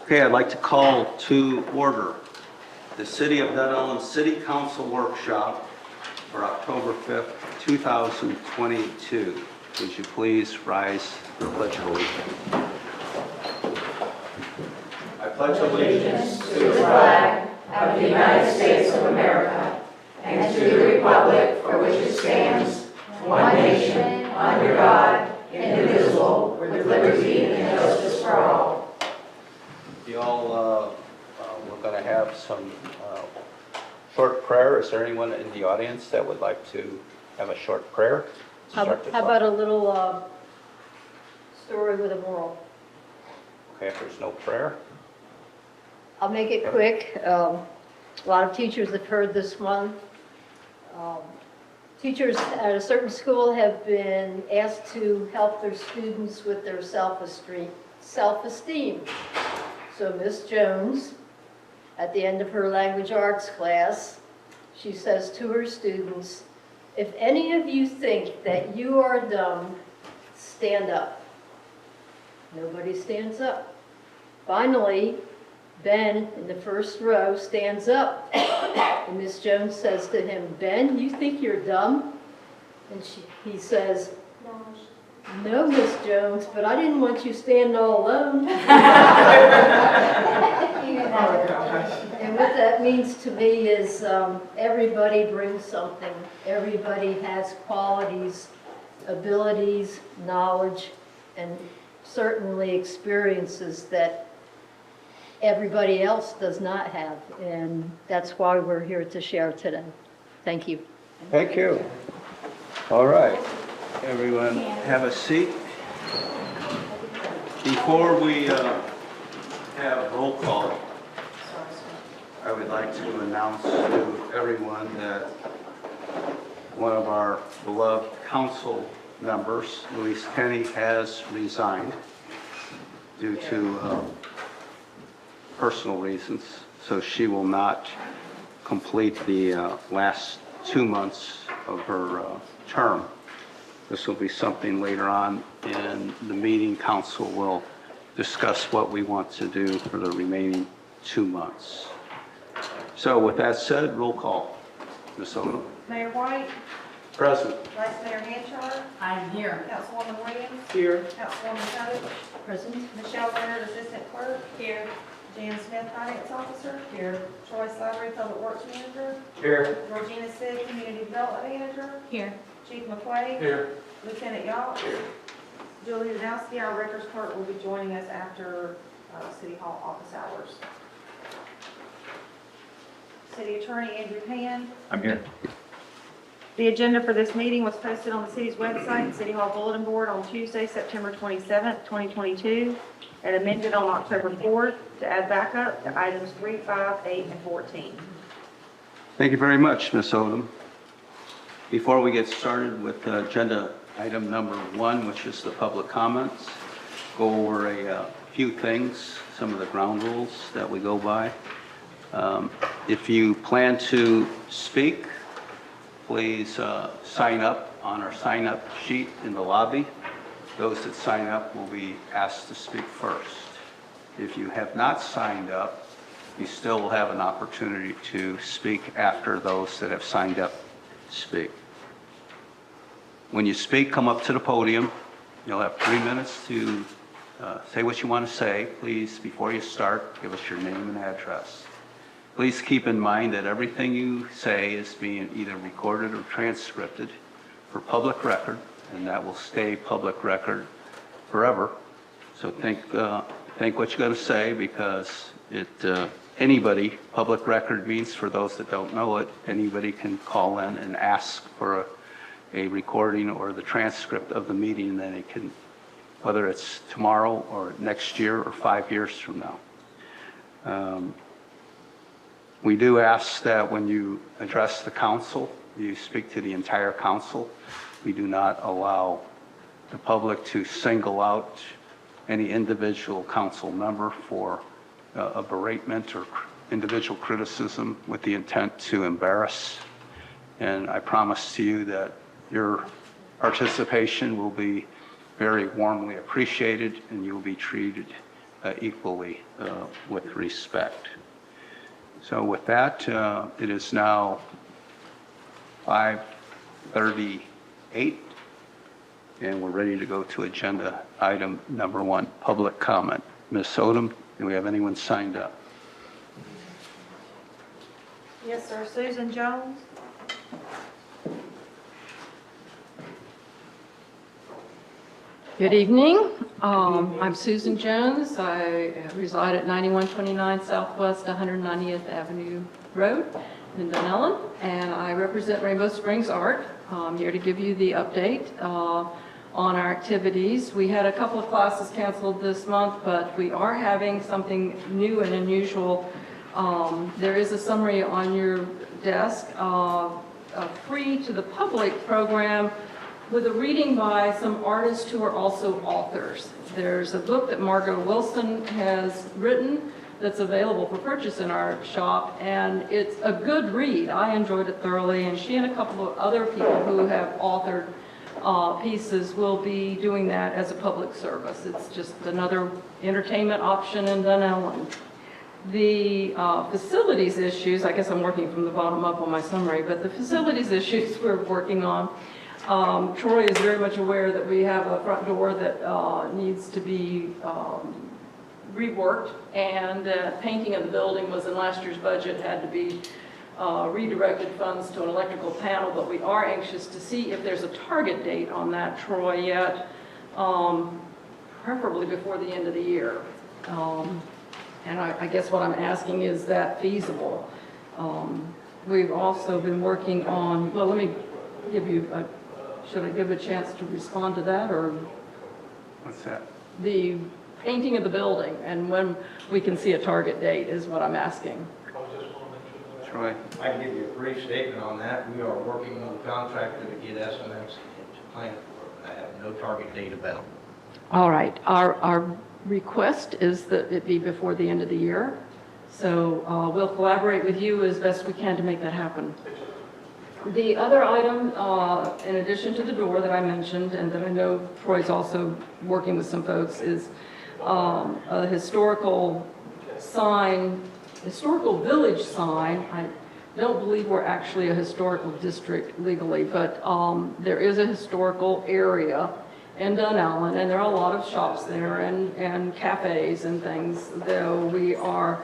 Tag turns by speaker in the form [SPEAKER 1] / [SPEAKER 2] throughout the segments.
[SPEAKER 1] Okay, I'd like to call to order the City of Dunnellon City Council Workshop for October 5th, 2022. Would you please rise for the Pledge of Allegiance? I pledge allegiance
[SPEAKER 2] to the flag of the United States of America and to the republic for which it stands, one nation, under God, indivisible, with liberty and justice for all.
[SPEAKER 1] We're going to have some short prayer. Is there anyone in the audience that would like to have a short prayer?
[SPEAKER 3] How about a little story with a moral?
[SPEAKER 1] Okay, if there's no prayer.
[SPEAKER 3] I'll make it quick. A lot of teachers have heard this one. Teachers at a certain school have been asked to help their students with their self-esteem. So Miss Jones, at the end of her language arts class, she says to her students, if any of you think that you are dumb, stand up. Nobody stands up. Finally, Ben in the first row stands up, and Miss Jones says to him, Ben, you think you're dumb? And he says, no, Miss Jones, but I didn't want you standing all alone. And what that means to me is everybody brings something. Everybody has qualities, abilities, knowledge, and certainly experiences that everybody else does not have. And that's why we're here to share today. Thank you.
[SPEAKER 1] Thank you. All right. Everyone have a seat. Before we have roll call, I would like to announce to everyone that one of our beloved council members, Louise Kenny, has resigned due to personal reasons, so she will not complete the last 2 months of her term. This will be something later on in the meeting. Council will discuss what we want to do for the remaining 2 months. So with that said, roll call. Ms. Odom.
[SPEAKER 4] Mayor White.
[SPEAKER 1] Present.
[SPEAKER 4] Vice Mayor Hanchar.
[SPEAKER 2] I'm here.
[SPEAKER 4] Councilwoman Williams.
[SPEAKER 1] Here.
[SPEAKER 4] Councilwoman Covich.
[SPEAKER 3] Present?
[SPEAKER 4] Michelle Leonard, Assistant Clerk. Here. Jan Smith, Finance Officer. Here. Troy Slattery, Public Works Manager.
[SPEAKER 1] Here.
[SPEAKER 4] Georgina Sid, Community Development Manager.
[SPEAKER 2] Here.
[SPEAKER 4] Chief McQuaid.
[SPEAKER 1] Here.
[SPEAKER 4] Lieutenant Yacht. Julie Danowski, our Records Clerk, will be joining us after City Hall office hours. City Attorney Andrew Hand.
[SPEAKER 1] I'm here.
[SPEAKER 4] The agenda for this meeting was posted on the city's website and City Hall bulletin board on Tuesday, September 27th, 2022, and amended on October 4th to add backup to items 3, 5, 8, and 14.
[SPEAKER 1] Thank you very much, Ms. Odom. Before we get started with agenda item number 1, which is the public comments, go over a few things, some of the ground rules that we go by. If you plan to speak, please sign up on our sign-up sheet in the lobby. Those that sign up will be asked to speak first. If you have not signed up, you still will have an opportunity to speak after those that have signed up speak. When you speak, come up to the podium. You'll have 3 minutes to say what you want to say. Please, before you start, give us your name and address. Please keep in mind that everything you say is being either recorded or transcribed for public record, and that will stay public record forever. So think what you're going to say, because anybody, public record means, for those that don't know it, anybody can call in and ask for a recording or the transcript of the meeting, and then it can, whether it's tomorrow or next year or 5 years from now. We do ask that when you address the council, you speak to the entire council. We do not allow the public to single out any individual council member for a beratement or individual criticism with the intent to embarrass. And I promise to you that your participation will be very warmly appreciated, and you will be treated equally with respect. So with that, it is now 5:38, and we're ready to go to agenda item number 1, public comment. Ms. Odom, do we have anyone signed up?
[SPEAKER 4] Yes, sir. Susan Jones?
[SPEAKER 5] Good evening. I'm Susan Jones. I reside at 9129 Southwest 190th Avenue Road in Dunnellon, and I represent Rainbow Springs Art. I'm here to give you the update on our activities. We had a couple of classes canceled this month, but we are having something new and unusual. There is a summary on your desk of a free to the public program with a reading by some artists who are also authors. There's a book that Margot Wilson has written that's available for purchase in our shop, and it's a good read. I enjoyed it thoroughly, and she and a couple of other people who have authored pieces will be doing that as a public service. It's just another entertainment option in Dunnellon. The facilities issues, I guess I'm working from the bottom up on my summary, but the facilities issues we're working on, Troy is very much aware that we have a front door that needs to be reworked, and painting of the building was in last year's budget, had to be redirected funds to an electrical panel, but we are anxious to see if there's a target date on that, Troy, yet, preferably before the end of the year. And I guess what I'm asking, is that feasible? We've also been working on, well, let me give you a, should I give a chance to respond to that, or?
[SPEAKER 1] What's that?
[SPEAKER 5] The painting of the building and when we can see a target date is what I'm asking.
[SPEAKER 1] Troy?
[SPEAKER 6] I can give you a brief statement on that. We are working with a contractor to get estimates and to plan for it. I have no target date available.
[SPEAKER 5] All right, our request is that it be before the end of the year. So we'll collaborate with you as best we can to make that happen. The other item, in addition to the door that I mentioned, and that I know Troy's also working with some folks, is a historical sign, historical village sign. I don't believe we're actually a historical district legally, but there is a historical area in Dunnellon, and there are a lot of shops there and cafes and things, though we are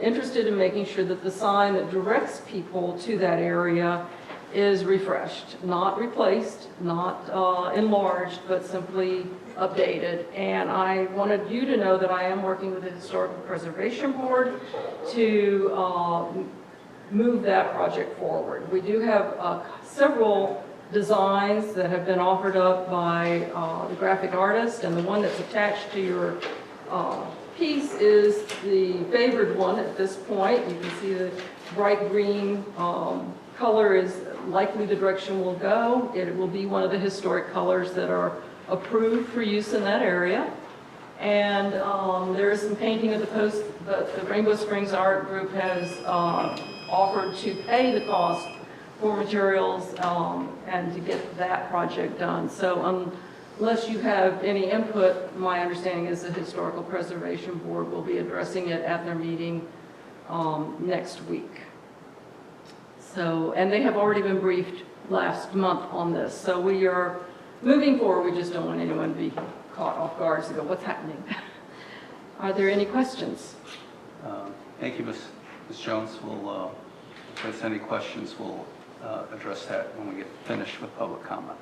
[SPEAKER 5] interested in making sure that the sign that directs people to that area is refreshed, not replaced, not enlarged, but simply updated. And I wanted you to know that I am working with the Historical Preservation Board to move that project forward. We do have several designs that have been offered up by the graphic artist, and the one that's attached to your piece is the favored one at this point. You can see the bright green color is likely the direction we'll go. It will be one of the historic colors that are approved for use in that area. And there is some painting of the post, but the Rainbow Springs Art Group has offered to pay the cost for materials and to get that project done. So unless you have any input, my understanding is the Historical Preservation Board will be addressing it at their meeting next week. So, and they have already been briefed last month on this. So we are moving forward. We just don't want anyone to be caught off guard to go, what's happening? Are there any questions?
[SPEAKER 1] Thank you, Ms. Jones. We'll, if there's any questions, we'll address that when we get finished with public comment.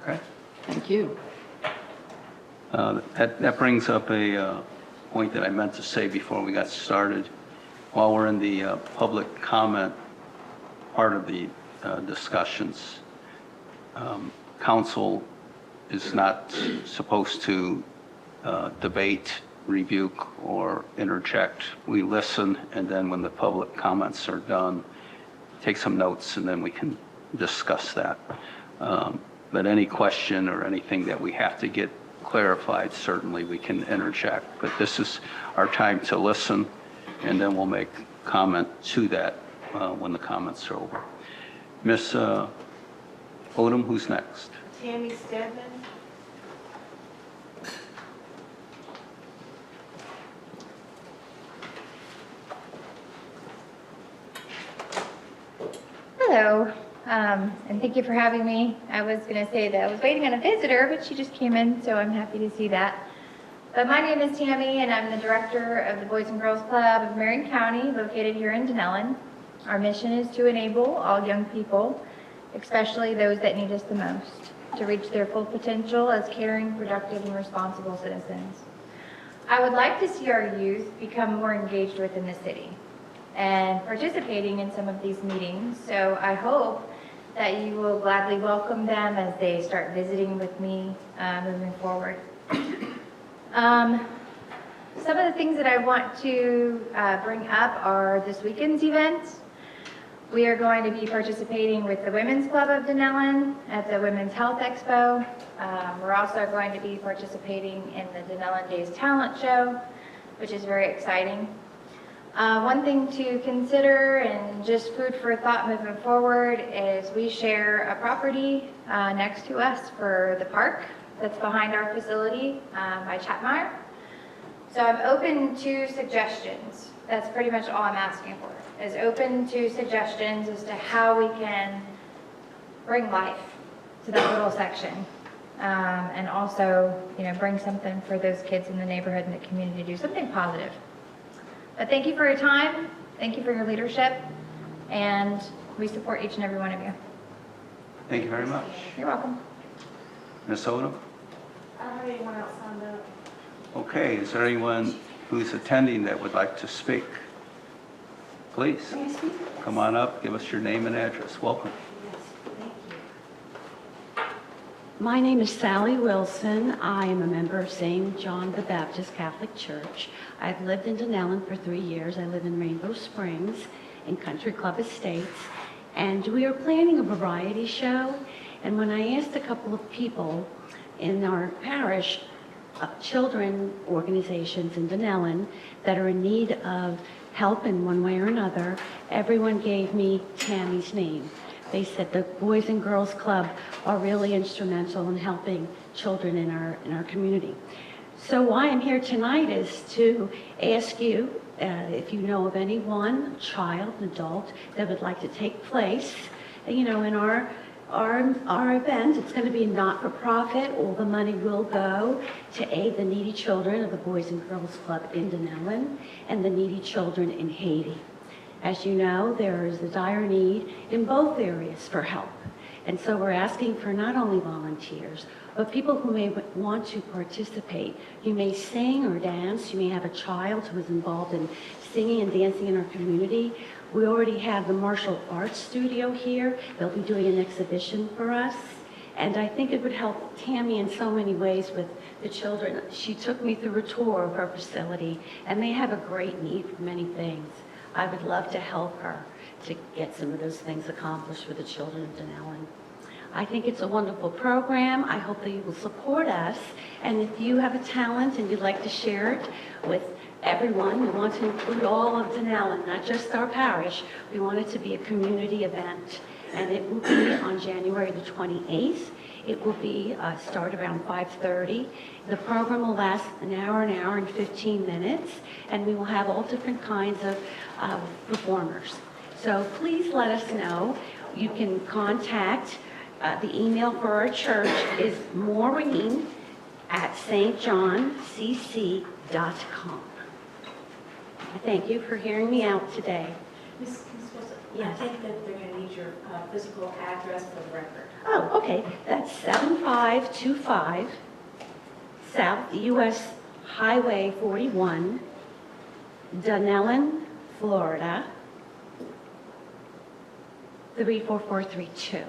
[SPEAKER 1] Okay?
[SPEAKER 5] Thank you.
[SPEAKER 1] That brings up a point that I meant to say before we got started. While we're in the public comment part of the discussions, council is not supposed to debate, rebuke, or interject. We listen, and then when the public comments are done, take some notes, and then we can discuss that. But any question or anything that we have to get clarified, certainly we can interject. But this is our time to listen, and then we'll make comment to that when the comments are over. Ms. Odom, who's next?
[SPEAKER 4] Tammy Stedman?
[SPEAKER 7] Hello, and thank you for having me. I was going to say that I was waiting on a visitor, but she just came in, so I'm happy to see that. But my name is Tammy, and I'm the director of the Boys and Girls Club of Marion County, located here in Dunnellon. Our mission is to enable all young people, especially those that need us the most, to reach their full potential as caring, productive, and responsible citizens. I would like to see our youth become more engaged within the city and participating in some of these meetings. So I hope that you will gladly welcome them as they start visiting with me moving forward. Some of the things that I want to bring up are this weekend's events. We are going to be participating with the Women's Club of Dunnellon at the Women's Health Expo. We're also going to be participating in the Dunnellon Days Talent Show, which is very exciting. One thing to consider, and just food for thought moving forward, is we share a property next to us for the park that's behind our facility by Chapmeyer. So I'm open to suggestions. That's pretty much all I'm asking for, is open to suggestions as to how we can bring life to that little section. And also, bring something for those kids in the neighborhood and the community to do something positive. But thank you for your time. Thank you for your leadership. And we support each and every one of you.
[SPEAKER 1] Thank you very much.
[SPEAKER 7] You're welcome.
[SPEAKER 1] Ms. Odom?
[SPEAKER 4] I don't have anyone else signed up.
[SPEAKER 1] Okay, is there anyone who's attending that would like to speak? Please, come on up, give us your name and address. Welcome.
[SPEAKER 8] My name is Sally Wilson. I am a member of St. John the Baptist Catholic Church. I've lived in Dunnellon for 3 years. I live in Rainbow Springs in Country Club Estates. And we are planning a variety show. And when I asked a couple of people in our parish, children organizations in Dunnellon that are in need of help in one way or another, everyone gave me Tammy's name. They said the Boys and Girls Club are really instrumental in helping children in our community. So why I'm here tonight is to ask you if you know of anyone, child, adult, that would like to take place, in our event. It's going to be not-for-profit. All the money will go to aid the needy children of the Boys and Girls Club in Dunnellon and the needy children in Haiti. As you know, there is a dire need in both areas for help. And so we're asking for not only volunteers, but people who may want to participate. You may sing or dance. You may have a child who is involved in singing and dancing in our community. We already have the martial arts studio here. They'll be doing an exhibition for us. And I think it would help Tammy in so many ways with the children. She took me through a tour of her facility, and they have a great need for many things. I would love to help her to get some of those things accomplished for the children of Dunnellon. I think it's a wonderful program. I hope that you will support us. And if you have a talent and you'd like to share it with everyone, we want to include all of Dunnellon, not just our parish. We want it to be a community event. And it will be on January the 28th. It will be start around 5:30. The program will last an hour and 15 minutes, and we will have all different kinds of performers. So please let us know. You can contact, the email for our church is maureen@stjohncc.com. Thank you for hearing me out today.
[SPEAKER 2] Ms. Wilson,
[SPEAKER 8] Yes.
[SPEAKER 2] I think that they're going to need your physical address for the record.
[SPEAKER 8] Oh, okay. That's 7525 South US Highway 41, Dunnellon, Florida, 34432.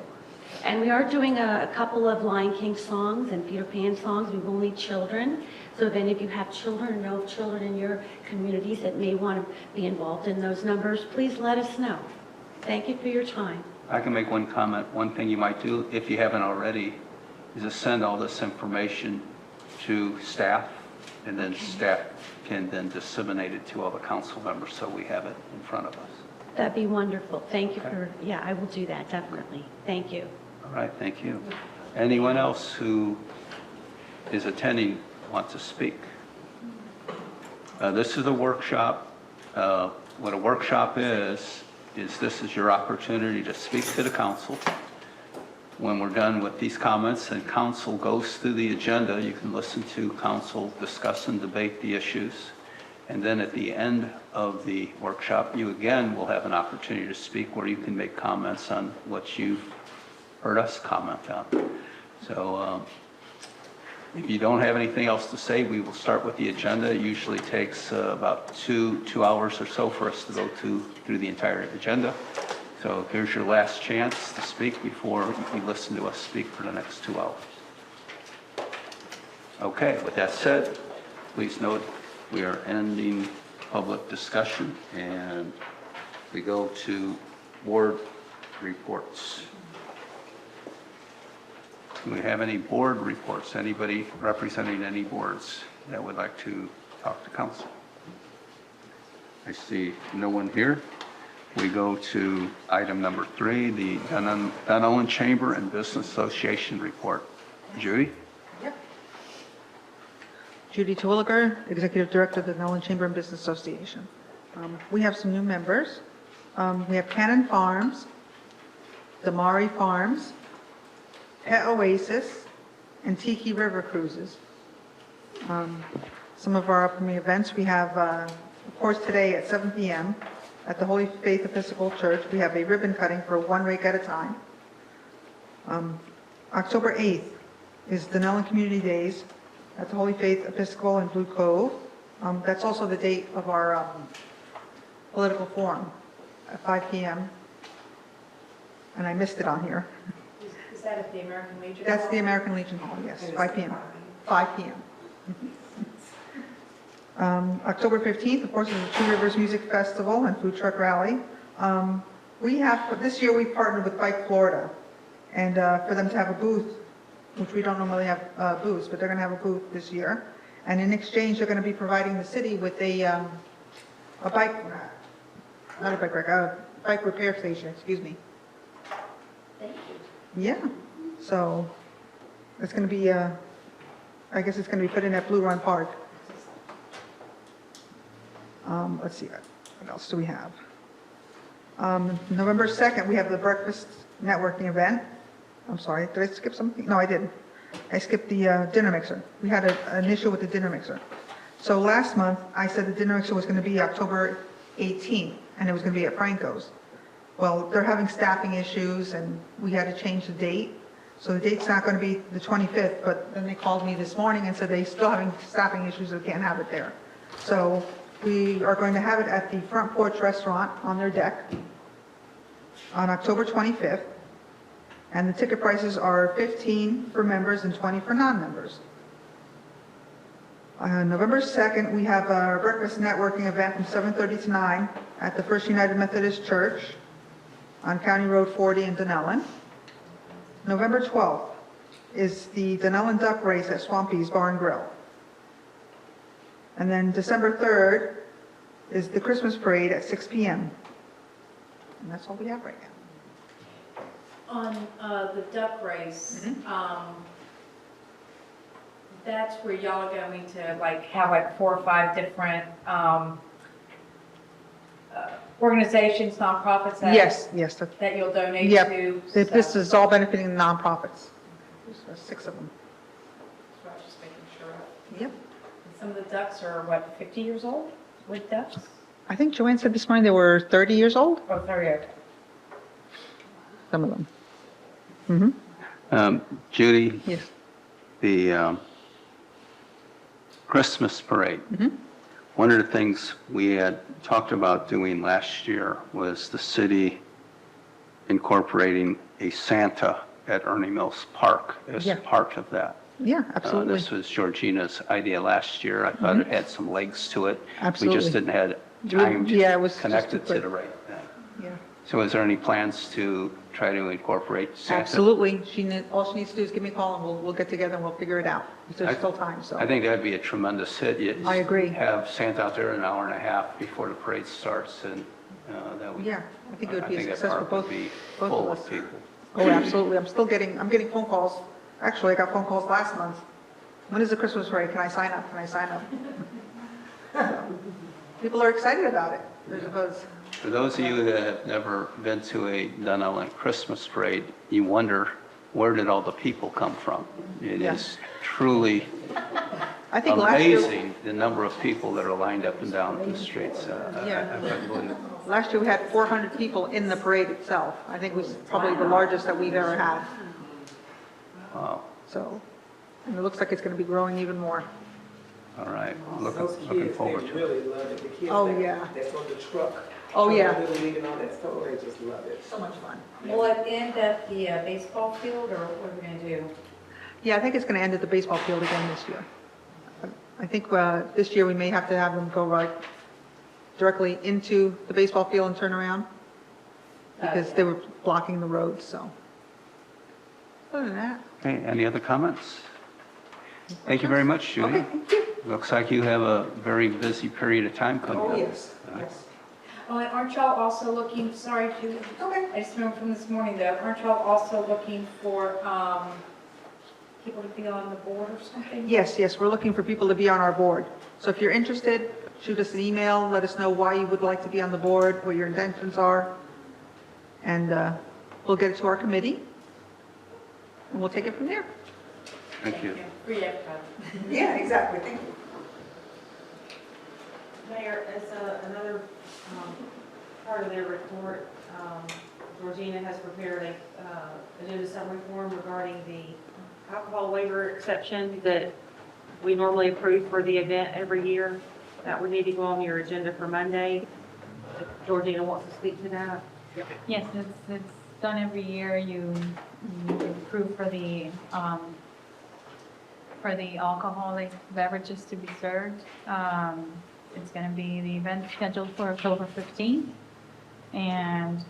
[SPEAKER 8] And we are doing a couple of Lion King songs and Peter Pan songs. We will need children. So if any of you have children or know of children in your communities that may want to be involved in those numbers, please let us know. Thank you for your time.
[SPEAKER 1] I can make one comment. One thing you might do, if you haven't already, is to send all this information to staff, and then staff can then disseminate it to all the council members so we have it in front of us.
[SPEAKER 8] That'd be wonderful. Thank you yeah, I will do that, definitely. Thank you.
[SPEAKER 1] All right, thank you. Anyone else who is attending want to speak? This is a workshop. What a workshop is is this is your opportunity to speak to the council. When we're done with these comments and council goes through the agenda, you can listen to council discuss and debate the issues. And then at the end of the workshop, you again will have an opportunity to speak where you can make comments on what you've heard us comment on. So if you don't have anything else to say, we will start with the agenda. It usually takes about two hours or so for us to go through the entire agenda. So here's your last chance to speak before you listen to us speak for the next 2 hours. Okay, with that said, please note we are ending public discussion and we go to board reports. Do we have any board reports? Anybody representing any boards that would like to talk to council? I see no one here. We go to item number 3, the Dunnellon Chamber and Business Association report. Judy?
[SPEAKER 9] Judy Terwilliger, Executive Director of the Dunnellon Chamber and Business Association. We have some new members. We have Cannon Farms, Damari Farms, Pet Oasis, and Tiki River Cruises. Some of our upcoming events, we have, of course, today at 7 p.m. at the Holy Faith Episcopal Church, we have a ribbon cutting for one rake at a time. October 8th is Dunnellon Community Days at the Holy Faith Episcopal in Blue Cove. That's also the date of our political forum at 5 p.m. And I missed it on here.
[SPEAKER 4] Is that at the American Legion?
[SPEAKER 9] That's the American Legion Hall, yes, 5 p.m. 5 p.m. October 15th, of course, is the Two Rivers Music Festival and Food Truck Rally. This year we partnered with Bike Florida, and for them to have a booth, which we don't normally have booths, but they're going to have a booth this year. And in exchange, they're going to be providing the city with a bike repair station, excuse me.
[SPEAKER 3] Thank you.
[SPEAKER 9] Yeah, so it's going to be, I guess it's going to be put in at Blue Run Park. Let's see, what else do we have? November 2nd, we have the breakfast networking event. I'm sorry, did I skip something? No, I didn't. I skipped the dinner mixer. We had an issue with the dinner mixer. So last month, I said the dinner mixer was going to be October 18th, and it was going to be at Franco's. Well, they're having staffing issues, and we had to change the date. So the date's not going to be the 25th, but then they called me this morning and said they're still having staffing issues, so they can't have it there. So we are going to have it at the Front Porch Restaurant on their deck on October 25th. And the ticket prices are $15 for members and $20 for non-members. November 2nd, we have a breakfast networking event from 7:30 to 9 at the First United Methodist Church on County Road 40 in Dunnellon. November 12th is the Dunnellon Duck Race at Swampy's Bar and Grill. And then December 3rd is the Christmas Parade at 6 p.m. And that's all we have right now.
[SPEAKER 10] On the duck race, that's where y'all are going to like have like 4 or 5 different organizations, nonprofits
[SPEAKER 9] Yes,
[SPEAKER 10] that you'll donate
[SPEAKER 9] Yep.
[SPEAKER 10] to.
[SPEAKER 9] This is all benefiting the nonprofits. There's 6 of them.
[SPEAKER 10] So I was just making sure.
[SPEAKER 9] Yep.
[SPEAKER 10] And some of the ducks are what, 50 years old with ducks?
[SPEAKER 9] I think Joanne said this morning they were 30 years old,
[SPEAKER 10] Oh, 30, okay.
[SPEAKER 9] some of them.
[SPEAKER 1] Judy,
[SPEAKER 9] Yes.
[SPEAKER 1] the Christmas parade. One of the things we had talked about doing last year was the city incorporating a Santa at Ernie Mills Park as
[SPEAKER 9] Yeah.
[SPEAKER 1] part of that.
[SPEAKER 9] Yeah, absolutely.
[SPEAKER 1] This was Georgina's idea last year. I thought it had some legs to it.
[SPEAKER 9] Absolutely.
[SPEAKER 1] We just didn't have time
[SPEAKER 9] Yeah, it
[SPEAKER 1] to
[SPEAKER 9] was just
[SPEAKER 1] connect
[SPEAKER 9] too
[SPEAKER 1] it to
[SPEAKER 9] quick.
[SPEAKER 1] the right thing.
[SPEAKER 9] Yeah.
[SPEAKER 1] So is there any plans to try to incorporate Santa?
[SPEAKER 9] Absolutely. All she needs to do is give me a call and we'll get together and we'll figure it out. There's still time, so.
[SPEAKER 1] I think that'd be a tremendous hit.
[SPEAKER 9] I agree.
[SPEAKER 1] Have Santa out there an hour and a half before the parade starts, and that would.
[SPEAKER 9] Yeah, I think it would be a
[SPEAKER 1] I think
[SPEAKER 9] success
[SPEAKER 1] that
[SPEAKER 9] for
[SPEAKER 1] park
[SPEAKER 9] both
[SPEAKER 1] would be
[SPEAKER 9] of
[SPEAKER 1] full
[SPEAKER 9] us.
[SPEAKER 1] of people.
[SPEAKER 9] Oh, absolutely. I'm getting phone calls. Actually, I got phone calls last month. When is the Christmas parade? Can I sign up? Can I sign up? So, people are excited about it. There's a buzz.
[SPEAKER 1] For those of you that have never been to a Dunnellon Christmas parade, you wonder, where did all the people come from? It
[SPEAKER 9] Yeah.
[SPEAKER 1] is truly
[SPEAKER 9] I think last year,
[SPEAKER 1] amazing, the number of people that are lined up and down the streets.
[SPEAKER 9] Yeah.
[SPEAKER 1] I couldn't believe it.
[SPEAKER 9] last year we had 400 people in the parade itself. I think it was probably the largest that we've ever had.
[SPEAKER 1] Wow,
[SPEAKER 9] So, and it looks like it's going to be growing even more.
[SPEAKER 1] all right,
[SPEAKER 11] Those
[SPEAKER 1] looking
[SPEAKER 11] kids,
[SPEAKER 1] forward
[SPEAKER 11] they
[SPEAKER 1] to it.
[SPEAKER 11] really love it. The kids
[SPEAKER 9] Oh,
[SPEAKER 11] that-
[SPEAKER 9] yeah.
[SPEAKER 11] that's on the truck.
[SPEAKER 9] Oh, yeah.
[SPEAKER 11] Little League and all that stuff, they just love it.
[SPEAKER 9] So much fun.
[SPEAKER 10] Will it end at the baseball field, or what are we gonna do?
[SPEAKER 9] Yeah, I think it's going to end at the baseball field again this year. I think this year we may have to have them go right directly into the baseball field and turn around because they were blocking the road, so. Other than that,
[SPEAKER 1] Okay, any other comments? Thank you very much, Judy.
[SPEAKER 9] okay, thank you.
[SPEAKER 1] Looks like you have a very busy period of time coming up.
[SPEAKER 11] Oh, yes, yes.
[SPEAKER 10] Oh, and aren't y'all also looking, sorry, Julie,
[SPEAKER 9] Okay.
[SPEAKER 10] I just remembered from this morning though, aren't y'all also looking for, people to be on the board or something?
[SPEAKER 9] Yes, yes, we're looking for people to be on our board. So if you're interested, shoot us an email, let us know why you would like to be on the board, what your intentions are, and we'll get it to our committee, and we'll take it from there.
[SPEAKER 1] Thank you.
[SPEAKER 10] Free advertising.
[SPEAKER 9] Yeah, exactly, thank you.
[SPEAKER 4] Mayor, as another part of their report, Georgina has prepared a agenda summary form regarding the alcohol waiver exception that we normally approve for the event every year. That would need to go on your agenda for Monday. If Georgina wants to speak to that.
[SPEAKER 12] Yes, it's done every year. You approve for the alcoholic beverages to be served. It's going to be the event scheduled for October 15th, and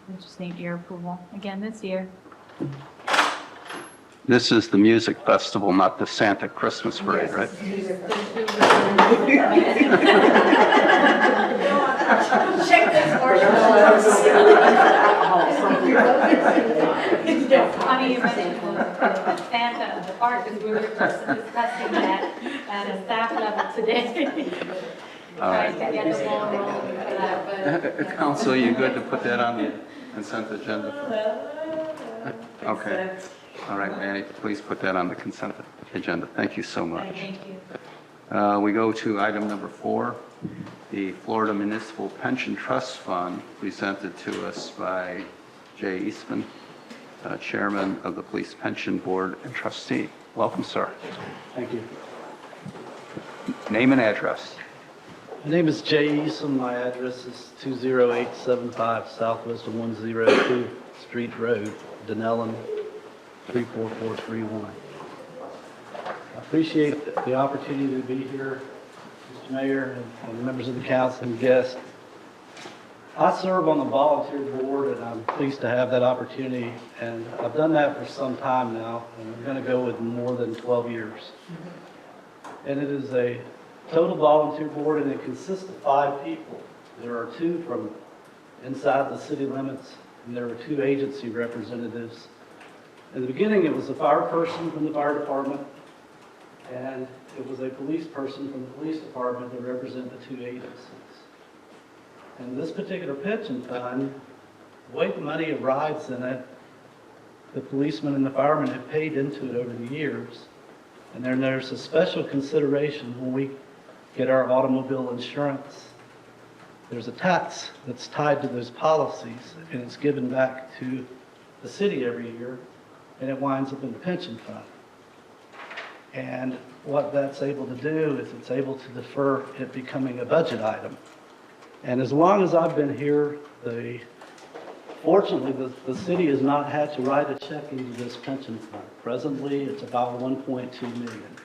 [SPEAKER 12] we just need your approval again this year.
[SPEAKER 1] This is the music festival, not the Santa Christmas parade, right?
[SPEAKER 10] Check this marshmallows.
[SPEAKER 12] Funny you mentioned the Santa, the park, because we were just discussing that at a staff level today.
[SPEAKER 1] All right.
[SPEAKER 12] Trying to get the ball rolling for that, but.
[SPEAKER 1] Council, you good to put that on the consent agenda? Okay. All right, Manny, please put that on the consent agenda. Thank you so much.
[SPEAKER 12] Thank you.
[SPEAKER 1] We go to item number 4, the Florida Municipal Pension Trust Fund, presented to us by Jay Eastman, Chairman of the Police Pension Board and trustee. Welcome, sir.
[SPEAKER 13] Thank you.
[SPEAKER 1] Name and address.
[SPEAKER 13] My name is Jay Eason. My address is 20875 Southwest of 102 Street Road, Dunnellon, 34431. I appreciate the opportunity to be here, Mr. Mayor, and members of the council and guests. I serve on the volunteer board, and I'm pleased to have that opportunity, and I've done that for some time now, and I'm going to go with more than 12 years. And it is a total volunteer board, and it consists of 5 people. There are 2 from inside the city limits, and there are 2 agency representatives. In the beginning, it was a fire person from the fire department, and it was a police person from the police department that represent the 2 agencies. And this particular pension fund, the way the money arrives in it, the policemen and the firemen have paid into it over the years. And then there's a special consideration when we get our automobile insurance. There's a tax that's tied to those policies, and it's given back to the city every year, and it winds up in the pension fund. And what that's able to do is it's able to defer it becoming a budget item. And as long as I've been here, fortunately, the city has not had to write a check into this pension fund. Presently, it's about 1.2 million.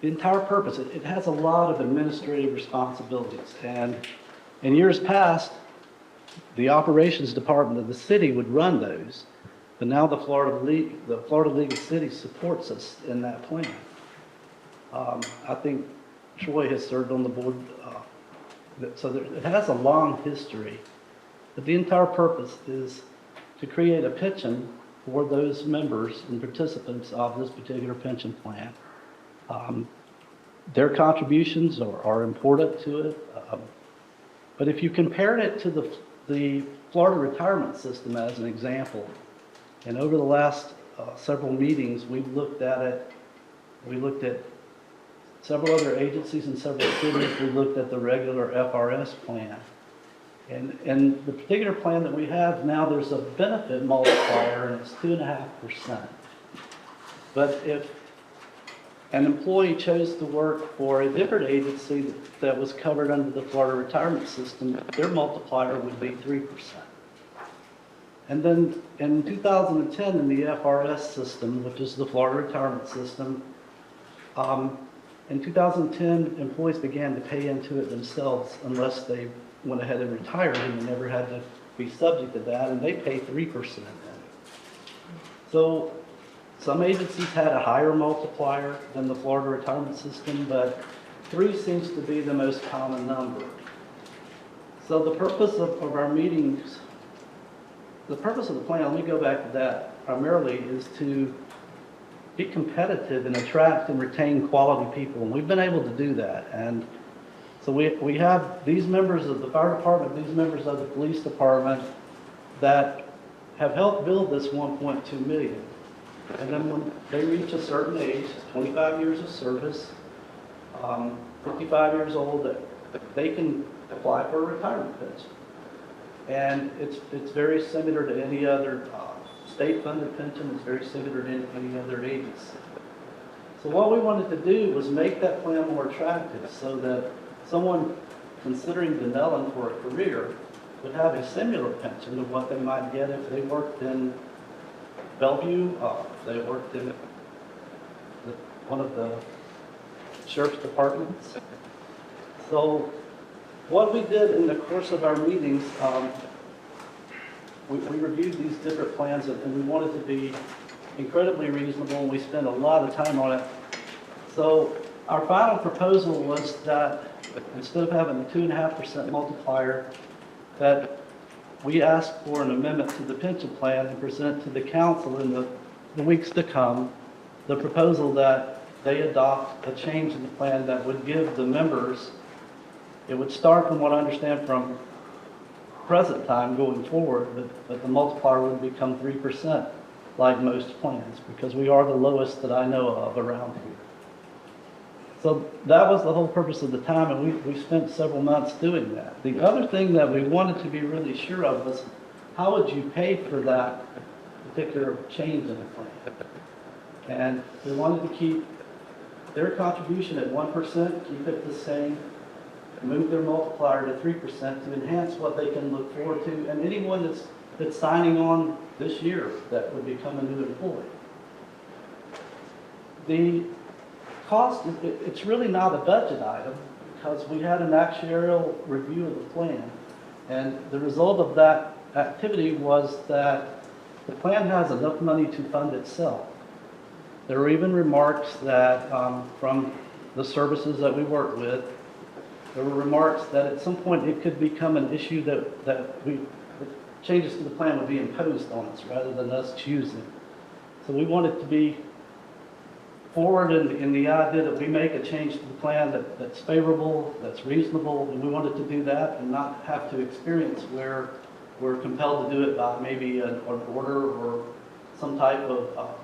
[SPEAKER 13] The entire purpose, it has a lot of administrative responsibilities. And in years past, the operations department of the city would run those. But now the Florida League of Cities supports us in that plan. I think Troy has served on the board, so it has a long history. But the entire purpose is to create a pension for those members and participants of this particular pension plan. Their contributions are important to it. But if you compared it to the Florida retirement system as an example, and over the last several meetings, we've looked at it, we looked at several other agencies in several cities, we looked at the regular FRS plan. And the particular plan that we have now, there's a benefit multiplier, and it's 2.5%. But if an employee chose to work for a different agency that was covered under the Florida retirement system, their multiplier would be 3%. And then in 2010, in the FRS system, which is the Florida retirement system, in 2010, employees began to pay into it themselves unless they went ahead and retired and they never had to be subject to that, and they pay 3% in it. So some agencies had a higher multiplier than the Florida retirement system, but 3 seems to be the most common number. So the purpose of our meetings, the purpose of the plan, let me go back to that, primarily is to be competitive and attract and retain quality people, and we've been able to do that. And so we have these members of the fire department, these members of the police department that have helped build this 1.2 million. And then when they reach a certain age, 25 years of service, 55 years old, they can apply for a retirement pension. And it's very similar to any other state-funded pension. It's very similar to any other agency. So what we wanted to do was make that plan more attractive so that someone considering Dunnellon for a career would have a similar pension of what they might get if they worked in Bellevue, they worked in one of the sheriff's departments. So what we did in the course of our meetings, we reviewed these different plans, and we wanted to be incredibly reasonable, and we spent a lot of time on it. So our final proposal was that instead of having a 2.5% multiplier, that we asked for an amendment to the pension plan and present to the council in the weeks to come the proposal that they adopt a change in the plan that would give the members, it would start from what I understand from present time going forward, but the multiplier would become 3% like most plans, because we are the lowest that I know of around here. So that was the whole purpose of the time, and we spent several months doing that. The other thing that we wanted to be really sure of was how would you pay for that particular change in the plan? And we wanted to keep their contribution at 1%, keep it the same, move their multiplier to 3% to enhance what they can look forward to, and anyone that's signing on this year that would become a new employee. The cost, it's really not a budget item, because we had an actuarial review of the plan, and the result of that activity was that the plan has enough money to fund itself. There were even remarks that from the services that we work with, there were remarks that at some point it could become an issue that changes to the plan would be imposed on us rather than us choosing. So we wanted to be forward in the idea that we make a change to the plan that's favorable, that's reasonable, and we wanted to do that and not have to experience where we're compelled to do it by maybe an order or some type of,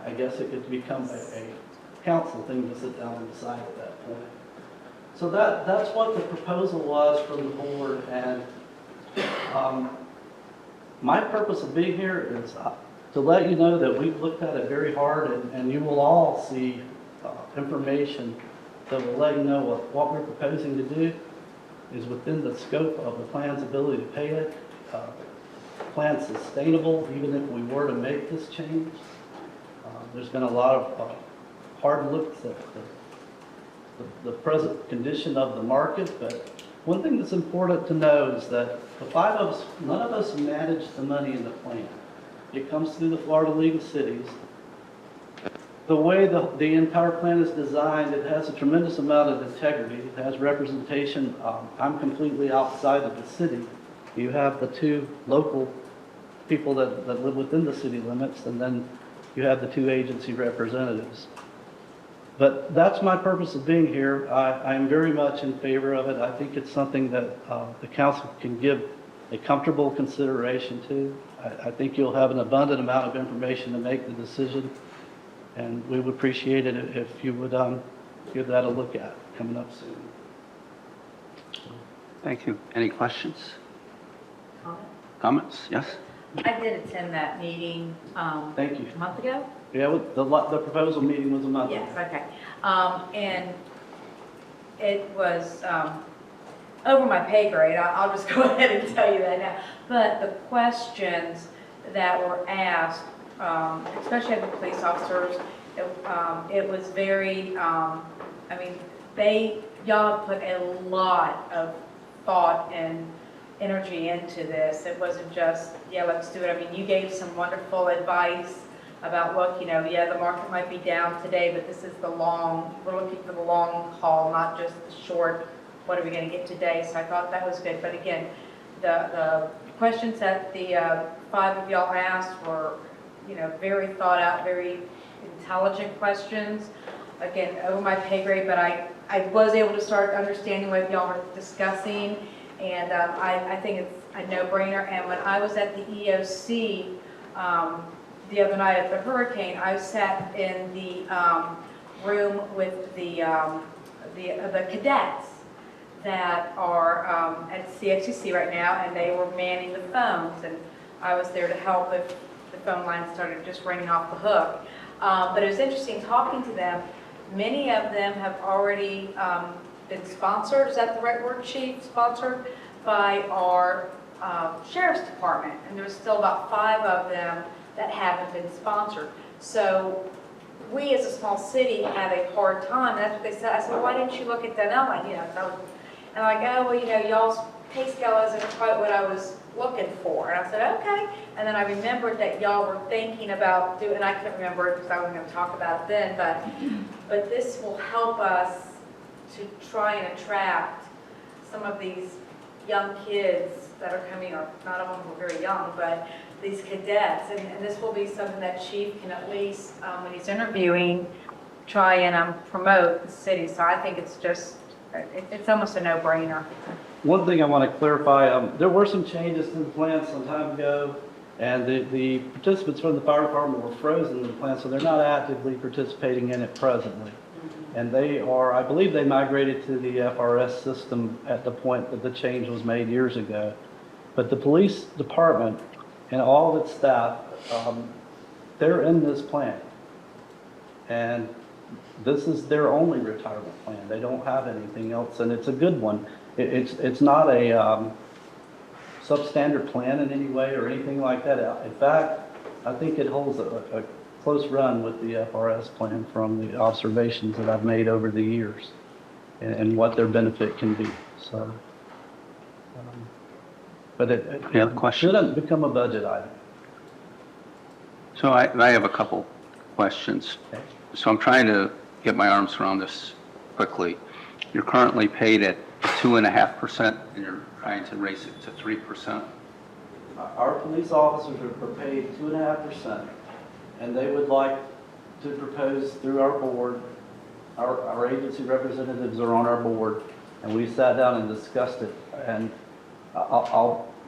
[SPEAKER 13] I guess it could become a council thing to sit down and decide at that point. So that's what the proposal was from the board, and my purpose of being here is to let you know that we've looked at it very hard, and you will all see information that will let you know what we're proposing to do is within the scope of the plan's ability to pay it. The plan's sustainable even if we were to make this change. There's been a lot of hard looks at the present condition of the market, but one thing that's important to know is that the 5 of us, none of us manage the money in the plan. It comes through the Florida League of Cities. The way the entire plan is designed, it has a tremendous amount of integrity. It has representation. I'm completely outside of the city. You have the 2 local people that live within the city limits, and then you have the 2 agency representatives. But that's my purpose of being here. I am very much in favor of it. I think it's something that the council can give a comfortable consideration to. I think you'll have an abundant amount of information to make the decision, and we would appreciate it if you would give that a look at coming up soon.
[SPEAKER 1] Thank you. Any questions? Comments? Yes?
[SPEAKER 10] I did attend that meeting,
[SPEAKER 13] Thank you.
[SPEAKER 10] a month ago.
[SPEAKER 13] Yeah, the proposal meeting was a month ago.
[SPEAKER 10] Yes, okay. And it was over my pay grade. I'll just go ahead and tell you that now. But the questions that were asked, especially of the police officers, it was very, I mean, y'all have put a lot of thought and energy into this. It wasn't just, yeah, let's do it. I mean, you gave some wonderful advice about, look, yeah, the market might be down today, but this is we're looking for the long haul, not just the short, what are we going to get today? So I thought that was good. But again, the questions that the 5 of y'all asked were, very thought out, very intelligent questions. Again, over my pay grade, but I was able to start understanding what y'all were discussing, and I think it's a no-brainer. And when I was at the EOC the other night at the hurricane, I sat in the room with the cadets that are at CXCC right now, and they were manning the phones, and I was there to help if the phone lines started just ringing off the hook. But it was interesting talking to them. Many of them have already been sponsored, is that the right word, Chief? Sponsored by our Sheriff's Department, and there's still about 5 of them that haven't been sponsored. So we as a small city have a hard time. That's what they said. I said, well, why didn't you look at Dunnellon? And like, oh, well, y'all's pay scale isn't quite what I was looking for. And I said, okay. And then I remembered that y'all were thinking about doing, and I couldn't remember it because I wasn't going to talk about it then, but this will help us to try and attract some of these young kids that are coming, or not all of them are very young, but these cadets, and this will be something that Chief can at least, when he's interviewing, try and promote the city. So I think it's just, it's almost a no-brainer.
[SPEAKER 13] One thing I want to clarify, there were some changes to the plan some time ago, and the participants from the fire department were frozen in the plan, so they're not actively participating in it presently. And they are, I believe they migrated to the FRS system at the point that the change was made years ago. But the police department and all of its staff, they're in this plan. And this is their only retirement plan. They don't have anything else, and it's a good one. It's not a substandard plan in any way or anything like that. In fact, I think it holds a close run with the FRS plan from the observations that I've made over the years and what their benefit can be. So, but it shouldn't become a budget item.
[SPEAKER 1] So I have a couple questions.
[SPEAKER 13] Okay.
[SPEAKER 1] So I'm trying to get my arms around this quickly. You're currently paid at 2.5%, and you're trying to raise it to 3%.
[SPEAKER 13] Our police officers are paid 2.5%, and they would like to propose through our board. Our agency representatives are on our board, and we sat down and discussed it. And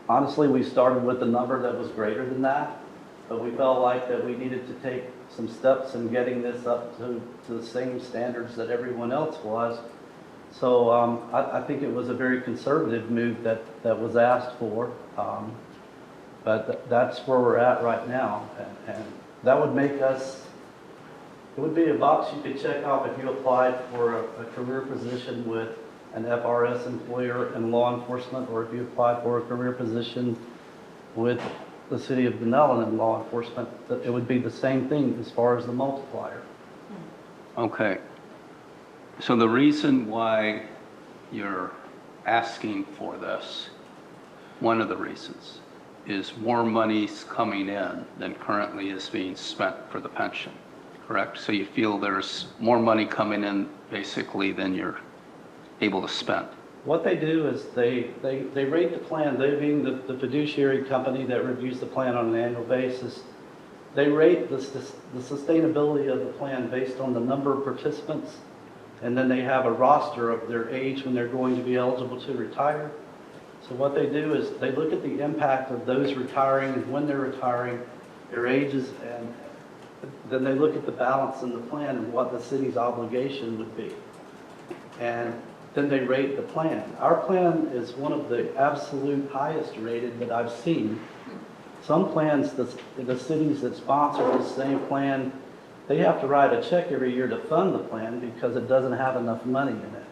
[SPEAKER 13] honestly, we started with a number that was greater than that, but we felt like that we needed to take some steps in getting this up to the same standards that everyone else was. So I think it was a very conservative move that was asked for, but that's where we're at right now. And that would make us, it would be a box you could check off if you applied for a career position with an FRS employer in law enforcement, or if you applied for a career position with the city of Dunnellon in law enforcement. It would be the same thing as far as the multiplier.
[SPEAKER 1] Okay. So the reason why you're asking for this, one of the reasons, is more money's coming in than currently is being spent for the pension, correct? So you feel there's more money coming in basically than you're able to spend.
[SPEAKER 13] What they do is they rate the plan, they being the fiduciary company that reviews the plan on an annual basis, they rate the sustainability of the plan based on the number of participants, and then they have a roster of their age when they're going to be eligible to retire. So what they do is they look at the impact of those retiring and when they're retiring, their ages, and then they look at the balance in the plan and what the city's obligation would be. And then they rate the plan. Our plan is one of the absolute highest rated that I've seen. Some plans, the cities that sponsor the same plan, they have to write a check every year to fund the plan because it doesn't have enough money in it.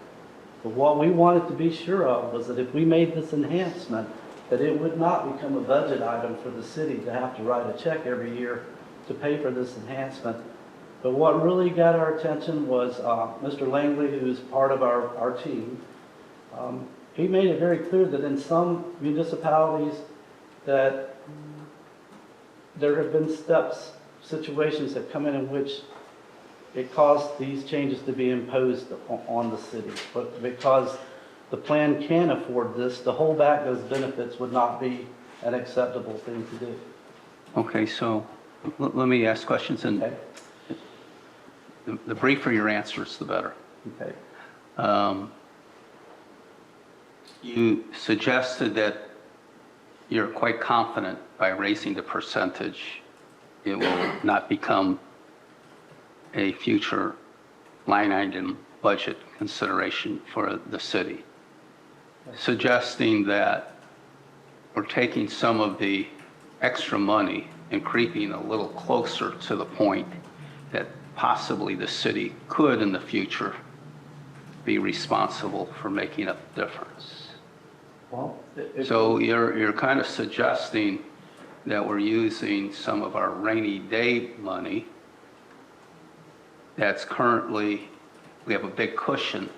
[SPEAKER 13] But what we wanted to be sure of was that if we made this enhancement, that it would not become a budget item for the city to have to write a check every year to pay for this enhancement. But what really got our attention was Mr. Langley, who's part of our team. He made it very clear that in some municipalities that there have been situations that come in which it caused these changes to be imposed on the city. But because the plan can afford this, to hold back those benefits would not be an acceptable thing to do.
[SPEAKER 1] Okay, so let me ask questions, and
[SPEAKER 13] Okay?
[SPEAKER 1] the briefer your answers, the better.
[SPEAKER 13] Okay.
[SPEAKER 1] You suggested that you're quite confident by raising the percentage, it will not become a future line item budget consideration for the city. Suggesting that we're taking some of the extra money and creeping a little closer to the point that possibly the city could in the future be responsible for making up the difference.
[SPEAKER 13] Well,
[SPEAKER 1] So you're kind of suggesting that we're using some of our rainy day money that's currently, we have a big cushion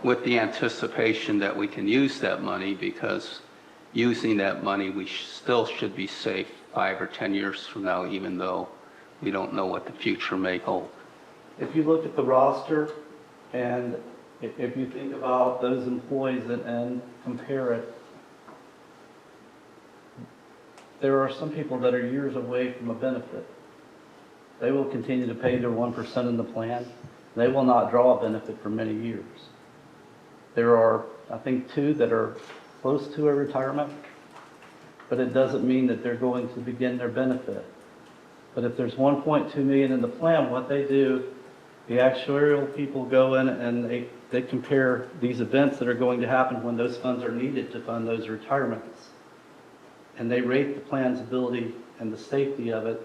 [SPEAKER 1] with the anticipation that we can use that money, because using that money, we still should be safe 5 or 10 years from now, even though we don't know what the future may hold.
[SPEAKER 13] If you look at the roster and if you think about those employees and compare it, there are some people that are years away from a benefit. They will continue to pay their 1% in the plan. They will not draw a benefit for many years. There are, I think, 2 that are close to a retirement, but it doesn't mean that they're going to begin their benefit. But if there's 1.2 million in the plan, what they do, the actuarial people go in and they compare these events that are going to happen when those funds are needed to fund those retirements. And they rate the plan's ability and the safety of it,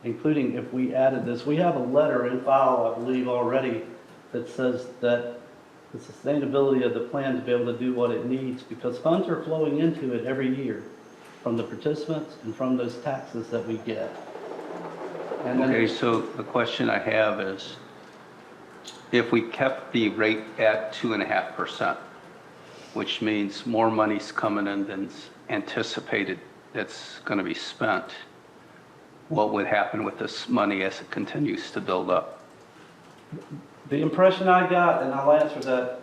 [SPEAKER 13] including if we added this. We have a letter in file, I believe, already that says that the sustainability of the plan to be able to do what it needs, because funds are flowing into it every year from the participants and from those taxes that we get. And then,
[SPEAKER 1] Okay, so the question I have is, if we kept the rate at 2.5%, which means more money's coming in than anticipated that's going to be spent, what would happen with this money as it continues to build up?
[SPEAKER 13] the impression I got, and I'll answer that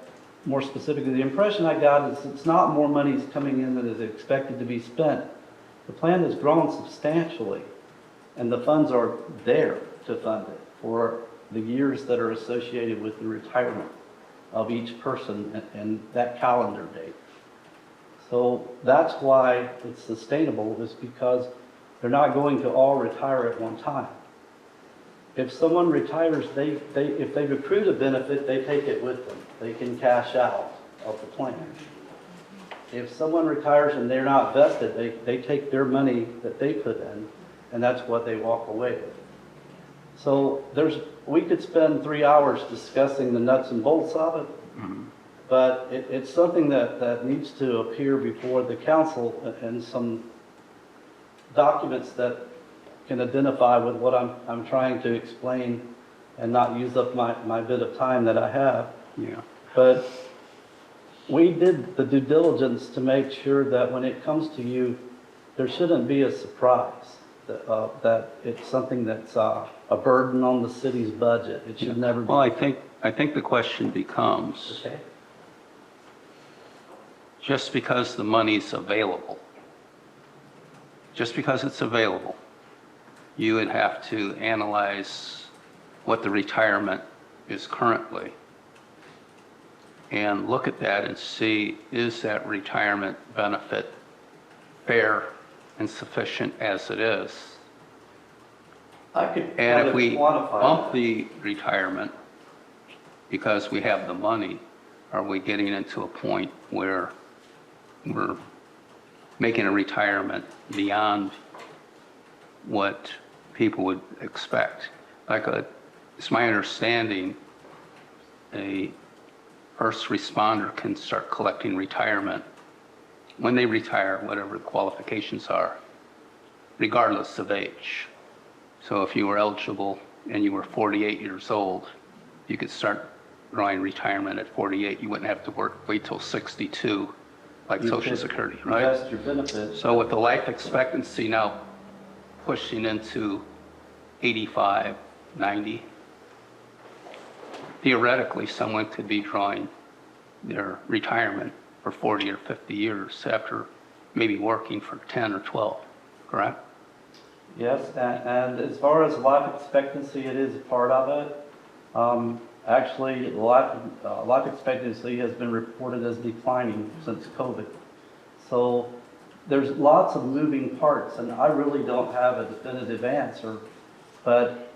[SPEAKER 13] more specifically, the impression I got is it's not more money's coming in than is expected to be spent. The plan has grown substantially, and the funds are there to fund it for the years that are associated with the retirement of each person and that calendar date. So that's why it's sustainable, is because they're not going to all retire at one time. If someone retires, if they've accrued a benefit, they take it with them. They can cash out of the plan. If someone retires and they're not vested, they take their money that they put in, and that's what they walk away with. So we could spend 3 hours discussing the nuts and bolts of it, but it's something that needs to appear before the council and some documents that can identify with what I'm trying to explain and not use up my bit of time that I have.
[SPEAKER 1] Yeah.
[SPEAKER 13] But we did the due diligence to make sure that when it comes to you, there shouldn't be a surprise that it's something that's a burden on the city's budget. It should never be.
[SPEAKER 1] Well, I think the question becomes,
[SPEAKER 13] Okay.
[SPEAKER 1] just because the money's available, just because it's available, you would have to analyze what the retirement is currently and look at that and see, is that retirement benefit fair and sufficient as it is?
[SPEAKER 13] I could
[SPEAKER 1] And
[SPEAKER 13] kind
[SPEAKER 1] if
[SPEAKER 13] of
[SPEAKER 1] we
[SPEAKER 13] quantify
[SPEAKER 1] bump
[SPEAKER 13] that.
[SPEAKER 1] the retirement because we have the money, are we getting into a point where we're making a retirement beyond what people would expect? It's my understanding, a first responder can start collecting retirement when they retire, whatever the qualifications are, regardless of age. So if you were eligible and you were 48 years old, you could start drawing retirement at 48. You wouldn't have to wait till 62, like
[SPEAKER 13] You
[SPEAKER 1] Social
[SPEAKER 13] could
[SPEAKER 1] Security, right?
[SPEAKER 13] Invest your benefits.
[SPEAKER 1] So with the life expectancy now pushing into 85, 90, theoretically, someone could be drawing their retirement for 40 or 50 years after maybe working for 10 or 12, correct?
[SPEAKER 13] Yes, and as far as life expectancy, it is a part of it. Actually, life expectancy has been reported as declining since COVID. So there's lots of moving parts, and I really don't have a definitive answer. But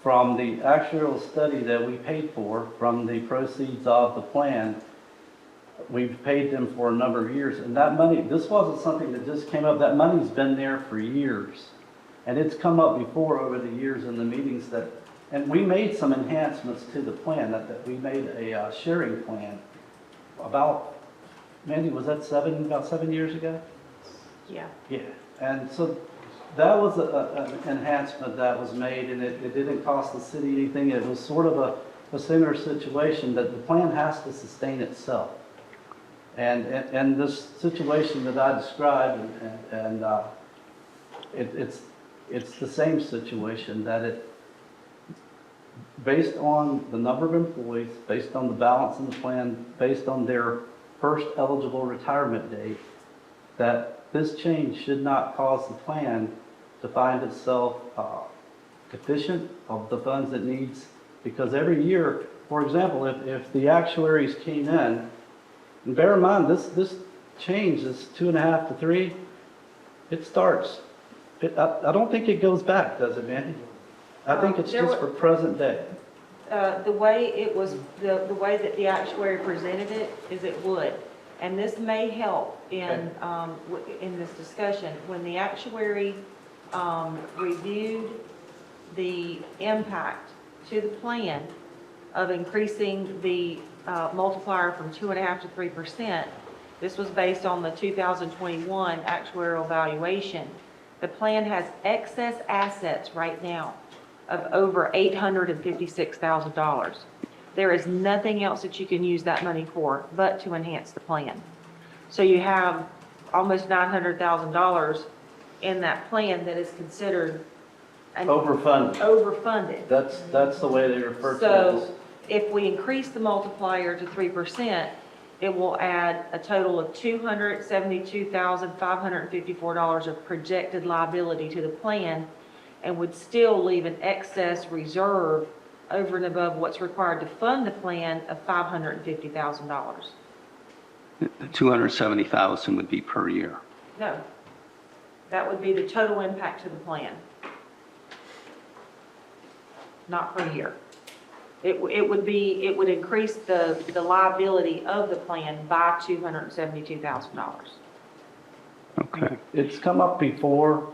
[SPEAKER 13] from the actuarial study that we paid for, from the proceeds of the plan, we've paid them for a number of years. And that money, this wasn't something that just came up. That money's been there for years. And it's come up before over the years in the meetings that, and we made some enhancements to the plan, that we made a sharing plan about, Mandy, was that about 7 years ago?
[SPEAKER 4] Yeah.
[SPEAKER 13] Yeah, and so that was an enhancement that was made, and it didn't cost the city anything. It was sort of a similar situation that the plan has to sustain itself. And this situation that I described, it's the same situation, that based on the number of employees, based on the balance in the plan, based on their first eligible retirement date, that this change should not cause the plan to find itself deficient of the funds it needs. Because every year, for example, if the actuaries came in, and bear in mind, this change, this 2.5 to 3, it starts. I don't think it goes back, does it, Mandy? I think it's just for present day.
[SPEAKER 4] The way it was, the way that the actuary presented it is it would. And this may help in this discussion. When the actuary reviewed the impact to the plan of increasing the multiplier from 2.5 to 3%, this was based on the 2021 actuarial valuation. The plan has excess assets right now of over $856,000. There is nothing else that you can use that money for but to enhance the plan. So you have almost $900,000 in that plan that is considered overfunded.
[SPEAKER 13] That's the way they refer to it.
[SPEAKER 4] So if we increase the multiplier to 3%, it will add a total of $272,554 of projected liability to the plan, and would still leave an excess reserve over and above what's required to fund the plan of $550,000.
[SPEAKER 1] The 270,000 would be per year.
[SPEAKER 4] No, that would be the total impact to the plan, not per year. It would increase the liability of the plan by $272,000.
[SPEAKER 1] Okay.
[SPEAKER 13] It's come up before,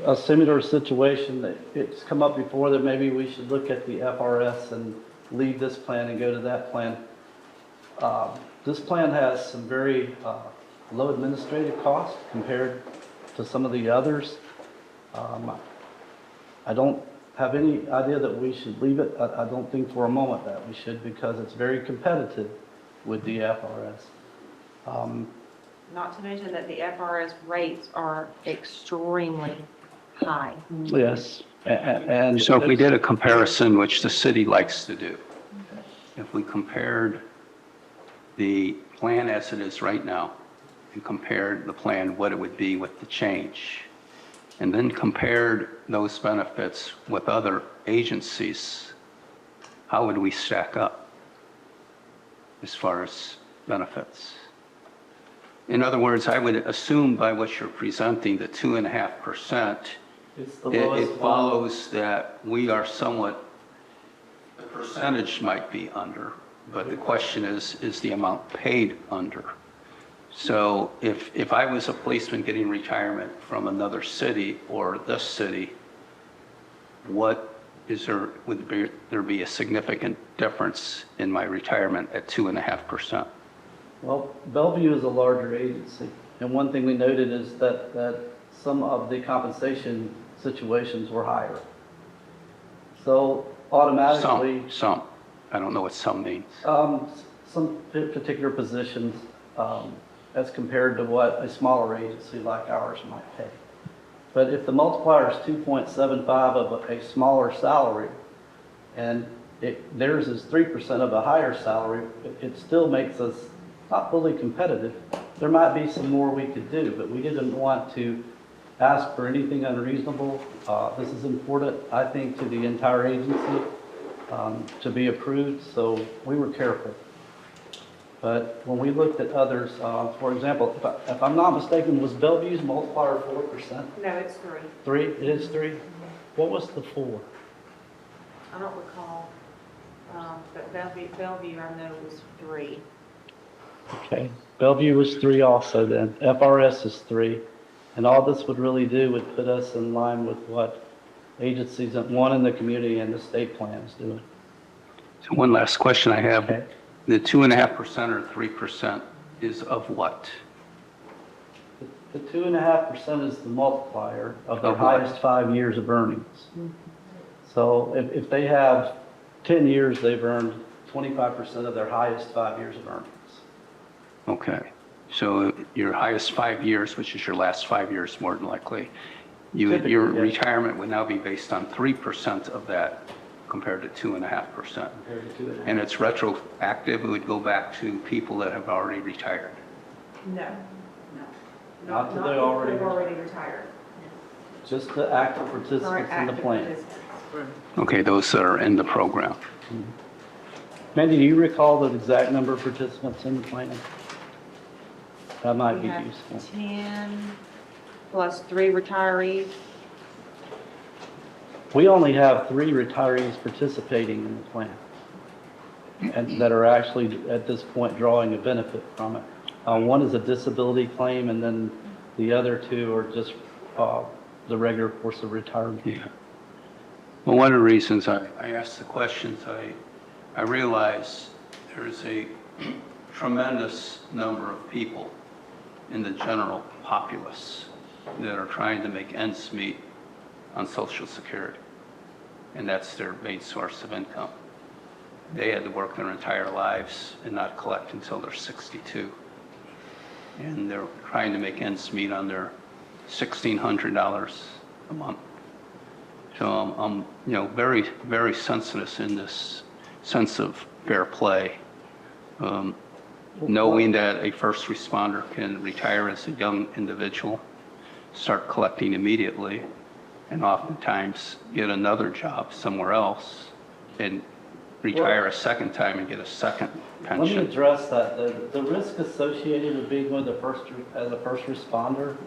[SPEAKER 13] a similar situation. It's come up before that maybe we should look at the FRS and leave this plan and go to that plan. This plan has some very low administrative costs compared to some of the others. I don't have any idea that we should leave it. I don't think for a moment that we should, because it's very competitive with the FRS.
[SPEAKER 4] Not to mention that the FRS rates are extremely high.
[SPEAKER 13] Yes, and
[SPEAKER 1] So if we did a comparison, which the city likes to do, if we compared the plan as it is right now and compared the plan, what it would be with the change, and then compared those benefits with other agencies, how would we stack up as far as benefits? In other words, I would assume by what you're presenting, the 2.5%,
[SPEAKER 13] It's the
[SPEAKER 1] it
[SPEAKER 13] lowest one.
[SPEAKER 1] follows that we are somewhat, the percentage might be under, but the question is the amount paid under? So if I was a policeman getting retirement from another city or this city, what is there, would there be a significant difference in my retirement at 2.5%?
[SPEAKER 13] Well, Bellevue is a larger agency, and one thing we noted is that some of the compensation situations were higher. So automatically,
[SPEAKER 1] Some. I don't know what some means.
[SPEAKER 13] some particular positions, as compared to what a smaller agency like ours might pay. But if the multiplier is 2.75 of a smaller salary, and theirs is 3% of a higher salary, it still makes us not fully competitive. There might be some more we could do, but we didn't want to ask for anything unreasonable. This is important, I think, to the entire agency to be approved, so we were careful. But when we looked at others, for example, if I'm not mistaken, was Bellevue's multiplier 4%?
[SPEAKER 4] No, it's 3.
[SPEAKER 13] 3? It is 3? What was the 4?
[SPEAKER 4] I don't recall, but Bellevue, I know, was 3.
[SPEAKER 13] Okay, Bellevue was 3 also then. FRS is 3. And all this would really do would put us in line with what agencies, one in the community and the state plan is doing.
[SPEAKER 1] So one last question I have.
[SPEAKER 13] Okay.
[SPEAKER 1] The 2.5% or 3% is of what?
[SPEAKER 13] The 2.5% is the multiplier of their
[SPEAKER 1] Of what?
[SPEAKER 13] highest 5 years of earnings. So if they have 10 years, they've earned 25% of their highest 5 years of earnings.
[SPEAKER 1] Okay. So your highest 5 years, which is your last 5 years more than likely, your
[SPEAKER 13] Typically, yes.
[SPEAKER 1] retirement would now be based on 3% of that compared to 2.5%.
[SPEAKER 13] Compared to 2.5.
[SPEAKER 1] And it's retroactive, it would go back to people that have already retired.
[SPEAKER 4] No.
[SPEAKER 13] Not till they
[SPEAKER 4] people
[SPEAKER 13] already-
[SPEAKER 4] who've already retired.
[SPEAKER 13] Just the active participants
[SPEAKER 4] Current
[SPEAKER 13] in the
[SPEAKER 4] active
[SPEAKER 13] plan.
[SPEAKER 4] participants.
[SPEAKER 1] Okay, those that are in the program.
[SPEAKER 13] Mandy, do you recall the exact number of participants in the plan? That might
[SPEAKER 4] We
[SPEAKER 13] be
[SPEAKER 4] have
[SPEAKER 13] useful.
[SPEAKER 4] 10 plus 3 retirees.
[SPEAKER 13] We only have 3 retirees participating in the plan, and that are actually, at this point, drawing a benefit from it. One is a disability claim, and then the other 2 are just the regular course of retirement.
[SPEAKER 1] Yeah. Well, one of the reasons I asked the questions, I realize there's a tremendous number of people in the general populace that are trying to make ends meet on Social Security, and that's their main source of income. They had to work their entire lives and not collect until they're 62, and they're trying to make ends meet on their $1,600 a month. So I'm very, very sensitive in this sense of fair play, knowing that a first responder can retire as a young individual, start collecting immediately, and oftentimes get another job somewhere else and retire a second time and get a second
[SPEAKER 13] Let me
[SPEAKER 1] pension.
[SPEAKER 13] address that. The risk associated with being with as a first responder,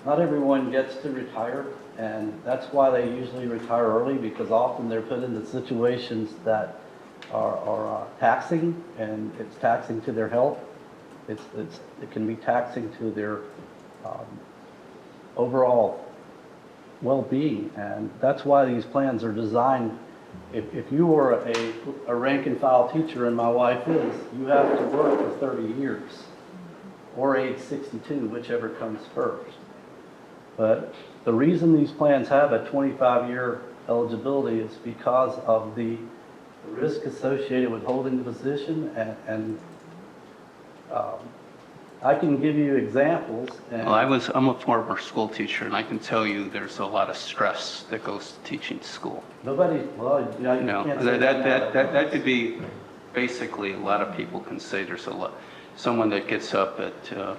[SPEAKER 13] not everyone gets to retire, and that's why they usually retire early, because often they're put into situations that are taxing, and it's taxing to their health. It can be taxing to their overall well-being, and that's why these plans are designed. If you were a rank and file teacher, and my wife is, you have to work for 30 years, or age 62, whichever comes first. But the reason these plans have a 25-year eligibility is because of the risk associated with holding the position, and I can give you examples. And
[SPEAKER 1] Well, I'm a former school teacher, and I can tell you there's a lot of stress that goes to teaching school.
[SPEAKER 13] nobody, well, you
[SPEAKER 1] You know,
[SPEAKER 13] can't say
[SPEAKER 1] that could be, basically, a lot of people can say there's someone that gets up at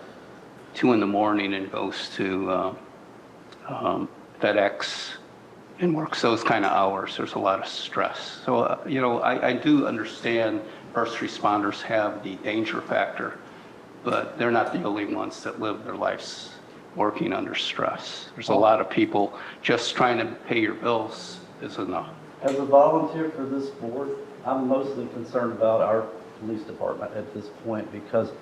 [SPEAKER 1] 2 in the morning and goes to FedEx and works those kind of hours. There's a lot of stress. So, I do understand first responders have the danger factor, but they're not the only ones that live their lives working under stress. There's a lot of people just trying to pay your bills is enough.
[SPEAKER 13] As a volunteer for this board, I'm mostly concerned about our police department at this point because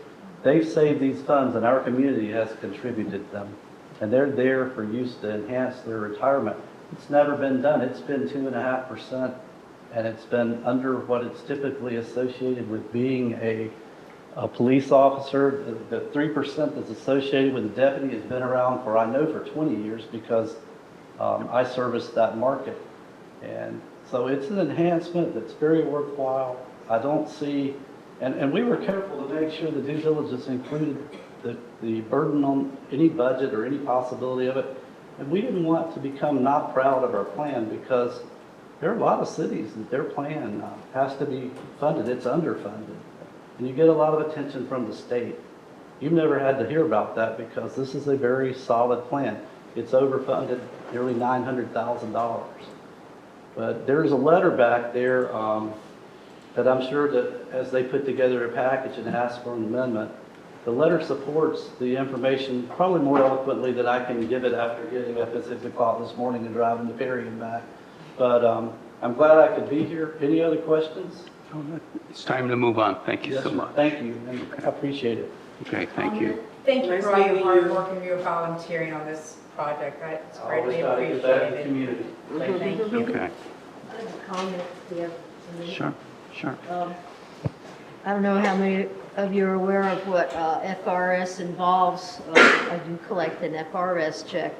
[SPEAKER 13] they've saved these funds and our community has contributed them. And they're there for use to enhance their retirement. It's never been done. It's been 2.5%, and it's been under what it's typically associated with being a police officer. The 3% that's associated with a deputy has been around for, I know, for 20 years because I service that market. And so it's an enhancement that's very worthwhile. I don't see, and we were careful to make sure the due diligence included the burden on any budget or any possibility of it. And we didn't want to become not proud of our plan because there are a lot of cities that their plan has to be funded. It's underfunded. And you get a lot of attention from the state. You've never had to hear about that because this is a very solid plan. It's overfunded nearly $900,000. But there's a letter back there that I'm sure that as they put together a package and ask for an amendment, the letter supports the information probably more eloquently than I can give it after getting up at 6 o'clock this morning and driving to Perry and back. But I'm glad I could be here. Any other questions?
[SPEAKER 1] It's time to move on. Thank you so much.
[SPEAKER 13] Thank you, and I appreciate it.
[SPEAKER 1] Okay, thank you.
[SPEAKER 10] Thank you
[SPEAKER 11] Nice
[SPEAKER 10] for all your
[SPEAKER 11] meeting
[SPEAKER 10] hard
[SPEAKER 11] you.
[SPEAKER 10] work and your volunteering on this project. It's
[SPEAKER 13] I always
[SPEAKER 10] greatly
[SPEAKER 13] try to give back to the
[SPEAKER 10] appreciated.
[SPEAKER 13] community.
[SPEAKER 10] Thank you.
[SPEAKER 1] Okay,
[SPEAKER 3] I have a comment here.
[SPEAKER 1] sure.
[SPEAKER 3] I don't know how many of you are aware of what FRS involves. I do collect an FRS check.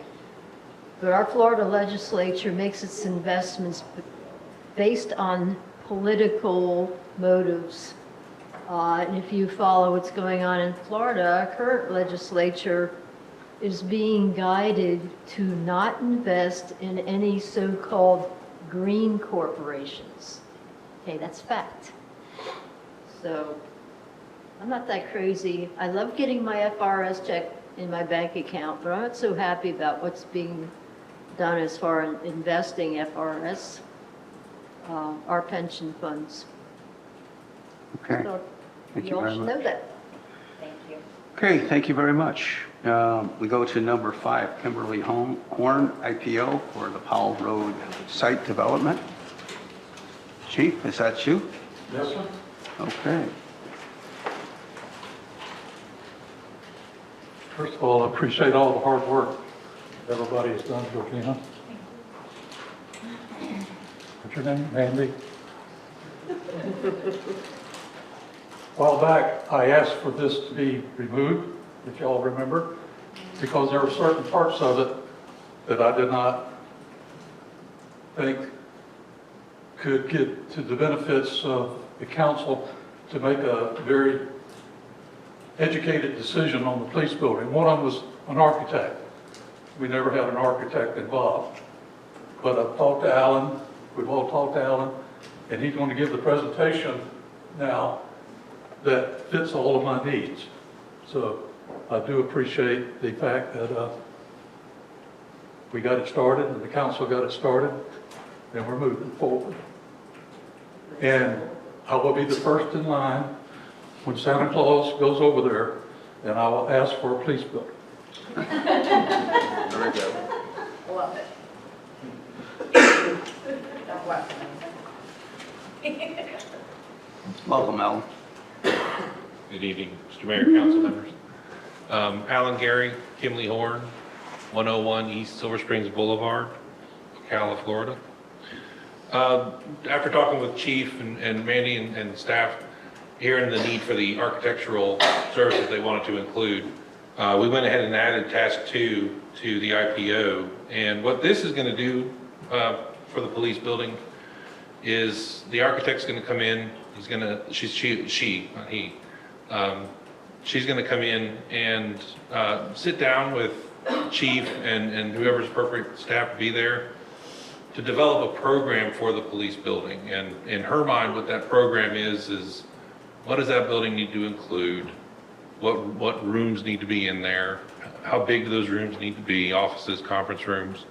[SPEAKER 3] But our Florida legislature makes its investments based on political motives. And if you follow what's going on in Florida, our current legislature is being guided to not invest in any so-called green corporations. Okay, that's fact. So I'm not that crazy. I love getting my FRS check in my bank account, but I'm not so happy about what's being done as far as investing FRS, our pension funds.
[SPEAKER 1] Okay,
[SPEAKER 3] So
[SPEAKER 1] thank
[SPEAKER 3] you
[SPEAKER 1] you
[SPEAKER 3] all
[SPEAKER 1] very
[SPEAKER 3] should
[SPEAKER 1] much.
[SPEAKER 3] know that.
[SPEAKER 10] Thank you.
[SPEAKER 1] Okay, thank you very much. We go to number 5, Kimberly Horn, IPO for the Powell Road site development. Chief, is that you?
[SPEAKER 14] Yes, sir.
[SPEAKER 1] Okay.
[SPEAKER 14] First of all, I appreciate all the hard work everybody has done to Regina. What's your name? Andy? A while back, I asked for this to be removed, if y'all remember, because there were certain parts of it that I did not think could get to the benefits of the council to make a very educated decision on the police building. One of them was an architect. We never had an architect involved. But I've talked to Alan, we've all talked to Alan, and he's going to give the presentation now that fits all of my needs. So I do appreciate the fact that we got it started and the council got it started and we're moving forward. And I will be the first in line when Santa Claus goes over there and I will ask for a police building.
[SPEAKER 1] Very good.
[SPEAKER 10] Love it. That was amazing.
[SPEAKER 1] Welcome, Alan.
[SPEAKER 15] Good evening, Mr. Mayor, council members. Alan Gary, Kimley Horn, 101 East Silver Springs Boulevard, Ocala, Florida. After talking with Chief and Mandy and staff, hearing the need for the architectural services they wanted to include, we went ahead and added task 2 to the IPO. And what this is going to do for the police building is the architect's going to come in. He's going to, she, not he. She's going to come in and sit down with Chief and whoever's appropriate staff to be there to develop a program for the police building. And in her mind, what that program is what does that building need to include? what rooms need to be in there, how big do those rooms need to be, offices, conference rooms,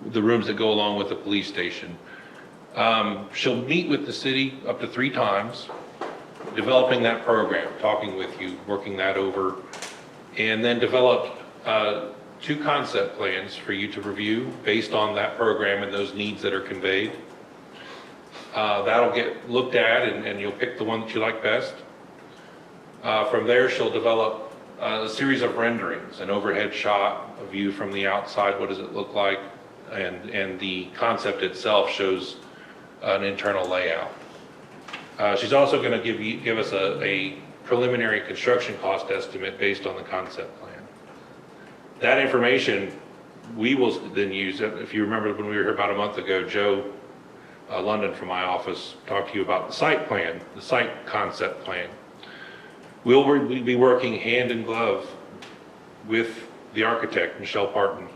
[SPEAKER 15] the rooms that go along with the police station. She'll meet with the city up to 3 times, developing that program, talking with you, working that over, and then develop 2 concept plans for you to review based on that program and those needs that are conveyed. That'll get looked at, and you'll pick the one that you like best. From there, she'll develop a series of renderings, an overhead shot, a view from the outside, what does it look like, and the concept itself shows an internal layout. She's also going to give us a preliminary construction cost estimate based on the concept plan. That information we will then use. If you remember when we were here about a month ago, Joe London from my office talked to you about the site plan, the site concept plan. We'll be working hand in glove with the architect, Michelle Parton,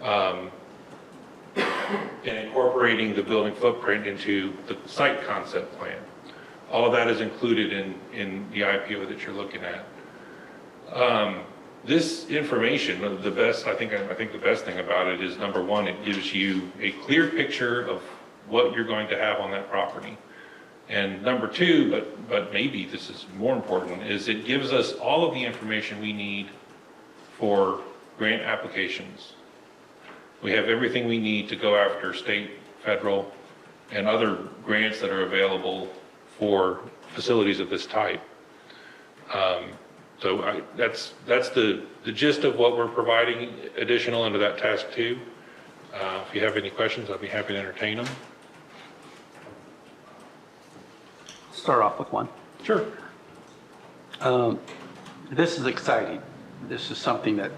[SPEAKER 15] and incorporating the building footprint into the site concept plan. All of that is included in the IPO that you're looking at. This information, the best, I think the best thing about it is, number one, it gives you a clear picture of what you're going to have on that property. And number two, but maybe this is more important, is it gives us all of the information we need for grant applications. We have everything we need to go after state, federal, and other grants that are available for facilities of this type. So that's the gist of what we're providing additional under that task 2. If you have any questions, I'll be happy to entertain them.
[SPEAKER 1] Start off with one.
[SPEAKER 15] Sure.
[SPEAKER 1] This is exciting. This is something that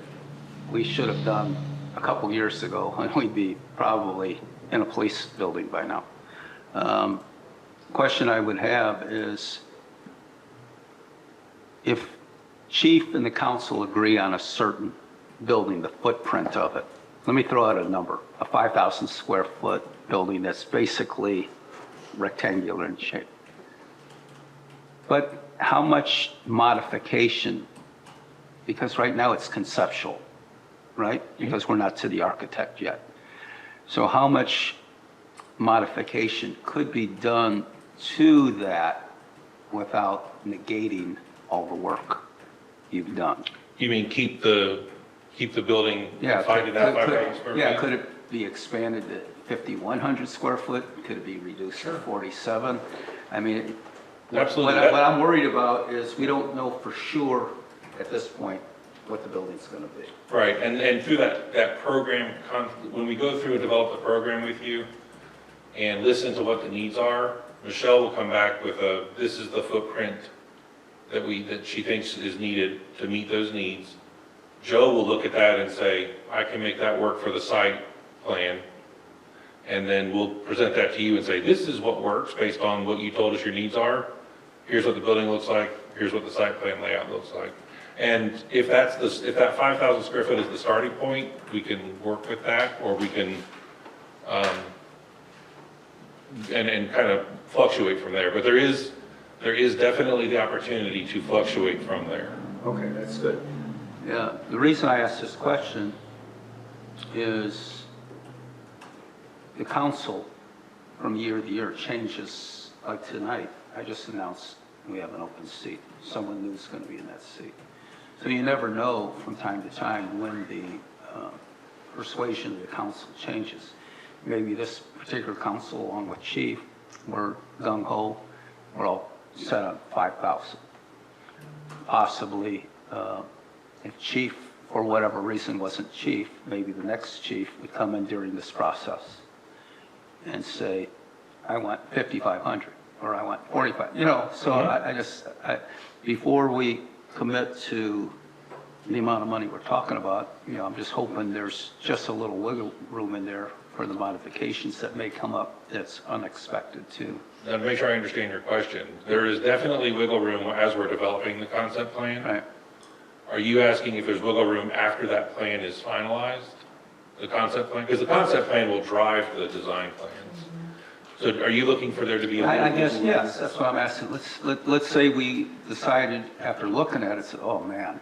[SPEAKER 1] we should have done a couple years ago, and we'd be probably in a police building by now. Question I would have is, if chief and the council agree on a certain building, the footprint of it, let me throw out a number, a 5,000 square foot building that's basically rectangular in shape. But how much modification, because right now it's conceptual, right? Because we're not to the architect yet. So how much modification could be done to that without negating all the work you've done?
[SPEAKER 15] You mean keep the building confined to that 5,000 square feet?
[SPEAKER 1] Yeah, could it be expanded to 5,100 square foot? Could it be reduced to 47? I mean,
[SPEAKER 15] absolutely.
[SPEAKER 1] What I'm worried about is we don't know for sure at this point what the building's going to be.
[SPEAKER 15] Right, and through that program, when we go through and develop the program with you and listen to what the needs are, Michelle will come back with this is the footprint that she thinks is needed to meet those needs. Joe will look at that and say, I can make that work for the site plan. And then we'll present that to you and say, this is what works based on what you told us your needs are. Here's what the building looks like. Here's what the site plan layout looks like. And if that 5,000 square foot is the starting point, we can work with that, or we can, and kind of fluctuate from there. But there is definitely the opportunity to fluctuate from there.
[SPEAKER 1] Okay, that's good. Yeah, the reason I asked this question is the council from year to year changes. Like tonight, I just announced we have an open seat. Someone new is going to be in that seat. So you never know from time to time when the persuasion of the council changes. Maybe this particular council, along with chief, we're gung-ho, we're all set on 5,000. Possibly, if chief, for whatever reason, wasn't chief, maybe the next chief would come in during this process and say, I want 5,500, or I want 45, so I before we commit to the amount of money we're talking about, I'm just hoping there's just a little wiggle room in there for the modifications that may come up that's unexpected too.
[SPEAKER 15] Now, to make sure I understand your question, there is definitely wiggle room as we're developing the concept plan.
[SPEAKER 1] Right.
[SPEAKER 15] Are you asking if there's wiggle room after that plan is finalized, the concept plan? Because the concept plan will drive the design plans. So are you looking for there to be a?
[SPEAKER 1] I guess, yes, that's what I'm asking. Let's say we decided after looking at it, said, oh, man,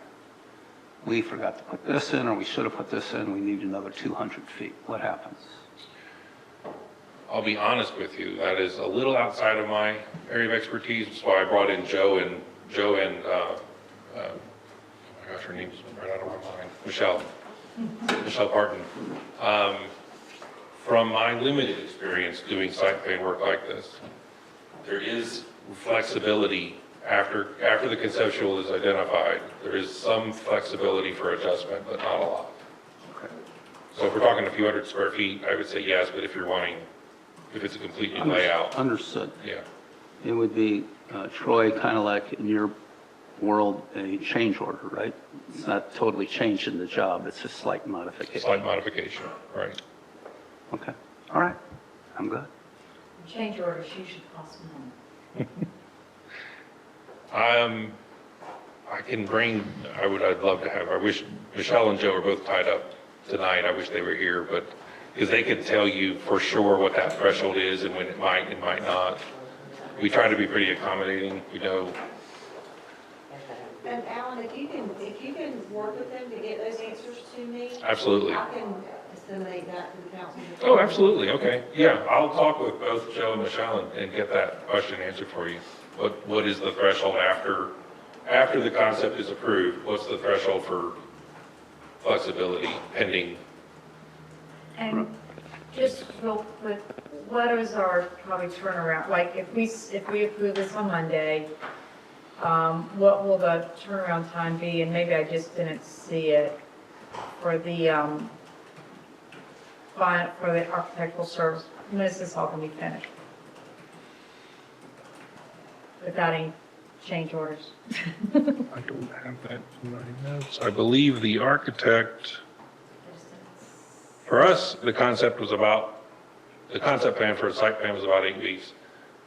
[SPEAKER 1] we forgot to put this in, or we should have put this in, we need another 200 feet. What happens?
[SPEAKER 15] I'll be honest with you, that is a little outside of my area of expertise. That's why I brought in Joe and, oh my gosh, her name's right out of my mind, Michelle Parton. From my limited experience doing site plan work like this, there is flexibility after the conceptual is identified. There is some flexibility for adjustment, but not a lot.
[SPEAKER 1] Okay.
[SPEAKER 15] So if we're talking a few hundred square feet, I would say yes, but if it's a complete new layout.
[SPEAKER 1] Understood.
[SPEAKER 15] Yeah.
[SPEAKER 1] It would be, Troy, kind of like in your world, a change order, right? It's not totally changing the job, it's a slight modification.
[SPEAKER 15] Slight modification, right.
[SPEAKER 1] Okay, all right, I'm good.
[SPEAKER 10] Change orders usually cost money.
[SPEAKER 15] I'd love to have, I wish Michelle and Joe are both tied up tonight. I wish they were here, but, because they could tell you for sure what that threshold is and when it might and might not. We try to be pretty accommodating, you know.
[SPEAKER 16] And Alan, if you can work with them to get those answers to me.
[SPEAKER 15] Absolutely.
[SPEAKER 16] I can disseminate that to the council.
[SPEAKER 15] Oh, absolutely, okay. Yeah, I'll talk with both Joe and Michelle and get that question answered for you. What is the threshold after the concept is approved? What's the threshold for flexibility pending?
[SPEAKER 10] And just real quick, what is our probably turnaround? Like if we approve this on Monday, what will the turnaround time be? And maybe I just didn't see it for the architectural service. When is this all going to be finished? Without any change orders.
[SPEAKER 15] I don't have that in my notes. I believe the architect, for us, the concept plan for a site plan was about 8 weeks.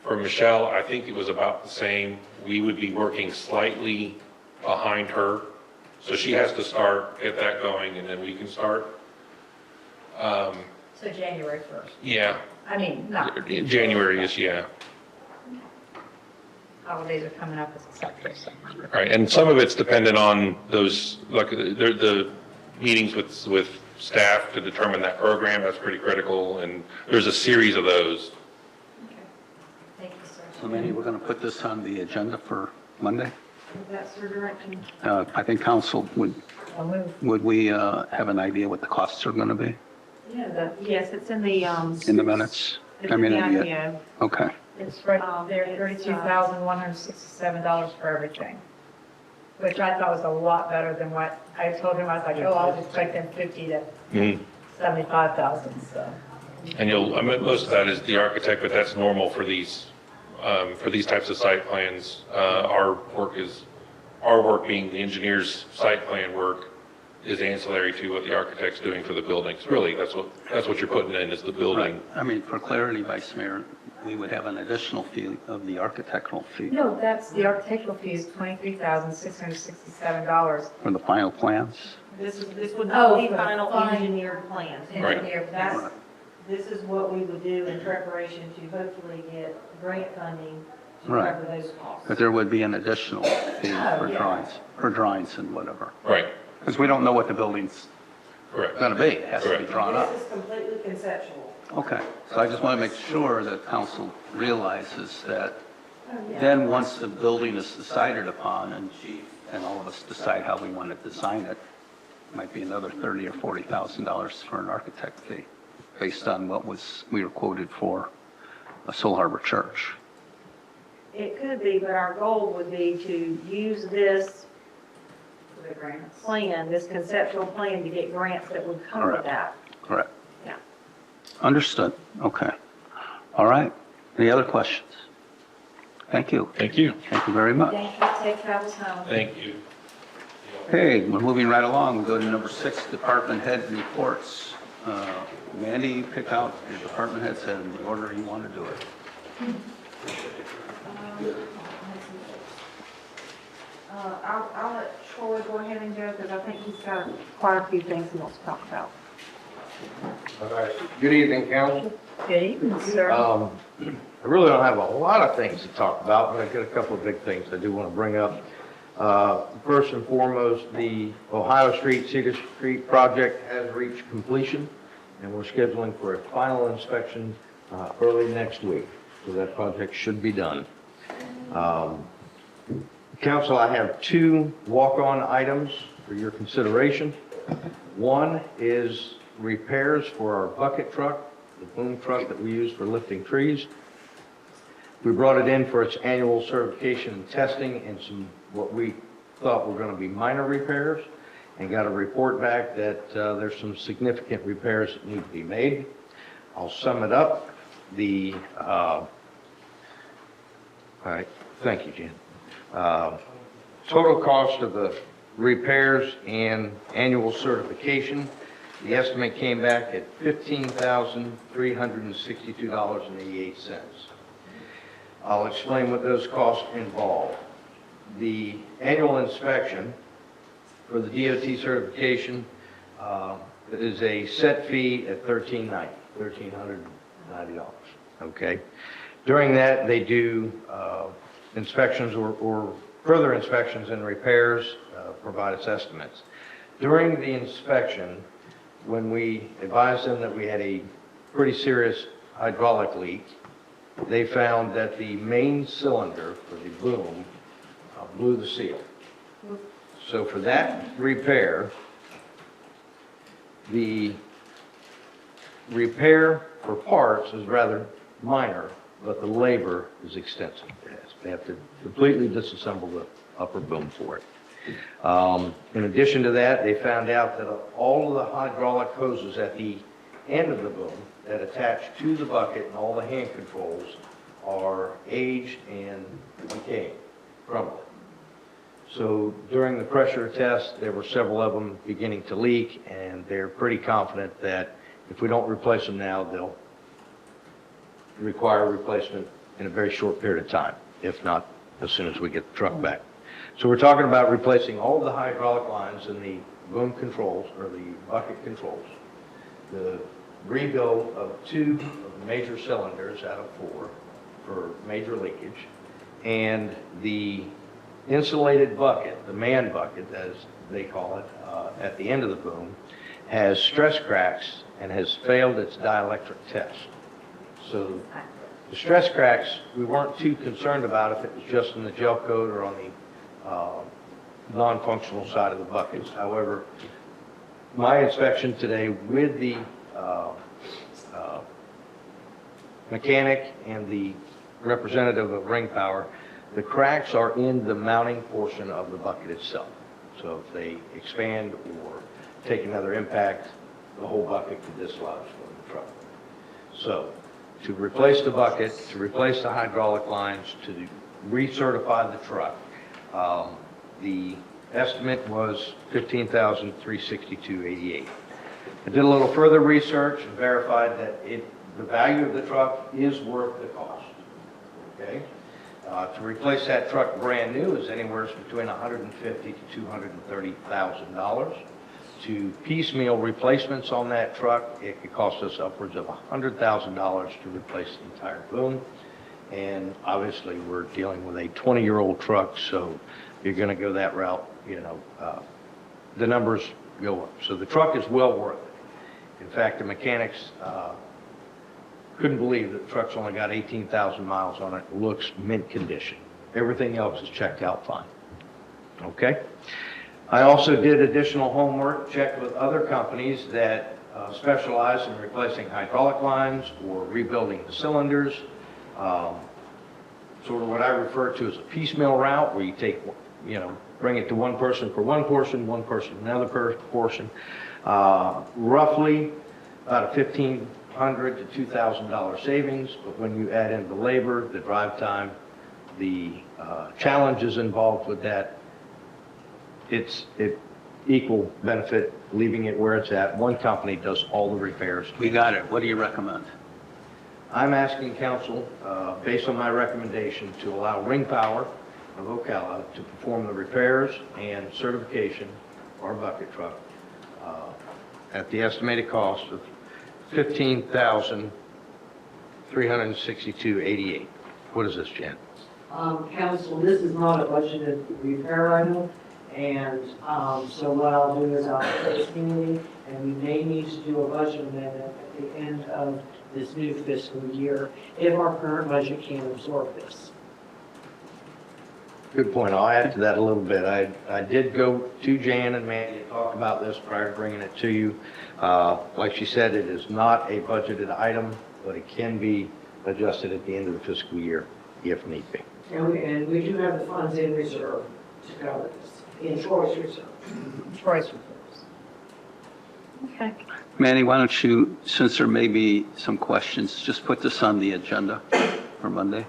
[SPEAKER 15] For Michelle, I think it was about the same. We would be working slightly behind her. So she has to get that going, and then we can start.
[SPEAKER 10] So January 1st.
[SPEAKER 15] Yeah.
[SPEAKER 10] I mean, not.
[SPEAKER 15] January is, yeah.
[SPEAKER 10] Holidays are coming up as accepted.
[SPEAKER 15] Right, and some of it's dependent on those, like the meetings with staff to determine that program. That's pretty critical, and there's a series of those.
[SPEAKER 10] Okay. Thank you, sir.
[SPEAKER 1] So Mandy, we're going to put this on the agenda for Monday?
[SPEAKER 4] That's your direction.
[SPEAKER 1] I think council would we have an idea what the costs are going to be
[SPEAKER 4] Yeah, yes, it's in the,
[SPEAKER 1] in the minutes?
[SPEAKER 4] it's in the IPO.
[SPEAKER 1] Okay,
[SPEAKER 10] It's right there, $32,167 for everything, which I thought was a lot better than what I told him. I was like, oh, I'll just expect them 50 to 75,000, so.
[SPEAKER 15] And most of that is the architect, but that's normal for these types of site plans. Our work being the engineer's site plan work is ancillary to what the architect's doing for the buildings. Really, that's what you're putting in is the building.
[SPEAKER 1] right. I mean, for clarity, Vice Mayor, we would have an additional fee of the architectural fee
[SPEAKER 10] No, that's, the architectural fee is $23,667.
[SPEAKER 1] for the final plans.
[SPEAKER 4] This would
[SPEAKER 10] Oh,
[SPEAKER 4] be
[SPEAKER 10] for
[SPEAKER 4] final
[SPEAKER 10] fine.
[SPEAKER 4] engineered plans.
[SPEAKER 15] Right.
[SPEAKER 10] Engineer,
[SPEAKER 4] This is what we would do in preparation to hopefully get grant funding to
[SPEAKER 1] Right.
[SPEAKER 4] cover those costs.
[SPEAKER 1] But there would be an additional fee for
[SPEAKER 10] yeah.
[SPEAKER 1] drawings and whatever.
[SPEAKER 15] Right,
[SPEAKER 1] Because we don't know what the building's
[SPEAKER 15] correct.
[SPEAKER 1] going to be. It has to be
[SPEAKER 15] Correct.
[SPEAKER 1] drawn up.
[SPEAKER 4] This is completely conceptual.
[SPEAKER 1] Okay, so I just want to make sure that council realizes that then once the building is decided upon and chief and all of us decide how we want to design it, might be another $30,000 or $40,000 for an architect fee based on what we were quoted for a Soul Harbor Church.
[SPEAKER 4] It could be, but our goal would be to use this
[SPEAKER 10] for the grants.
[SPEAKER 4] plan, this conceptual plan to get grants that would cover
[SPEAKER 1] Correct.
[SPEAKER 4] that.
[SPEAKER 1] Correct.
[SPEAKER 4] Yeah.
[SPEAKER 1] Understood. Okay. All right. Any other questions? Thank you.
[SPEAKER 15] Thank you.
[SPEAKER 1] Thank you very much.
[SPEAKER 10] Thank you, safe travels home.
[SPEAKER 15] Thank you.
[SPEAKER 1] Okay, we're moving right along. We go to number 6, department head reports. Mandy, pick out your department heads in the order you want to do it.
[SPEAKER 4] I'll let Troy go ahead and go because I think he's got quite a few things he wants to talk about.
[SPEAKER 17] All right. Good evening, council.
[SPEAKER 10] Good evening, sir.
[SPEAKER 6] I really don't have a lot of things to talk about, but I've got a couple of big things I do want to bring up. First and foremost, the Ohio Street, Cedar Street project has reached completion, and we're scheduling for a final inspection early next week. So that project should be done. Council, I have two walk-on items for your consideration. One is repairs for our bucket truck, the boom truck that we use for lifting trees. We brought it in for its annual certification and testing and some what we thought were going to be minor repairs, and got a report back that there's some significant repairs that need to be made. I'll sum it up. All right, thank you, Jan. Total cost of the repairs and annual certification, the estimate came back at $15,362.88. I'll explain what those costs involve. The annual inspection for the DOT certification is a set fee at $1,390. Okay. During that, they do inspections or further inspections and repairs, provide us estimates. During the inspection, when we advised them that we had a pretty serious hydraulic leak, they found that the main cylinder for the boom blew the seal. So for that repair, the repair for parts is rather minor, but the labor is extensive. They have to completely disassemble the upper boom for it. In addition to that, they found out that all of the hydraulic hoses at the end of the boom that attach to the bucket and all the hand controls are aged and decaying, crumbling. So during the pressure test, there were several of them beginning to leak, and they're pretty confident that if we don't replace them now, they'll require replacement in a very short period of time, if not as soon as we get the truck back. So we're talking about replacing all of the hydraulic lines in the boom controls, or the bucket controls, the rebuild of 2 of the major cylinders out of 4 for major leakage, and the insulated bucket, the man bucket as they call it, at the end of the boom, has stress cracks and has failed its dielectric test. So the stress cracks, we weren't too concerned about if it was just in the gel coat or on the non-functional side of the buckets. However, my inspection today with the mechanic and the representative of Ring Power, the cracks are in the mounting portion of the bucket itself. So if they expand or take another impact, the whole bucket could dislodge from the truck. So to replace the bucket, to replace the hydraulic lines, to recertify the truck, the estimate was $15,362.88. I did a little further research and verified that the value of the truck is worth the cost. Okay? To replace that truck brand new is anywhere between $150,000 to $230,000. To piecemeal replacements on that truck, it could cost us upwards of $100,000 to replace the entire boom. And obviously, we're dealing with a 20-year-old truck, so you're going to go that route, the numbers go up. So the truck is well worth it. In fact, the mechanics couldn't believe that the truck's only got 18,000 miles on it. It looks mint condition. Everything else is checked out fine. Okay? I also did additional homework, checked with other companies that specialize in replacing hydraulic lines or rebuilding the cylinders. Sort of what I refer to as a piecemeal route, where you take, bring it to one person for one portion another portion. Roughly about a $1,500 to $2,000 savings, but when you add in the labor, the drive time, the challenges involved with that, it's equal benefit leaving it where it's at. One company does all the repairs.
[SPEAKER 1] We got it. What do you recommend?
[SPEAKER 6] I'm asking council, based on my recommendation, to allow Ring Power of Ocala to perform the repairs and certification for our bucket truck at the estimated cost of $15,362 $362.88. What is this, Jan?
[SPEAKER 17] Council, this is not a budgeted repair item, and so what I'll do is I'll put this meeting, and we may need to do a budget amendment at the end of this new fiscal year if our current budget can absorb this.
[SPEAKER 6] Good point. I'll add to that a little bit. I did go to Jan and Mandy and talk about this prior to bringing it to you. Like she said, it is not a budgeted item, but it can be adjusted at the end of the fiscal year if need be.
[SPEAKER 17] And we do have the funds in reserve to cover this, in choice reserve. Choice reserves.
[SPEAKER 4] Okay.
[SPEAKER 1] Manny, why don't you, since there may be some questions, just put this on the agenda for Monday?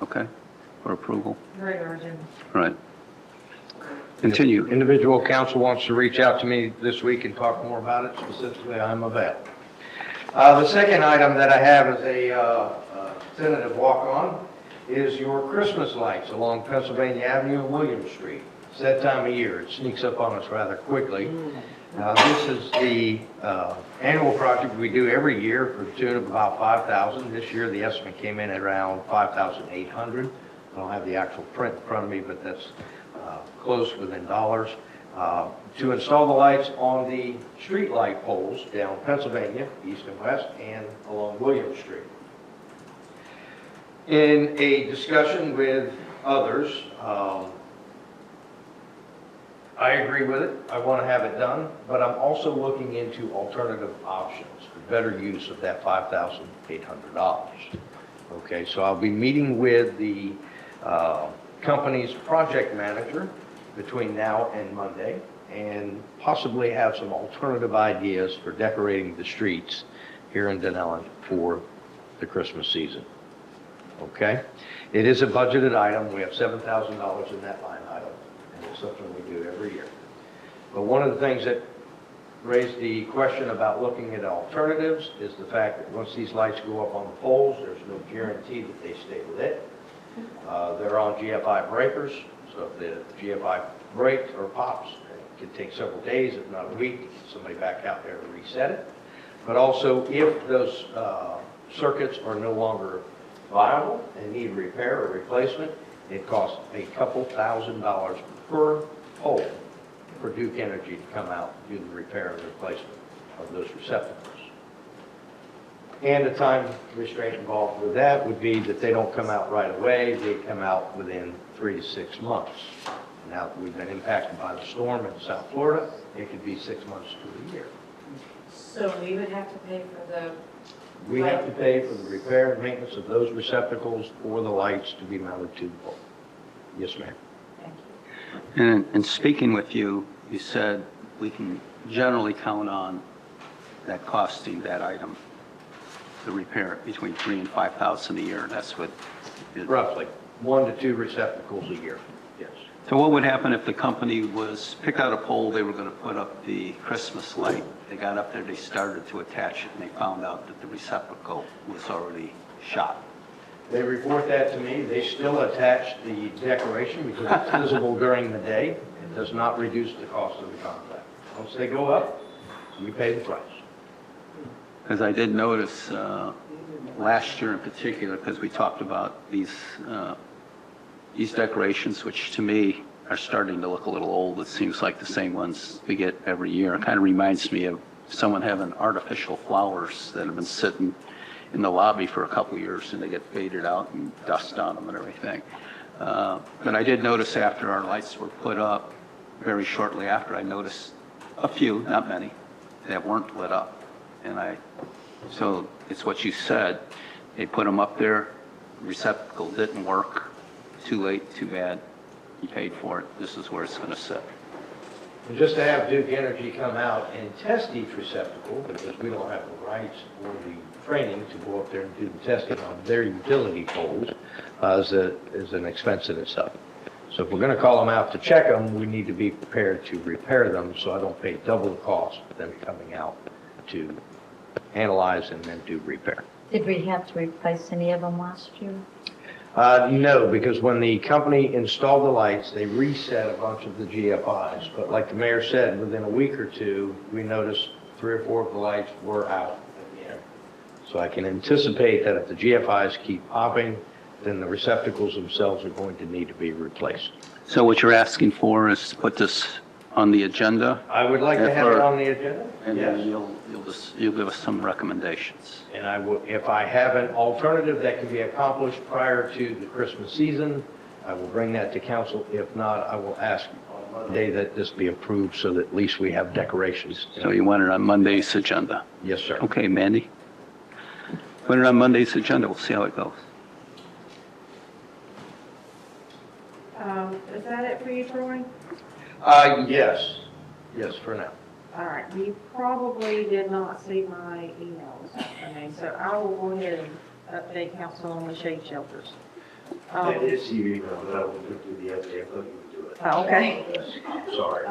[SPEAKER 1] Okay, for approval?
[SPEAKER 4] Very urgent.
[SPEAKER 1] All right. Continue.
[SPEAKER 6] If individual council wants to reach out to me this week and talk more about it specifically, I'm available. The second item that I have is a tentative walk-on is your Christmas lights along Pennsylvania Avenue and William Street. It's that time of year. It sneaks up on us rather quickly. This is the annual project we do every year for the tune of about $5,000. This year, the estimate came in at around $5,800. I don't have the actual print in front of me, but that's close within dollars. To install the lights on the street light poles down Pennsylvania, east and west, and along William Street. In a discussion with others, I agree with it. I want to have it done, but I'm also looking into alternative options for better use of that $5,800. Okay, so I'll be meeting with the company's project manager between now and Monday and possibly have some alternative ideas for decorating the streets here in Dunnellon for the Christmas season. Okay? It is a budgeted item. We have $7,000 in that line item, and it's something we do every year. But one of the things that raised the question about looking at alternatives is the fact that once these lights go up on the poles, there's no guarantee that they stay lit. They're on GFI breakers, so if the GFI breaks or pops, it can take several days, if not a week, to get somebody back out there to reset it. But also, if those circuits are no longer viable and need repair or replacement, it costs a couple $1,000s per pole for Duke Energy to come out and do the repair and replacement of those receptacles. And the time restraint involved with that would be that they don't come out right away, they come out within 3 to 6 months. Now that we've been impacted by the storm in South Florida, it could be 6 months to a year.
[SPEAKER 10] So we would have to pay for the...
[SPEAKER 6] We have to pay for the repair and maintenance of those receptacles or the lights to be mounted to the pole. Yes, ma'am.
[SPEAKER 10] Thank you.
[SPEAKER 1] And speaking with you, you said we can generally count on that costing that item, the repair, between $3,000 and $5,000 a year. That's what...
[SPEAKER 6] Roughly 1 to 2 receptacles a year, yes.
[SPEAKER 1] So what would happen if the company was, pick out a pole, they were going to put up the Christmas light. They got up there, they started to attach it, and they found out that the receptacle was already shot.
[SPEAKER 6] They report that to me. They still attach the decoration because it's visible during the day. It does not reduce the cost of the contract. Once they go up, we pay the price.
[SPEAKER 1] Because I did notice last year in particular, because we talked about these decorations, which to me are starting to look a little old. It seems like the same ones we get every year. It kind of reminds me of someone having artificial flowers that have been sitting in the lobby for a couple of years and they get faded out and dust on them and everything. But I did notice after our lights were put up, very shortly after, I noticed a few, not many, that weren't lit up. So it's what you said. They put them up there, receptacle didn't work, too late, too bad. You paid for it. This is where it's going to sit.
[SPEAKER 6] And just to have Duke Energy come out and test each receptacle, because we don't have the rights or the training to go up there and do the testing on their utility poles, is an expense in itself. So if we're going to call them out to check them, we need to be prepared to repair them so I don't pay double the cost of them coming out to analyze and then do repair.
[SPEAKER 2] Did we have to replace any of them last year?
[SPEAKER 6] No, because when the company installed the lights, they reset a bunch of the GFIs. But like the mayor said, within a week or two, we noticed 3 or 4 of the lights were out again. So I can anticipate that if the GFIs keep popping, then the receptacles themselves are going to need to be replaced.
[SPEAKER 1] So what you're asking for is to put this on the agenda?
[SPEAKER 6] I would like to have it on the agenda,
[SPEAKER 1] And
[SPEAKER 6] yes.
[SPEAKER 1] then you'll give us some recommendations.
[SPEAKER 6] And I will, if I have an alternative that can be accomplished prior to the Christmas season, I will bring that to council. If not, I will ask on Monday that this be approved so that at least we have decorations.
[SPEAKER 1] So you want it on Monday's agenda?
[SPEAKER 6] Yes, sir.
[SPEAKER 1] Okay, Mandy? Put it on Monday's agenda, we'll see how it goes.
[SPEAKER 4] Is that it for you, Troy?
[SPEAKER 6] Yes. Yes, for now.
[SPEAKER 4] All right, you probably did not see my email this afternoon, so I will go ahead and update council on the shade shelters.
[SPEAKER 6] I did see your email, but I will look through the update. I thought you would do it.
[SPEAKER 4] Okay.
[SPEAKER 6] I'm sorry.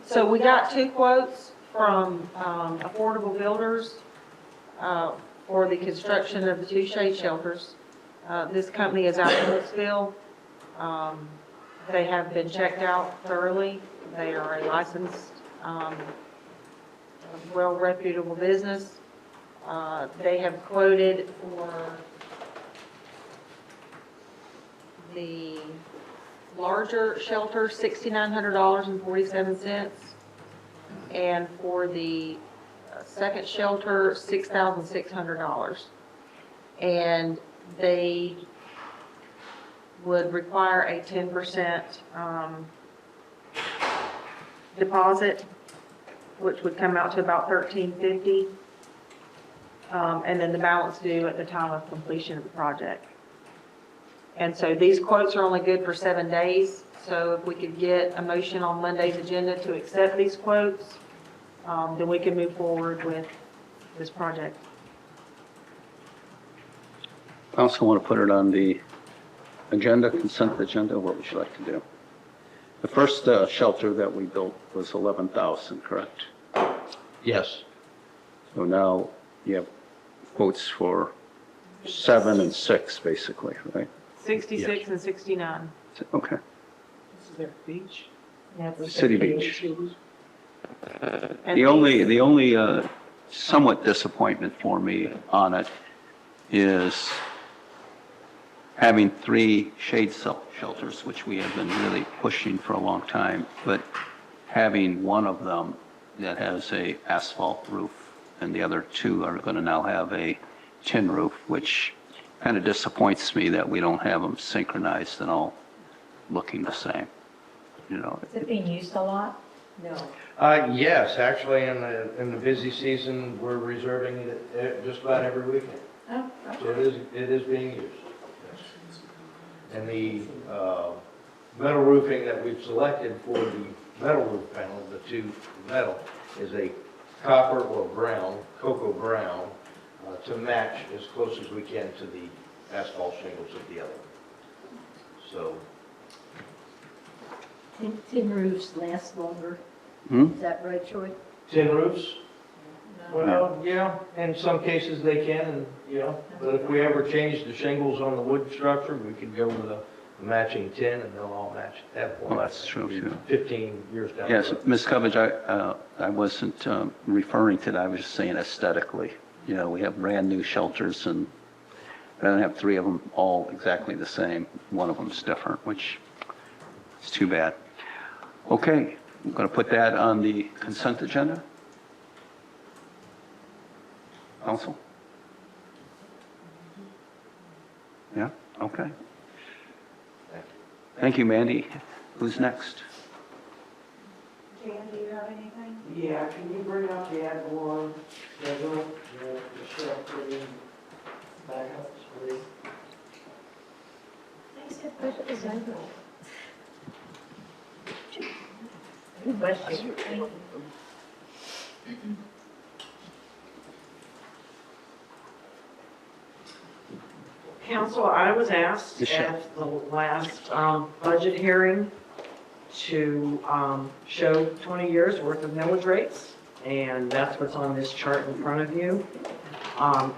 [SPEAKER 4] So we got 2 quotes from Affordable Builders for the construction of the 2 shade shelters. This company is out of Huntsville. They have been checked out thoroughly. They are a licensed, well reputable business. They have quoted for the larger shelter, $6,900.47, and for the second shelter, $6,600. And they would require a 10% deposit, which would come out to about $1,350, and then the balance due at the time of completion of the project. And so these quotes are only good for 7 days, so if we could get a motion on Monday's agenda to accept these quotes, then we can move forward with this project.
[SPEAKER 1] I also want to put it on the agenda, consent agenda, what would you like to do? The first shelter that we built was 11,000, correct?
[SPEAKER 6] Yes.
[SPEAKER 1] So now you have quotes for 7 and 6, basically, right?
[SPEAKER 4] 66 and 69.
[SPEAKER 1] Okay.
[SPEAKER 17] This is their beach.
[SPEAKER 1] City Beach. The only somewhat disappointment for me on it is having 3 shade shelters, which we have been really pushing for a long time, but having one of them that has a asphalt roof and the other 2 are going to now have a tin roof, which kind of disappoints me that we don't have them synchronized and all looking the same. You know.
[SPEAKER 2] Is it being used a lot? No.
[SPEAKER 6] Yes, actually, in the busy season, we're reserving it just about every weekend.
[SPEAKER 2] Oh,
[SPEAKER 6] So it is being used. And the metal roofing that we've selected for the metal roof panel, the 2 metal, is a copper or brown, cocoa brown, to match as close as we can to the asphalt shingles of the other. So,
[SPEAKER 3] Tin roofs last longer.
[SPEAKER 1] Hmm?
[SPEAKER 3] Is that right, Troy?
[SPEAKER 6] tin roofs? Well, yeah, in some cases they can, and, but if we ever change the shingles on the wood structure, we could go with a matching tin, and they'll all match at that point.
[SPEAKER 1] Well, that's true, too.
[SPEAKER 6] 15 years down the
[SPEAKER 1] Yes,
[SPEAKER 6] road.
[SPEAKER 1] Ms. Covage, I wasn't referring to that, I was just saying aesthetically. You know, we have brand-new shelters, and I don't have 3 of them all exactly the same. One of them's different, which is too bad. Okay, I'm going to put that on the consent agenda. Council? Yeah, okay. Thank you, Mandy. Who's next?
[SPEAKER 4] Jan, do you have anything?
[SPEAKER 17] Yeah, can you bring up the ad valorem schedule, the shelter backups, please?
[SPEAKER 3] Good question.
[SPEAKER 17] Council, I was asked at the last budget hearing to show 20 years worth of millage rates, and that's what's on this chart in front of you.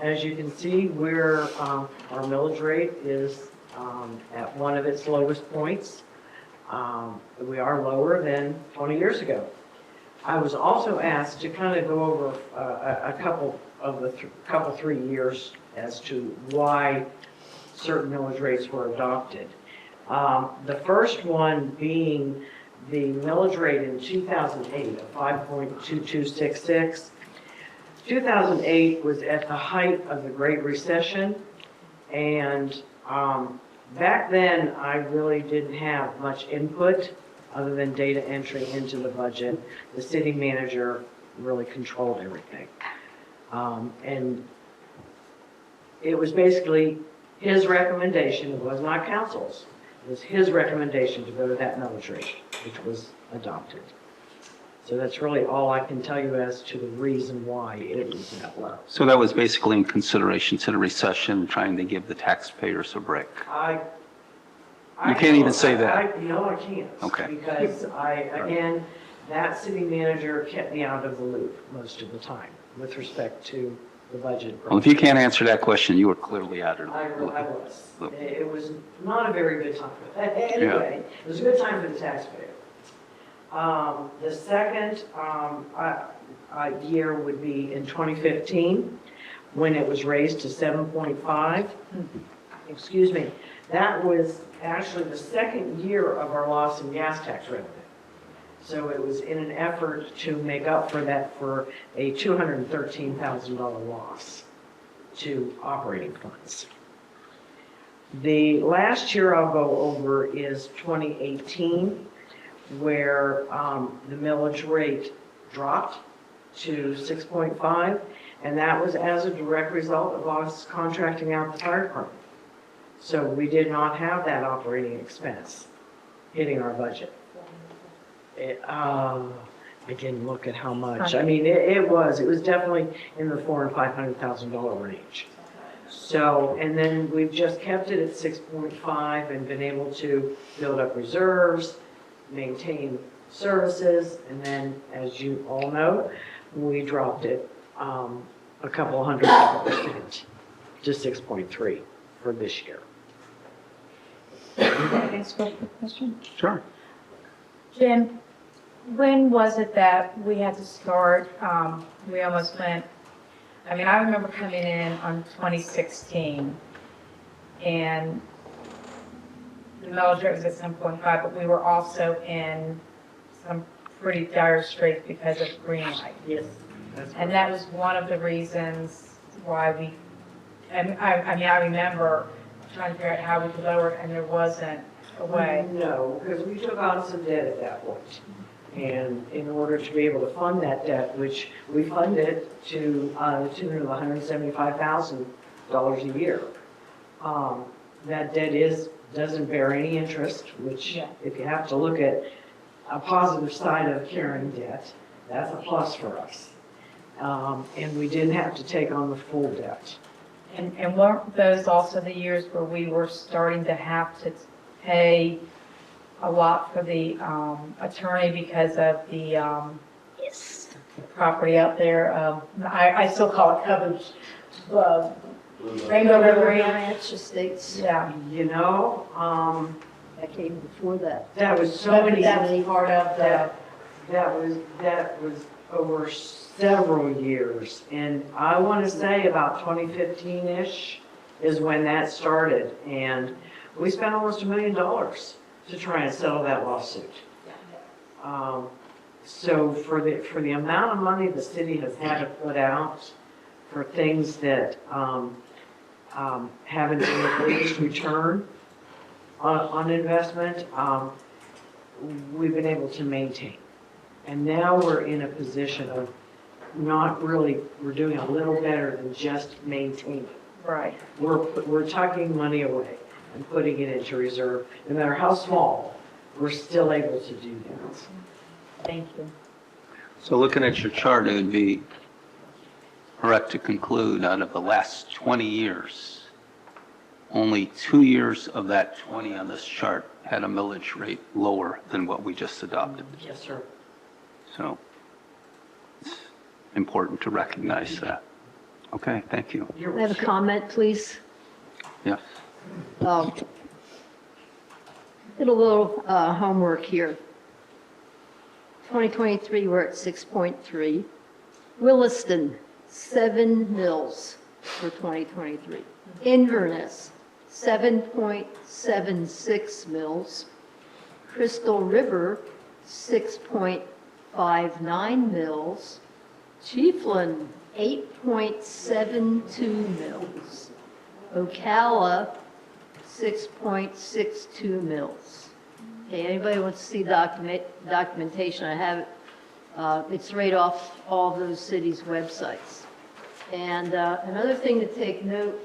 [SPEAKER 17] As you can see, our millage rate is at one of its lowest points. We are lower than 20 years ago. I was also asked to kind of go over a couple of the couple, 3 years as to why certain millage rates were adopted. The first one being the millage rate in 2008 of 5.2266. 2008 was at the height of the Great Recession, and back then I really didn't have much input other than data entry into the budget. The city manager really controlled everything. And it was basically his recommendation, it was not council's, it was his recommendation to go to that millage rate, which was adopted. So that's really all I can tell you as to the reason why it was that low.
[SPEAKER 1] So that was basically in consideration to the recession, trying to give the taxpayers a break. You can't even say that.
[SPEAKER 17] No, I can't.
[SPEAKER 1] Okay.
[SPEAKER 17] Because again, that city manager kept me out of the loop most of the time with respect to the budget.
[SPEAKER 1] Well, if you can't answer that question, you were clearly out of
[SPEAKER 17] I
[SPEAKER 1] the
[SPEAKER 17] was.
[SPEAKER 1] loop.
[SPEAKER 17] It was not a very good time. Anyway, it was a good time for the taxpayer. The second year would be in 2015, when it was raised to 7.5. Excuse me. That was actually the second year of our loss in gas tax revenue. So it was in an effort to make up for that for a $213,000 loss to operating funds. The last year I'll go over is 2018, where the millage rate dropped to 6.5, and that was as a direct result of us contracting out the fire department. So we did not have that operating expense hitting our budget. I didn't look at how much. I mean, it was definitely in the $400,000 and $500,000 range. So, and then we've just kept it at 6.5 and been able to build up reserves, maintain services, and then, as you all know, we dropped it a couple $100 to 6.3 for this year.
[SPEAKER 10] Ask a question?
[SPEAKER 1] Sure.
[SPEAKER 10] Jim, when was it that we had to start, we almost went, I mean, I remember coming in on 2016, and the millage rate was at 7.5, but we were also in some pretty dire straits because of green light.
[SPEAKER 17] Yes.
[SPEAKER 10] And that was one of the reasons why we, and I remember trying to figure out how we could lower it, and there wasn't a way.
[SPEAKER 17] No, because we took on some debt at that point. And in order to be able to fund that debt, which we funded to the tune of $175,000 a year, that debt doesn't bear any interest, which if you have to look at a positive side of carrying debt, that's a plus for us. And we didn't have to take on the full debt.
[SPEAKER 10] And weren't those also the years where we were starting to have to pay a lot for the attorney because of the property out there? I still call it coverage. Rainbow River
[SPEAKER 3] Ranch Estates.
[SPEAKER 10] Yeah.
[SPEAKER 17] You know,
[SPEAKER 3] That came before that.
[SPEAKER 17] that was so many.
[SPEAKER 10] That was part of the.
[SPEAKER 17] That was over several years, and I want to say about 2015-ish is when that started, and we spent almost $1 million to try and settle that lawsuit. So for the amount of money the city has had to put out for things that haven't been the greatest return on investment, we've been able to maintain. And now we're in a position of not really, we're doing a little better than just maintaining.
[SPEAKER 10] Right.
[SPEAKER 17] We're tucking money away and putting it into reserve. No matter how small, we're still able to do that.
[SPEAKER 10] Thank you.
[SPEAKER 1] So looking at your chart, it would be correct to conclude out of the last 20 years, only 2 years of that 20 on this chart had a millage rate lower than what we just adopted.
[SPEAKER 17] Yes, sir.
[SPEAKER 1] So it's important to recognize that. Okay, thank you.
[SPEAKER 3] I have a comment, please.
[SPEAKER 1] Yes.
[SPEAKER 3] Did a little homework here. 2023, we're at 6.3. Williston, 7 mils for 2023. Inverness, 7.76 mils. Crystal River, 6.59 mils. Chiefland, 8.72 mils. Ocala, 6.62 mils. Okay, anybody wants to see documentation, I have it. It's right off all of those cities' websites. And another thing to take note,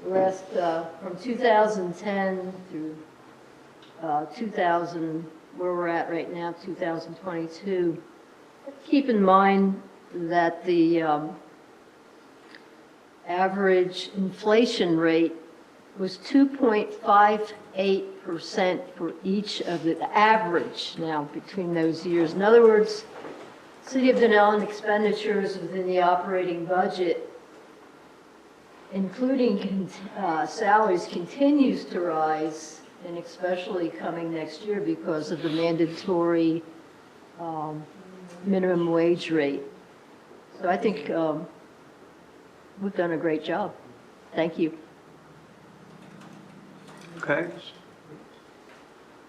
[SPEAKER 3] from 2010 through 2000, where we're at right now, 2022, keep in mind that the average inflation rate was 2.58% for each of the average now between those years. In other words, City of Dunnellon expenditures within the operating budget, including salaries, continues to rise, and especially coming next year because of the mandatory minimum wage rate. So I think we've done a great job. Thank you.
[SPEAKER 1] Okay.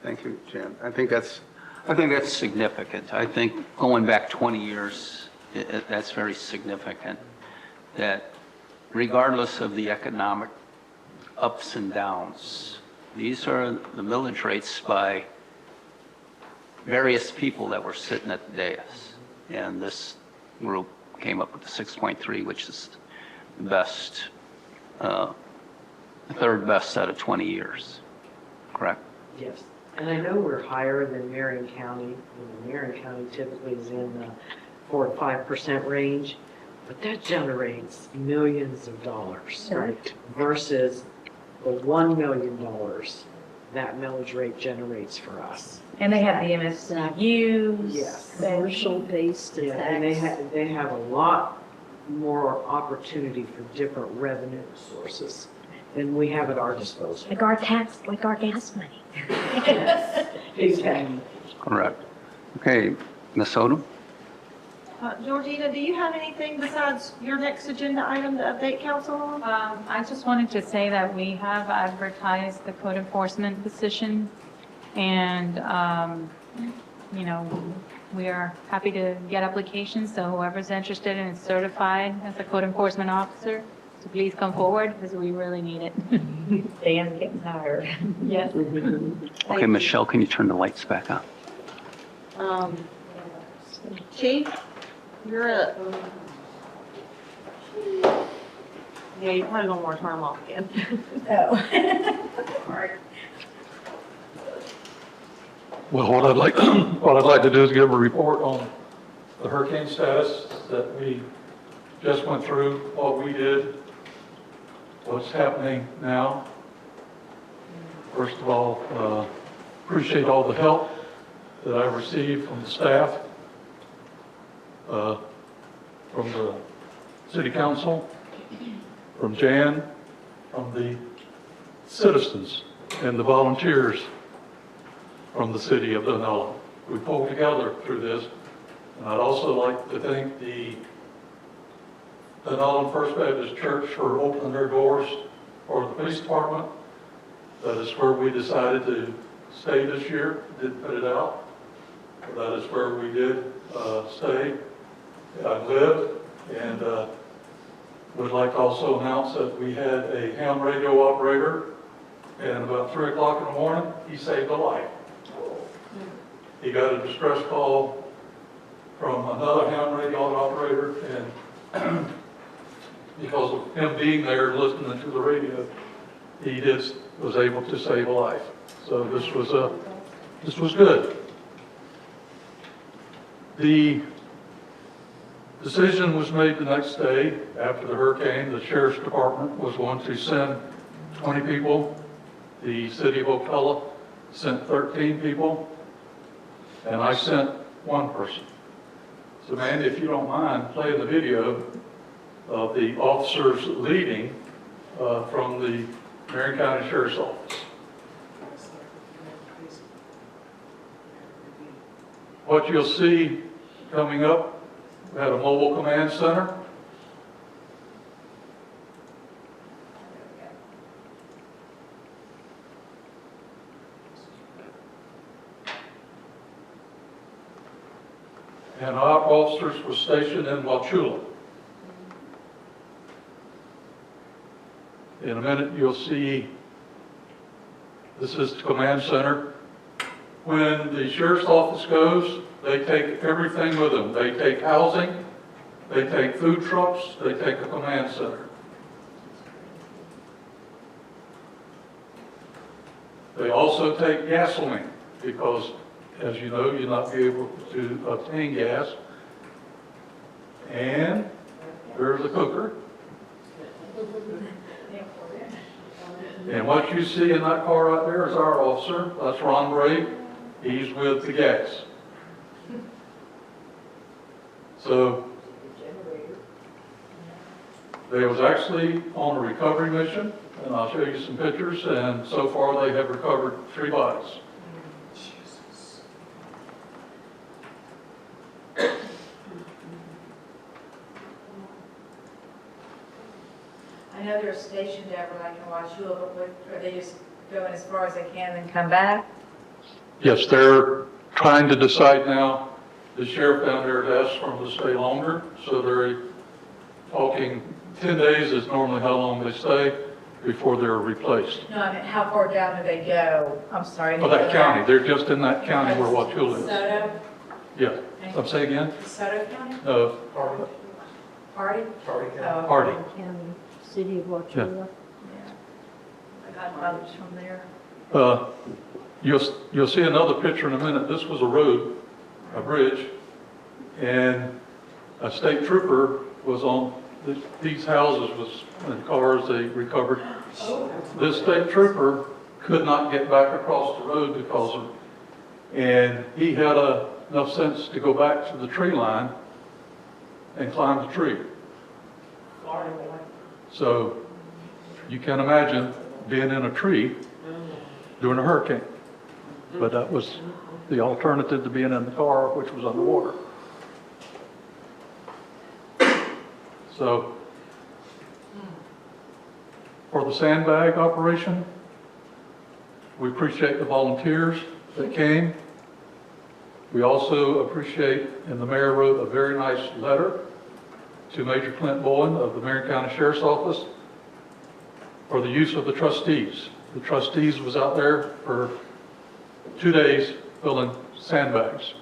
[SPEAKER 1] Thank you, Jan. I think that's significant. I think going back 20 years, that's very significant, that regardless of the economic ups and downs, these are the millage rates by various people that were sitting at the dais. And this group came up with the 6.3, which is the best, the third best out of 20 years, correct?
[SPEAKER 17] Yes, and I know we're higher than Marion County. Marion County typically is in the 4 to 5% range, but that generates millions of dollars.
[SPEAKER 3] Right.
[SPEAKER 17] Versus the $1 million that millage rate generates for us.
[SPEAKER 10] And they have the MSUs.
[SPEAKER 17] Yes.
[SPEAKER 3] Commercial-based
[SPEAKER 17] Yeah, and they have a lot more opportunity for different revenue sources than we have at our disposal.
[SPEAKER 7] Like our tax, like our gas money.
[SPEAKER 17] Exactly.
[SPEAKER 1] Correct. Okay, Ms. Odom?
[SPEAKER 4] Georgina, do you have anything besides your next agenda item to update council on?
[SPEAKER 12] I just wanted to say that we have advertised the code enforcement position, and, you know, we are happy to get applications, so whoever's interested and is certified as a code enforcement officer, so please come forward, because we really need it.
[SPEAKER 10] Dan's getting tired.
[SPEAKER 12] Yes.
[SPEAKER 1] Okay, Michelle, can you turn the lights back on?
[SPEAKER 4] Chief, you're up. Yeah, you probably don't want to turn them off again.
[SPEAKER 10] Oh.
[SPEAKER 14] Well, what I'd like to do is give a report on the hurricane status that we just went through, what we did, what's happening now. First of all, appreciate all the help that I received from the staff, from the city council, from Jan, from the citizens and the volunteers from the city of Dunnellon. We pulled together through this, and I'd also like to thank the Dunnellon First Baptist Church for opening their doors for the police department. That is where we decided to stay this year, didn't put it out. That is where we did stay and live, and would like to also announce that we had a ham radio operator, and about 3 o'clock in the morning, he saved a life. He got a distress call from another ham radio operator, and because of him being there listening to the radio, he was able to save a life. So this was good. The decision was made the next day after the hurricane. The sheriff's department was going to send 20 people. The city of Ocala sent 13 people, and I sent 1 person. So, Mandy, if you don't mind, playing the video of the officers leaving from the Marion County Sheriff's Office. What you'll see coming up, we had a mobile command center. and our officers were stationed in Wauchula. In a minute, you'll see, this is the command center. When the sheriff's office goes, they take everything with them. They take housing, they take food trucks, they take a command center. They also take gasoline because, as you know, you'll not be able to obtain gas. And there's a cooker. And what you see in that car right there is our officer. That's Ron Bray. He's with the gas. So they was actually on a recovery mission, and I'll show you some pictures, and so far they have recovered 3 bodies.
[SPEAKER 10] I know they're stationed over like in Wauchula, but are they just going as far as they can and then come back?
[SPEAKER 14] Yes, they're trying to decide now. The sheriff down there has asked for them to stay longer, so they're talking 10 days is normally how long they stay before they're replaced.
[SPEAKER 10] No, I mean, how far down do they go? I'm sorry.
[SPEAKER 14] Oh, that county, they're just in that county where Wauchula is.
[SPEAKER 10] DeSoto?
[SPEAKER 14] Yeah, I'm saying again?
[SPEAKER 10] DeSoto County?
[SPEAKER 14] No,
[SPEAKER 10] Party? Oh,
[SPEAKER 14] Hardy.
[SPEAKER 3] County, City of Wauchula.
[SPEAKER 10] yeah. I got others from there.
[SPEAKER 14] You'll see another picture in a minute. This was a road, a bridge, and a state trooper was on these houses and cars they recovered. This state trooper could not get back across the road because of, and he had enough sense to go back to the tree line and climb the tree. So you can imagine being in a tree during a hurricane. But that was the alternative to being in the car, which was underwater. So for the sandbag operation, we appreciate the volunteers that came. We also appreciate, and the mayor wrote a very nice letter to Major Clint Bowen of the Marion County Sheriff's Office for the use of the trustees. The trustees was out there for 2 days filling sandbags,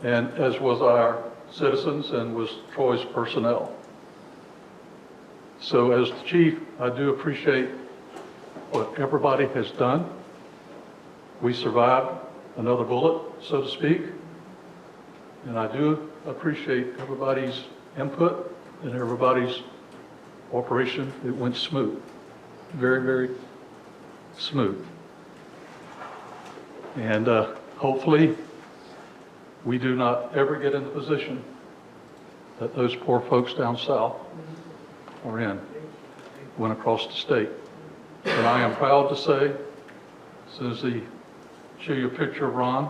[SPEAKER 14] and as was our citizens and was Troy's personnel. So as the chief, I do appreciate what everybody has done. We survived another bullet, so to speak, and I do appreciate everybody's input and everybody's operation. It went smooth, very, very smooth. And hopefully we do not ever get in the position that those poor folks down south are in, went across the state. And I am proud to say, as soon as they show you a picture of Ron.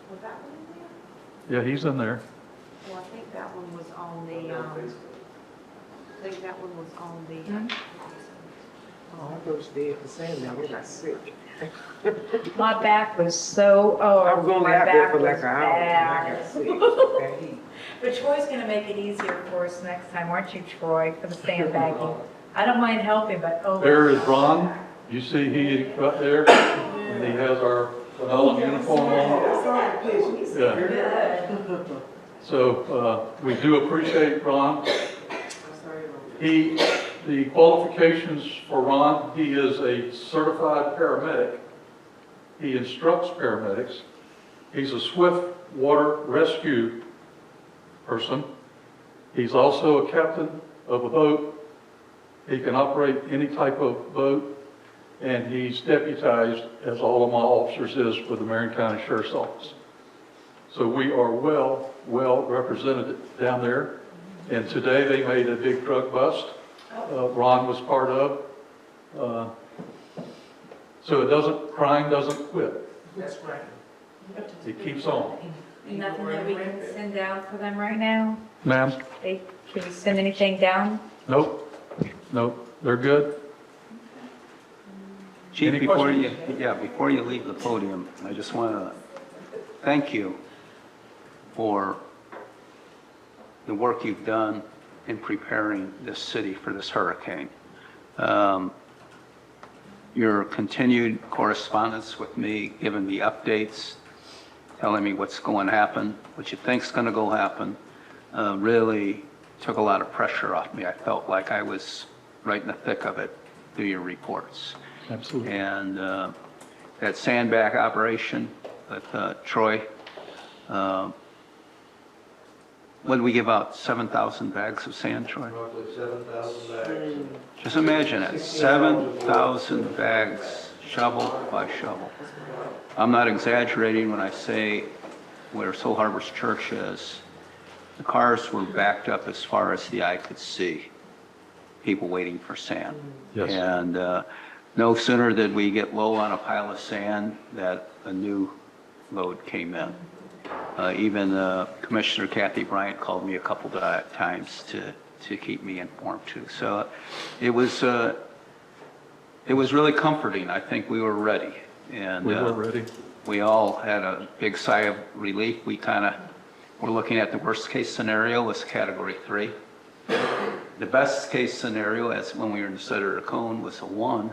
[SPEAKER 4] Was that one in there?
[SPEAKER 14] Yeah, he's in there.
[SPEAKER 4] Well, I think that one was on the, I think that one was on the,
[SPEAKER 11] Oh, I thought you did the same now, we got sick.
[SPEAKER 10] My back was so,
[SPEAKER 11] I was only
[SPEAKER 10] my
[SPEAKER 11] out there
[SPEAKER 10] back
[SPEAKER 11] for
[SPEAKER 10] was
[SPEAKER 11] like an hour and I
[SPEAKER 10] bad.
[SPEAKER 11] got sick. That heat.
[SPEAKER 10] But Troy's gonna make it easier for us next time, aren't you, Troy, for the sandbagging? I don't mind helping, but oh.
[SPEAKER 14] There is Ron. You see he right there, and he has our Dunnellon uniform on.
[SPEAKER 11] I saw the pictures.
[SPEAKER 14] Yeah.
[SPEAKER 10] Good.
[SPEAKER 14] So we do appreciate Ron. The qualifications for Ron, he is a certified paramedic. He instructs paramedics. He's a swift water rescue person. He's also a captain of a boat. He can operate any type of boat, and he's deputized, as all of my officers is, with the Marion County Sheriff's Office. So we are well represented down there. And today they made a big drug bust. Ron was part of. So crime doesn't quit.
[SPEAKER 11] That's right.
[SPEAKER 14] It keeps on.
[SPEAKER 10] Nothing that we can send down for them right now?
[SPEAKER 14] Ma'am?
[SPEAKER 10] Can we send anything down?
[SPEAKER 14] Nope, they're good.
[SPEAKER 1] Chief,
[SPEAKER 14] Any
[SPEAKER 1] before
[SPEAKER 14] questions?
[SPEAKER 1] you leave the podium, I just want to thank you for the work you've done in preparing this city for this hurricane. Your continued correspondence with me, giving me updates, telling me what's going to happen, what you think's going to go happen, really took a lot of pressure off me. I felt like I was right in the thick of it through your reports.
[SPEAKER 14] Absolutely.
[SPEAKER 1] And that sandbag operation with Troy, when we give out 7,000 bags of sand, Troy?
[SPEAKER 6] Roughly 7,000 bags.
[SPEAKER 1] Just imagine it, 7,000 bags, shovel by shovel. I'm not exaggerating when I say where Soul Harbor's church is, the cars were backed up as far as the eye could see, people waiting for sand.
[SPEAKER 14] Yes.
[SPEAKER 1] And no sooner did we get low on a pile of sand that a new load came in. Even Commissioner Kathy Bryant called me a couple of times to keep me informed too. So it was really comforting. I think we were ready. And
[SPEAKER 14] We were ready.
[SPEAKER 1] we all had a big sigh of relief. We kind of were looking at the worst case scenario was category 3. The best case scenario, as when we were in the center of the cone, was a 1,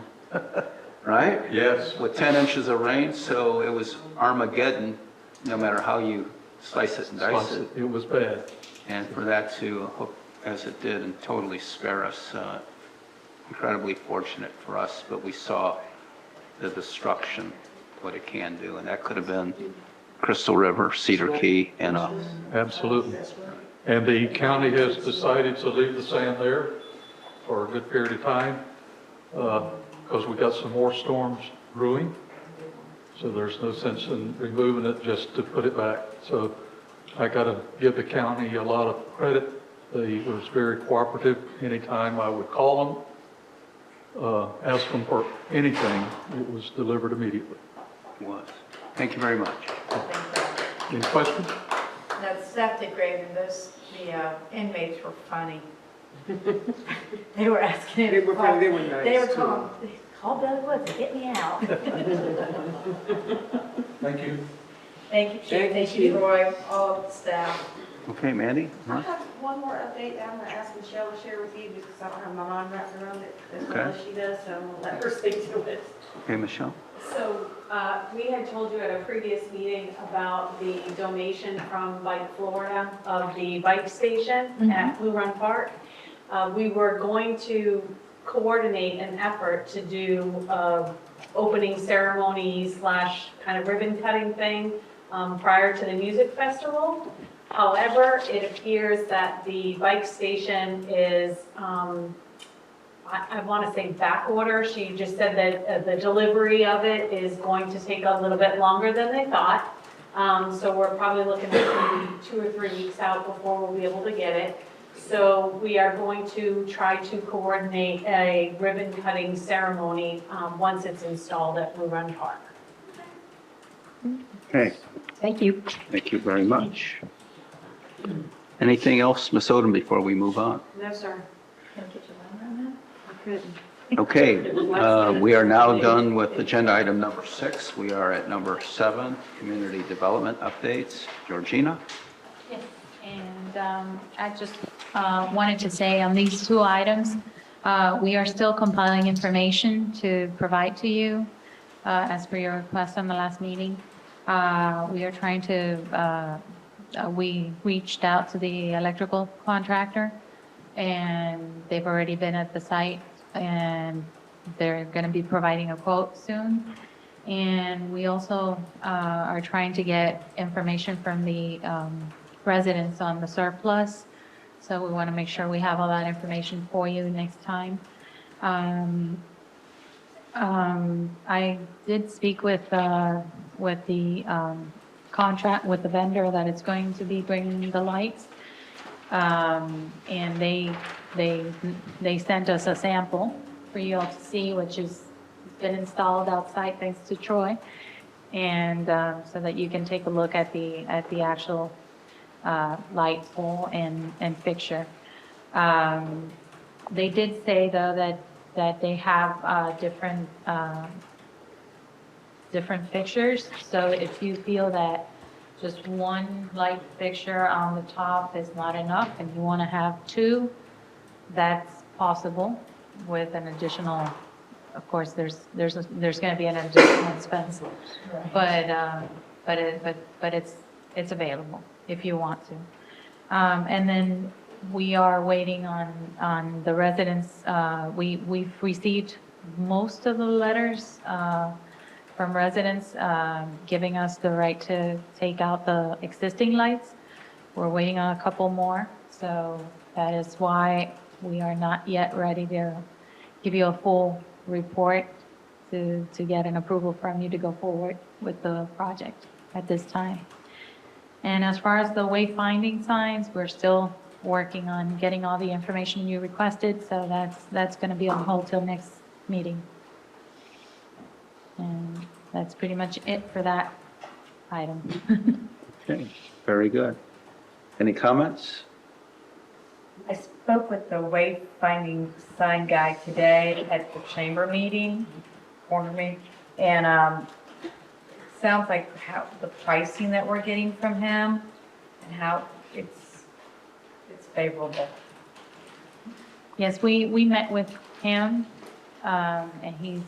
[SPEAKER 1] right?
[SPEAKER 14] Yes.
[SPEAKER 1] With 10 inches of rain, so it was Armageddon, no matter how you slice it and dice it.
[SPEAKER 14] It was bad.
[SPEAKER 1] And for that to hook as it did and totally spare us, incredibly fortunate for us, but we saw the destruction, what it can do, and that could have been Crystal River, Cedar Key, and us.
[SPEAKER 14] Absolutely. And the county has decided to leave the sand there for a good period of time because we got some more storms brewing. So there's no sense in removing it just to put it back. So I got to give the county a lot of credit. They was very cooperative. Anytime I would call them, ask them for anything, it was delivered immediately.
[SPEAKER 1] It was. Thank you very much.
[SPEAKER 14] Any questions?
[SPEAKER 10] That septic grave and the inmates were funny. They were asking.
[SPEAKER 11] They were funny, they were nice,
[SPEAKER 10] They were
[SPEAKER 11] too.
[SPEAKER 10] calling, call Billy Woods and get me out.
[SPEAKER 14] Thank you.
[SPEAKER 10] Thank you, Chief.
[SPEAKER 11] Thank you,
[SPEAKER 10] Thank
[SPEAKER 11] Chief.
[SPEAKER 10] you, Roy, all of the staff.
[SPEAKER 1] Okay, Mandy?
[SPEAKER 16] I have one more update that I'm going to ask Michelle to share with you because I don't have my mind wrapped around it as well
[SPEAKER 1] Okay.
[SPEAKER 16] as she does, so I'm going to let her speak to it.
[SPEAKER 1] Okay, Michelle?
[SPEAKER 18] So, we had told you at a previous meeting about the donation from Bike Florida of the bike station at Blue Run Park. We were going to coordinate an effort to do opening ceremony / kind of ribbon cutting thing prior to the music festival. However, it appears that the bike station is, I want to say back order. She just said that the delivery of it is going to take a little bit longer than they thought. So we're probably looking at maybe 2 or 3 weeks out before we'll be able to get it. So we are going to try to coordinate a ribbon cutting ceremony once it's installed at Blue Run Park.
[SPEAKER 1] Okay.
[SPEAKER 5] Thank you.
[SPEAKER 1] Thank you very much. Anything else, Ms. Odom, before we move on?
[SPEAKER 18] No, sir.
[SPEAKER 1] Okay, we are now done with agenda item number 6. We are at number 7, community development updates. Georgina?
[SPEAKER 12] Yes, and I just wanted to say on these 2 items, we are still compiling information to provide to you as per your request on the last meeting. We are trying to, we reached out to the electrical contractor and they've already been at the site and they're going to be providing a quote soon. And we also are trying to get information from the residents on the surplus. So we want to make sure we have all that information for you next time. I did speak with the contract, with the vendor that is going to be bringing the lights. And they sent us a sample for you all to see, which has been installed outside thanks to Troy. And so that you can take a look at the actual light pole and fixture. They did say though that they have different fixtures. So if you feel that just one light fixture on the top is not enough and you want to have two, that's possible with an additional, of course, there's going to be an additional expense. But it's available if you want to. And then we are waiting on the residents. We've received most of the letters from residents giving us the right to take out the existing lights. We're waiting on a couple more. So that is why we are not yet ready to give you a full report to get an approval from you to go forward with the project at this time. And as far as the wayfinding signs, we're still working on getting all the information you requested, so that's going to be on hold till next meeting. And that's pretty much it for that item.
[SPEAKER 1] Okay, very good. Any comments?
[SPEAKER 10] I spoke with the wayfinding sign guy today at the chamber meeting, corner meeting, and it sounds like how the pricing that we're getting from him and how it's favorable.
[SPEAKER 12] Yes, we met with him, and he's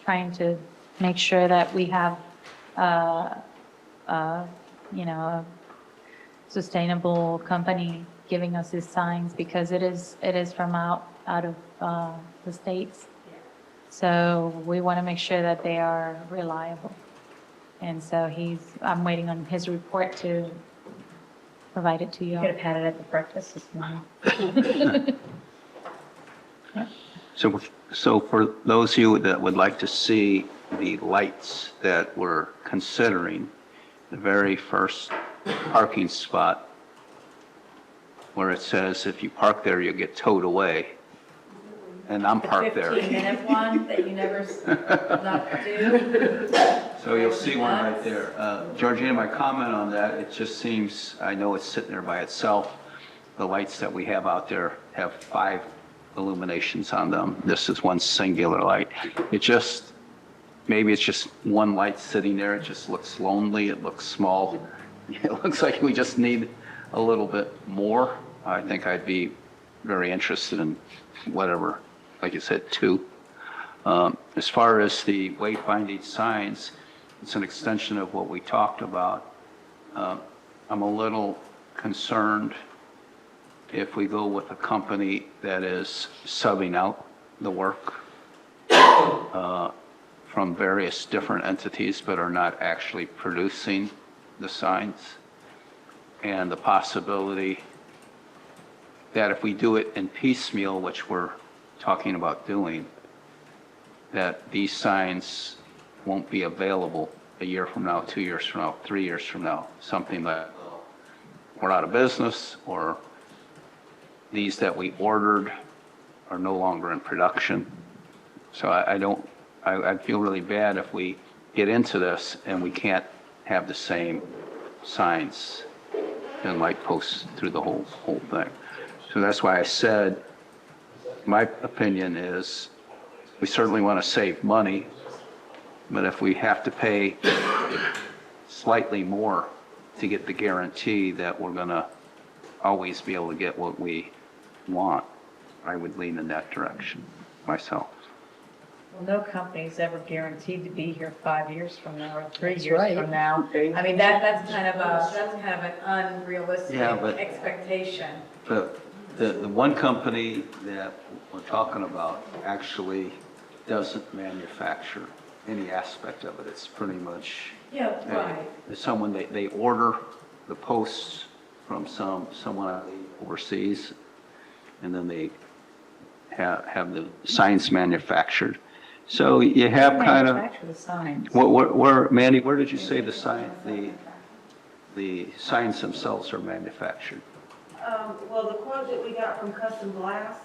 [SPEAKER 12] trying to make sure that we have, you know, a sustainable company giving us his signs because it is from out of the States. So we want to make sure that they are reliable. And so I'm waiting on his report to provide it to you.
[SPEAKER 10] You could have had it at the breakfast this morning.
[SPEAKER 12] Yeah.
[SPEAKER 1] So for those of you that would like to see the lights that we're considering, the very first parking spot where it says if you park there, you'll get towed away. And I'm parked there.
[SPEAKER 10] The 15-minute one that you never not do.
[SPEAKER 1] So you'll see one right there. Georgina, my comment on that, it just seems, I know it's sitting there by itself. The lights that we have out there have 5 illuminations on them. This is one singular light. Maybe it's just one light sitting there. It just looks lonely. It looks small. It looks like we just need a little bit more. I think I'd be very interested in whatever, like you said, 2. As far as the wayfinding signs, it's an extension of what we talked about. I'm a little concerned if we go with a company that is subbing out the work from various different entities but are not actually producing the signs, and the possibility that if we do it in piecemeal, which we're talking about doing, that these signs won't be available a year from now, 2 years from now, 3 years from now, something that we're out of business, or these that we ordered are no longer in production. So I'd feel really bad if we get into this and we can't have the same signs and light posts through the whole thing. So that's why I said, my opinion is, we certainly want to save money, but if we have to pay slightly more to get the guarantee that we're going to always be able to get what we want, I would lean in that direction myself.
[SPEAKER 10] Well, no company's ever guaranteed to be here 5 years from now or 3
[SPEAKER 3] That's
[SPEAKER 10] years
[SPEAKER 3] right.
[SPEAKER 10] from now. I mean, that's kind of an unrealistic expectation.
[SPEAKER 1] But the one company that we're talking about actually doesn't manufacture any aspect of it. It's pretty much someone, they order the posts from someone overseas, and then they have the signs manufactured. So you have kind of,
[SPEAKER 10] Manufacture the signs.
[SPEAKER 1] where, Mandy, where did you say the signs themselves are manufactured?
[SPEAKER 16] Well, the quote that we got from Custom Glass,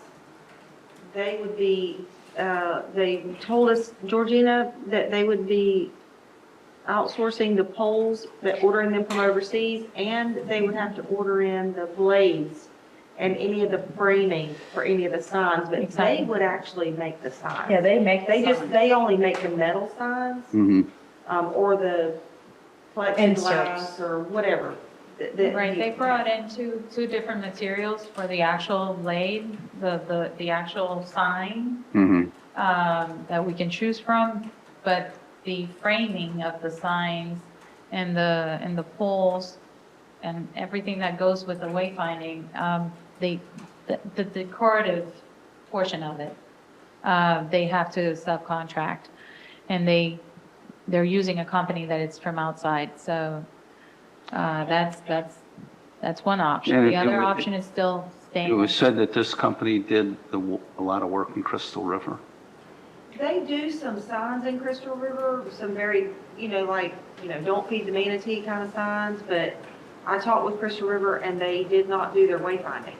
[SPEAKER 16] they would be, they told us, Georgina, that they would be outsourcing the poles, ordering them from overseas, and they would have to order in the blades and any of the framing for any of the signs, but they would actually make the signs.
[SPEAKER 10] Yeah, they make the signs.
[SPEAKER 16] They only make the metal signs,
[SPEAKER 1] Mm-hmm.
[SPEAKER 16] or the plexiglass or whatever.
[SPEAKER 12] Right, they brought in two different materials for the actual blade, the actual sign that we can choose from, but the framing of the signs and the poles and everything that goes with the wayfinding, the decorative portion of it, they have to subcontract, and they're using a company that is from outside, so that's one option.
[SPEAKER 1] And
[SPEAKER 12] The other option is still
[SPEAKER 1] It was
[SPEAKER 12] staying.
[SPEAKER 1] said that this company did a lot of work in Crystal River.
[SPEAKER 16] They do some signs in Crystal River, some very, don't feed the manatee kind of signs, but I talked with Crystal River and they did not do their wayfinding.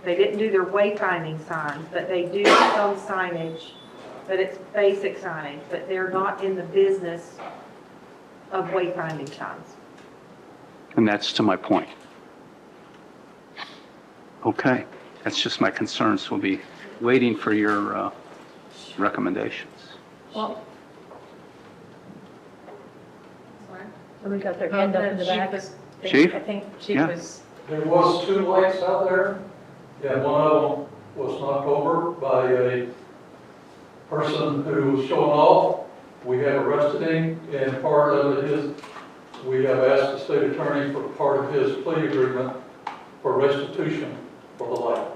[SPEAKER 16] They didn't do their wayfinding signs, but they do some signage, but it's basic signage, but they're not in the business of wayfinding signs.
[SPEAKER 1] And that's to my point. Okay, that's just my concerns. We'll be waiting for your recommendations.
[SPEAKER 12] Well,
[SPEAKER 3] Somebody got their hand up in the back.
[SPEAKER 1] Chief?
[SPEAKER 10] I think Chief
[SPEAKER 1] Yeah.
[SPEAKER 10] was,
[SPEAKER 14] There was 2 lights out there, and one of them was knocked over by a person who was showing off. We have arrested him, and part of we have asked the state attorney for part of his plea agreement for restitution for the light.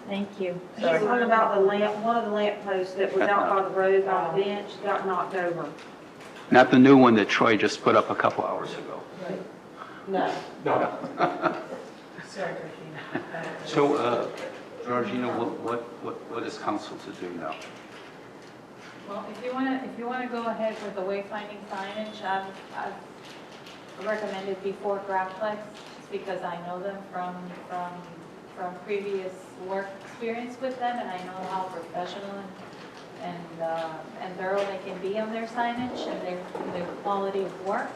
[SPEAKER 12] thank you.
[SPEAKER 16] He's talking about the lamp, one of the lamp posts that was out by the road on the bench got knocked over.
[SPEAKER 1] Not the new one that Troy just put up a couple hours ago.
[SPEAKER 16] No.
[SPEAKER 14] No.
[SPEAKER 10] sorry, Christina.
[SPEAKER 1] So, Georgina, what is council to do now?
[SPEAKER 12] Well, if you wanna go ahead with the wayfinding signage, I've recommended before Graplex, just because I know them from previous work experience with them, and I know how professional and thorough they can be on their signage and their quality of work.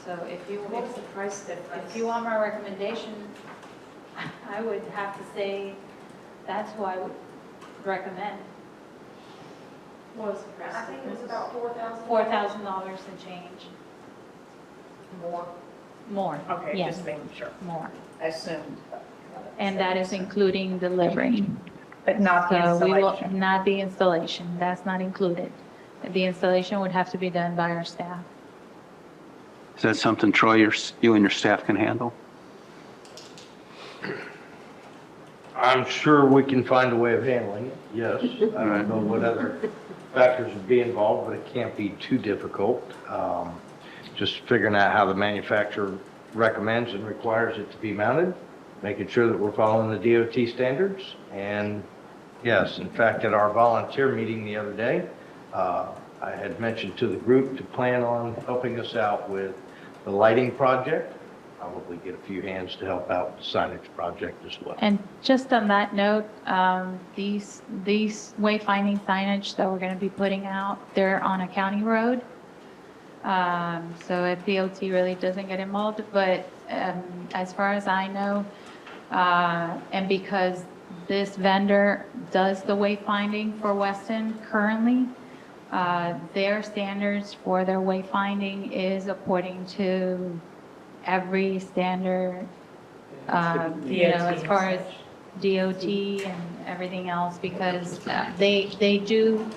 [SPEAKER 12] So if you want my recommendation, I would have to say that's who I would recommend.
[SPEAKER 10] What was the price?
[SPEAKER 16] I think it was about $4,000.
[SPEAKER 12] $4,000 and change. More.
[SPEAKER 10] Okay,
[SPEAKER 12] Yes,
[SPEAKER 10] just making sure.
[SPEAKER 12] more.
[SPEAKER 10] I assumed.
[SPEAKER 12] And that is including delivery.
[SPEAKER 10] But not the
[SPEAKER 12] So we will,
[SPEAKER 10] installation.
[SPEAKER 12] not the installation, that's not included. The installation would have to be done by our staff.
[SPEAKER 1] Is that something, Troy, you and your staff can handle?
[SPEAKER 6] I'm sure we can find a way of handling it, yes. I don't know what other factors would be involved, but it can't be too difficult. Just figuring out how the manufacturer recommends and requires it to be mounted, making sure that we're following the DOT standards. And yes, in fact, at our volunteer meeting the other day, I had mentioned to the group to plan on helping us out with the lighting project, probably get a few hands to help out with the signage project as well.
[SPEAKER 12] And just on that note, these wayfinding signage that we're going to be putting out, they're on a county road. So if DOT really doesn't get involved, but as far as I know, and because this vendor does the wayfinding for Weston currently, their standards for their wayfinding is according to every standard, as far as DOT and everything else, because they do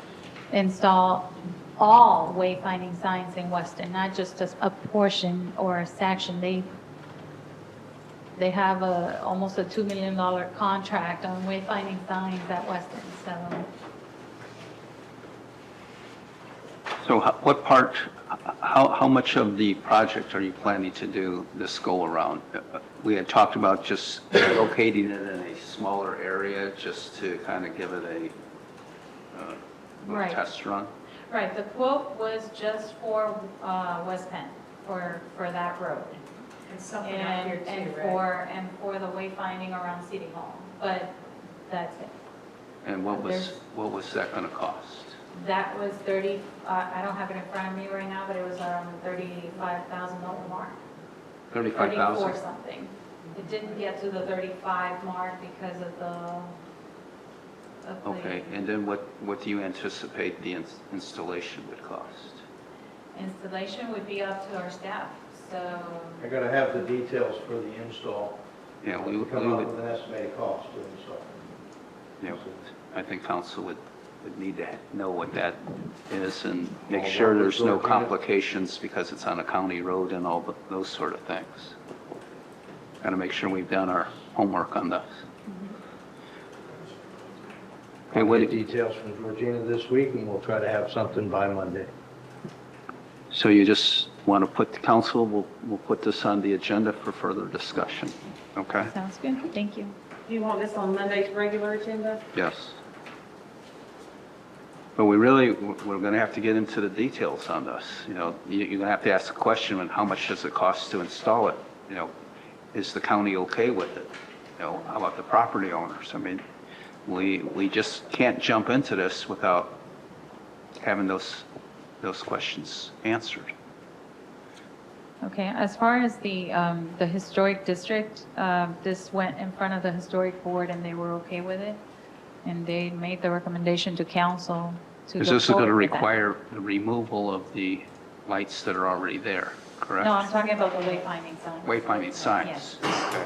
[SPEAKER 12] install all wayfinding signs in Weston, not just a portion or a section. They have almost a $2 million contract on wayfinding signs at Weston, so.
[SPEAKER 1] So how much of the project are you planning to do this go around? We had talked about just locating it in a smaller area just to kind of give it a
[SPEAKER 12] Right.
[SPEAKER 1] test run.
[SPEAKER 12] Right, the quote was just for West Penn, for that road.
[SPEAKER 10] And something out here too, right?
[SPEAKER 12] And for the wayfinding around City Hall, but that's it.
[SPEAKER 1] And what was that going to cost?
[SPEAKER 12] That was 30, I don't have it in front of me right now, but it was around the $35,000 mark.
[SPEAKER 1] 35,000?
[SPEAKER 12] 34 something. It didn't get to the 35 mark because of the
[SPEAKER 1] Okay, and then what do you anticipate the installation would cost?
[SPEAKER 12] Installation would be up to our staff, so.
[SPEAKER 6] I gotta have the details for the install.
[SPEAKER 1] Yeah, we
[SPEAKER 6] Come up
[SPEAKER 1] would,
[SPEAKER 6] with an estimated cost to install.
[SPEAKER 1] yeah, I think council would need to know what that is and make sure there's no complications because it's on a county road and all those sort of things. Got to make sure we've done our homework on this. Okay,
[SPEAKER 6] I'll
[SPEAKER 1] what,
[SPEAKER 6] get details from Georgina this week, and we'll try to have something by Monday.
[SPEAKER 1] so you just want to put the council, we'll put this on the agenda for further discussion, okay?
[SPEAKER 12] Sounds good, thank you.
[SPEAKER 4] Do you want this on Monday's regular agenda?
[SPEAKER 1] Yes. But we're going to have to get into the details on this. You know, you're going to have to ask the question, and how much does it cost to install it? You know, is the county okay with it? You know, how about the property owners? I mean, we just can't jump into this without having those questions answered.
[SPEAKER 12] Okay, as far as the historic district, this went in front of the historic board and they were okay with it. And they made the recommendation to council to
[SPEAKER 1] Is
[SPEAKER 12] go
[SPEAKER 1] this going to
[SPEAKER 12] forward with that.
[SPEAKER 1] require the removal of the lights that are already there, correct?
[SPEAKER 12] No, I'm talking about the wayfinding sign.
[SPEAKER 1] Wayfinding signs?
[SPEAKER 12] Yes.
[SPEAKER 1] Okay.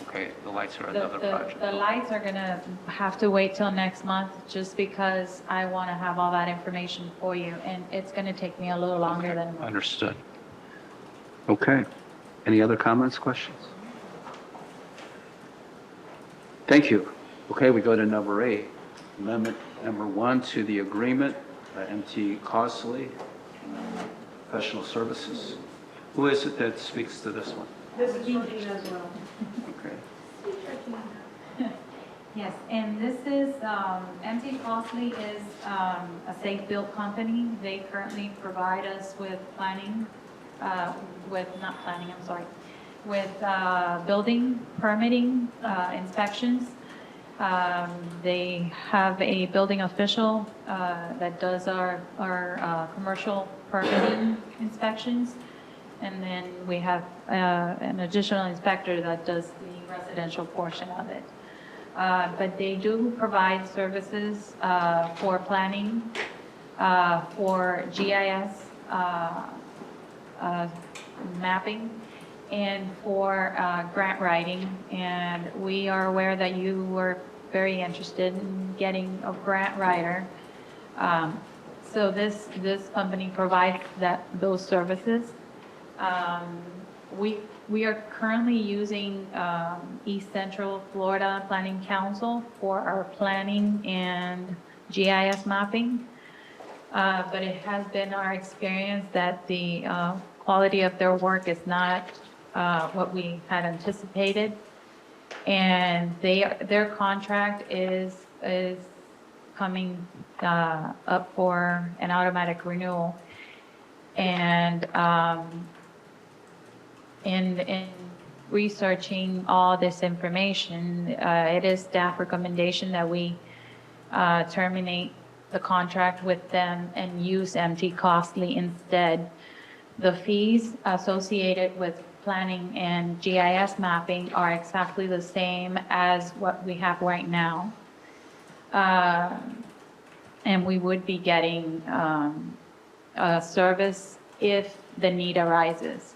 [SPEAKER 1] Okay, the lights are another project.
[SPEAKER 12] The lights are gonna have to wait till next month, just because I want to have all that information for you, and it's gonna take me a little longer than.
[SPEAKER 1] Understood. Okay. Any other comments, questions? Thank you. Okay, we go to number 8, amendment number 1 to the agreement, MT Costley, professional services. Who is it that speaks to this one?
[SPEAKER 4] This is Georgina as well.
[SPEAKER 1] Okay.
[SPEAKER 12] Yes, and this is, MT Costley is a safe build company. They currently provide us with planning, not planning, I'm sorry, with building, permitting, inspections. They have a building official that does our commercial permitting inspections. And then we have an additional inspector that does the residential portion of it. But they do provide services for planning, for GIS mapping, and for grant writing. And we are aware that you were very interested in getting a grant writer. So this company provides those services. We are currently using East Central Florida Planning Council for our planning and GIS mapping. But it has been our experience that the quality of their work is not what we had anticipated. And their contract is coming up for an automatic renewal. And in researching all this information, it is staff recommendation that we terminate the contract with them and use MT Costley instead. The fees associated with planning and GIS mapping are exactly the same as what we have right now. And we would be getting a service if the need arises.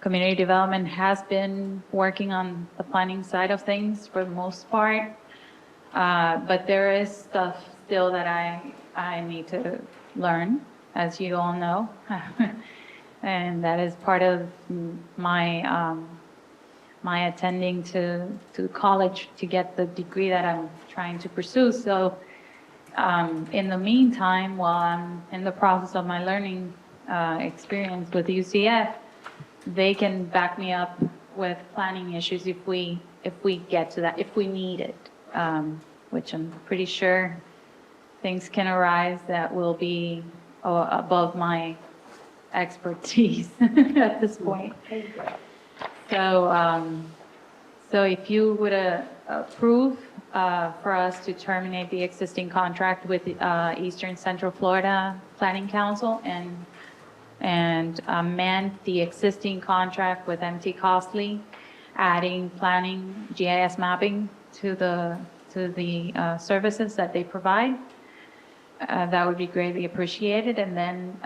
[SPEAKER 12] Community development has been working on the planning side of things for the most part, but there is stuff still that I need to learn, as you all know, and that is part of my my attending to college to get the degree that I'm trying to pursue. So in the meantime, while I'm in the process of my learning experience with UCF, they can back me up with planning issues if we get to that, if we need it, which I'm pretty sure things can arise that will be above my expertise at this point. So if you would approve for us to terminate the existing contract with Eastern Central Florida Planning Council and amend the existing contract with MT Costley, adding planning, GIS mapping to the to the services that they provide. That would be greatly appreciated. And then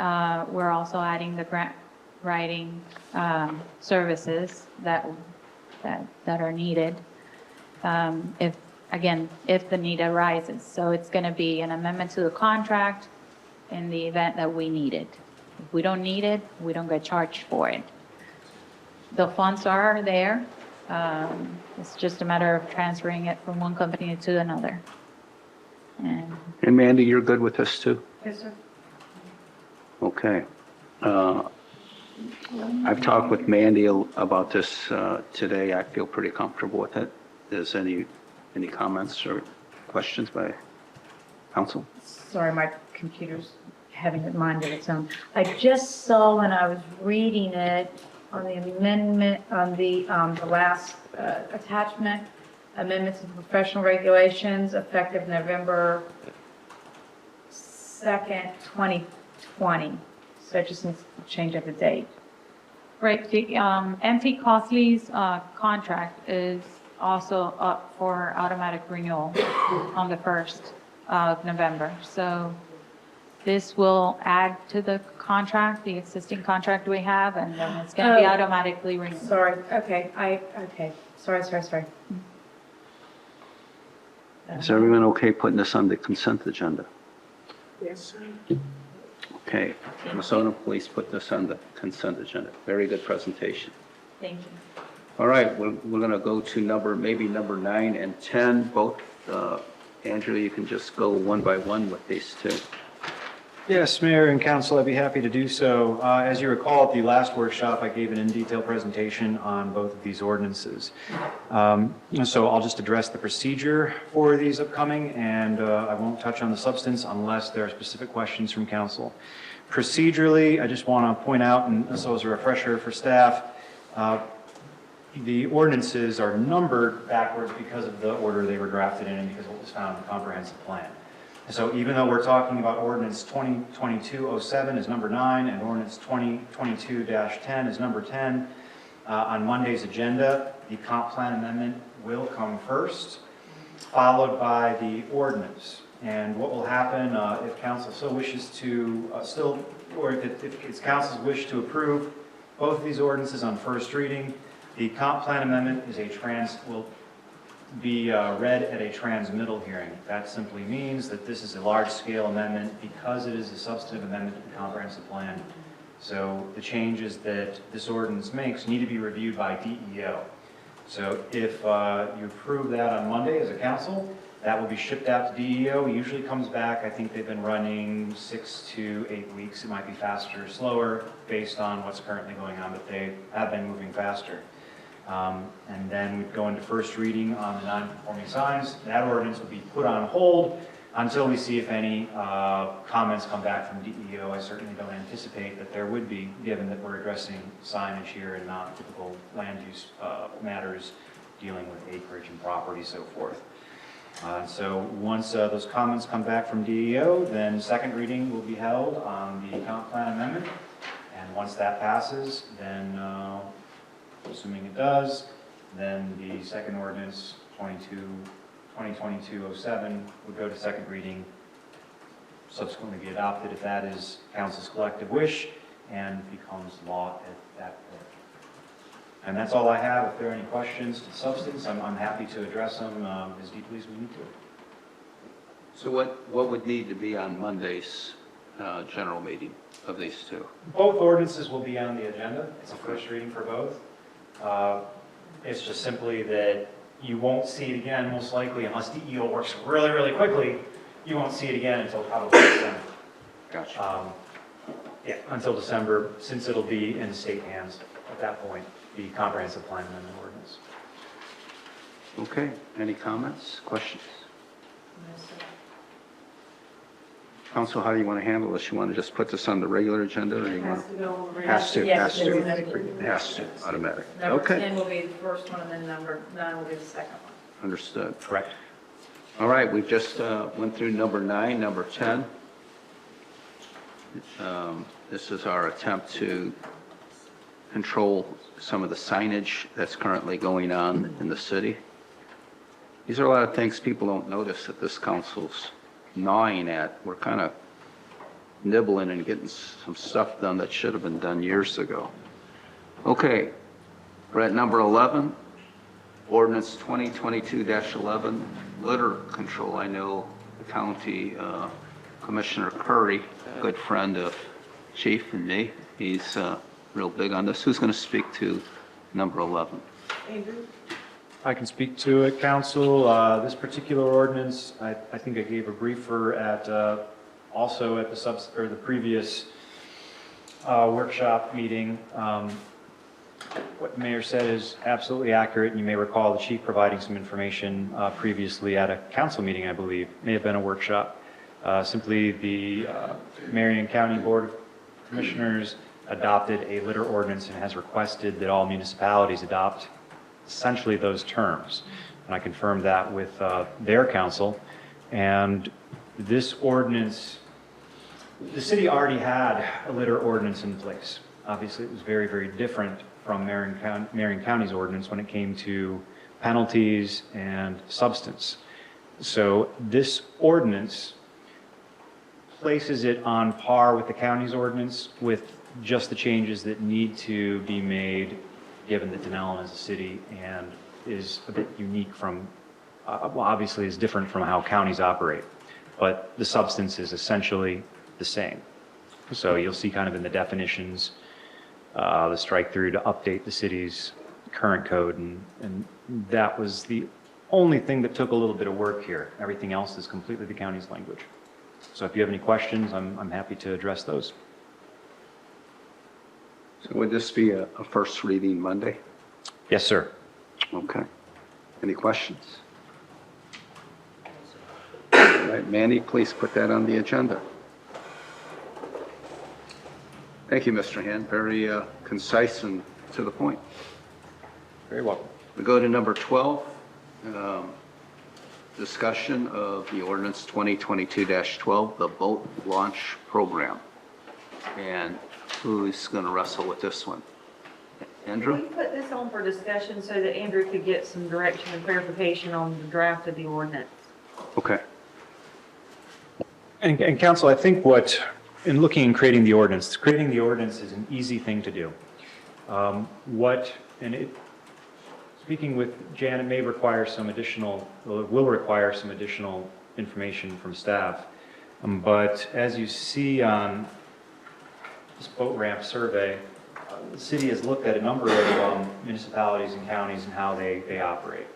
[SPEAKER 12] we're also adding the grant writing services that are needed if the need arises. So it's going to be an amendment to the contract in the event that we need it. If we don't need it, we don't get charged for it. The funds are there. It's just a matter of transferring it from one company to another. And
[SPEAKER 1] Mandy, you're good with this too?
[SPEAKER 4] Yes, sir.
[SPEAKER 1] Okay. I've talked with Mandy about this today. I feel pretty comfortable with it. Is any comments or questions by council?
[SPEAKER 10] Sorry, my computer's having a mind of its own. I just saw when I was reading it on the amendment, on the last attachment, amendments to professional regulations effective November 2nd, 2020. So it just needs to change up the date.
[SPEAKER 12] right, the MT Costley's contract is also up for automatic renewal on the 1st of November. So this will add to the contract, the existing contract we have, and then it's going to be automatically renewed.
[SPEAKER 10] Sorry, okay, sorry.
[SPEAKER 1] Is everyone okay putting this on the consent agenda?
[SPEAKER 11] Yes, sir.
[SPEAKER 1] Okay. Ms. Odom, please put this on the consent agenda. Very good presentation.
[SPEAKER 10] Thank you.
[SPEAKER 1] All right, we're going to go to maybe number 9 and 10. Both, Andrew, you can just go one by one with these two.
[SPEAKER 19] Yes, Mayor and Council, I'd be happy to do so. As you recall, at the last workshop, I gave an in-detail presentation on both of these ordinances. So I'll just address the procedure for these upcoming, and I won't touch on the substance unless there are specific questions from Council. Procedurally, I just want to point out, and so as a refresher for staff, the ordinances are numbered backwards because of the order they were drafted in and because of what was found in the comprehensive plan. So even though we're talking about ordinance 2022-07 is number 9 and ordinance 2022-10 is number 10, on Monday's agenda, the comp plan amendment will come first, followed by the ordinance. And what will happen if council so wishes to if it's council's wish to approve both of these ordinances on first reading, the comp plan amendment is will be read at a transmittal hearing. That simply means that this is a large-scale amendment because it is a substantive amendment to the comprehensive plan. So the changes that this ordinance makes need to be reviewed by DEO. So if you approve that on Monday as a council, that will be shipped out to DEO. It usually comes back. I think they've been running 6 to 8 weeks. It might be faster or slower based on what's currently going on, but they have been moving faster. And then we'd go into first reading on the non-conforming signs. That ordinance would be put on hold until we see if any comments come back from DEO. I certainly don't anticipate that there would be, given that we're addressing signage here and not typical land use matters dealing with acreage and property, so forth. So once those comments come back from DEO, then second reading will be held on the comp plan amendment. And once that passes, then assuming it does, then the second ordinance, 2022-07, would go to second reading, subsequently be adopted if that is council's collective wish, and becomes law at that point. And that's all I have. If there are any questions to substance, I'm happy to address them as deeply as we need to.
[SPEAKER 1] So what would need to be on Monday's general meeting of these two?
[SPEAKER 19] Both ordinances will be on the agenda. It's a first reading for both. It's just simply that you won't see it again, most likely, unless DEO works really, really quickly, you won't see it again until probably December.
[SPEAKER 1] Gotcha.
[SPEAKER 19] Yeah, until December, since it'll be in state hands at that point, the comprehensive plan amendment ordinance.
[SPEAKER 1] Okay. Any comments, questions? Council, how do you want to handle this? You want to just put this on the regular agenda, or you want
[SPEAKER 10] Has to go on the regular.
[SPEAKER 1] Has to,
[SPEAKER 10] Yes,
[SPEAKER 1] has to.
[SPEAKER 10] automatic.
[SPEAKER 1] Has to, automatic.
[SPEAKER 10] Number
[SPEAKER 1] Okay.
[SPEAKER 10] 10 will be the first one, and then number 9 will be the second one.
[SPEAKER 1] Understood.
[SPEAKER 19] Correct.
[SPEAKER 1] All right, we just went through number 9, number 10. This is our attempt to control some of the signage that's currently going on in the city. These are a lot of things people don't notice that this council's gnawing at. We're kind of nibbling and getting some stuff done that should have been done years ago. Okay, we're at number 11, ordinance 2022-11, litter control. I know the county Commissioner Curry, good friend of Chief and me, he's real big on this. Who's going to speak to number 11?
[SPEAKER 16] Andrew?
[SPEAKER 19] I can speak to it, council. This particular ordinance, I think I gave a briefer at, also at the previous workshop meeting. What the mayor said is absolutely accurate, and you may recall the chief providing some information previously at a council meeting, I believe, may have been a workshop. Simply the Marion County Board of Commissioners adopted a litter ordinance and has requested that all municipalities adopt essentially those terms. And I confirmed that with their council. And this ordinance, the city already had a litter ordinance in place. Obviously, it was very, very different from Marion County's ordinance when it came to penalties and substance. So this ordinance places it on par with the county's ordinance with just the changes that need to be made given that Dunnellon is a city and is a bit unique from, well, obviously is different from how counties operate, but the substance is essentially the same. So you'll see kind of in the definitions, the strike through to update the city's current code, and that was the only thing that took a little bit of work here. Everything else is completely the county's language. So if you have any questions, I'm happy to address those.
[SPEAKER 1] So would this be a first reading Monday?
[SPEAKER 19] Yes, sir.
[SPEAKER 1] Okay. Any questions? All right, Manny, please put that on the agenda. Thank you, Mr. Hand. Very concise and to the point.
[SPEAKER 19] Very welcome.
[SPEAKER 1] We go to number 12, discussion of the ordinance 2022-12, the boat launch program. And who's going to wrestle with this one? Andrew?
[SPEAKER 16] We put this on for discussion so that Andrew could get some direction and clarification on the draft of the ordinance.
[SPEAKER 1] Okay.
[SPEAKER 19] And council, I think in looking and creating the ordinance is an easy thing to do. Speaking with Jan, it may require some additional, well, it will require some additional information from staff. But as you see on this boat ramp survey, the city has looked at a number of municipalities and counties and how they operate.